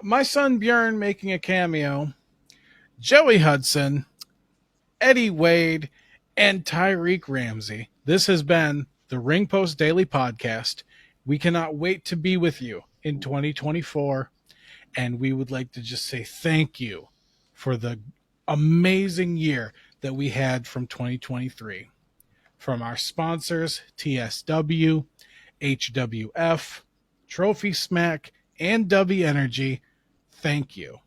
Speaker 2: My son Bjorn making a cameo, Joey Hudson, Eddie Wade, and Tyreek Ramsey. This has been the Ring Post Daily Podcast. We cannot wait to be with you in 2024, and we would like to just say thank you for the amazing year that we had from 2023. From our sponsors, TSW, HWF, Trophy Smack, and W Energy, thank you.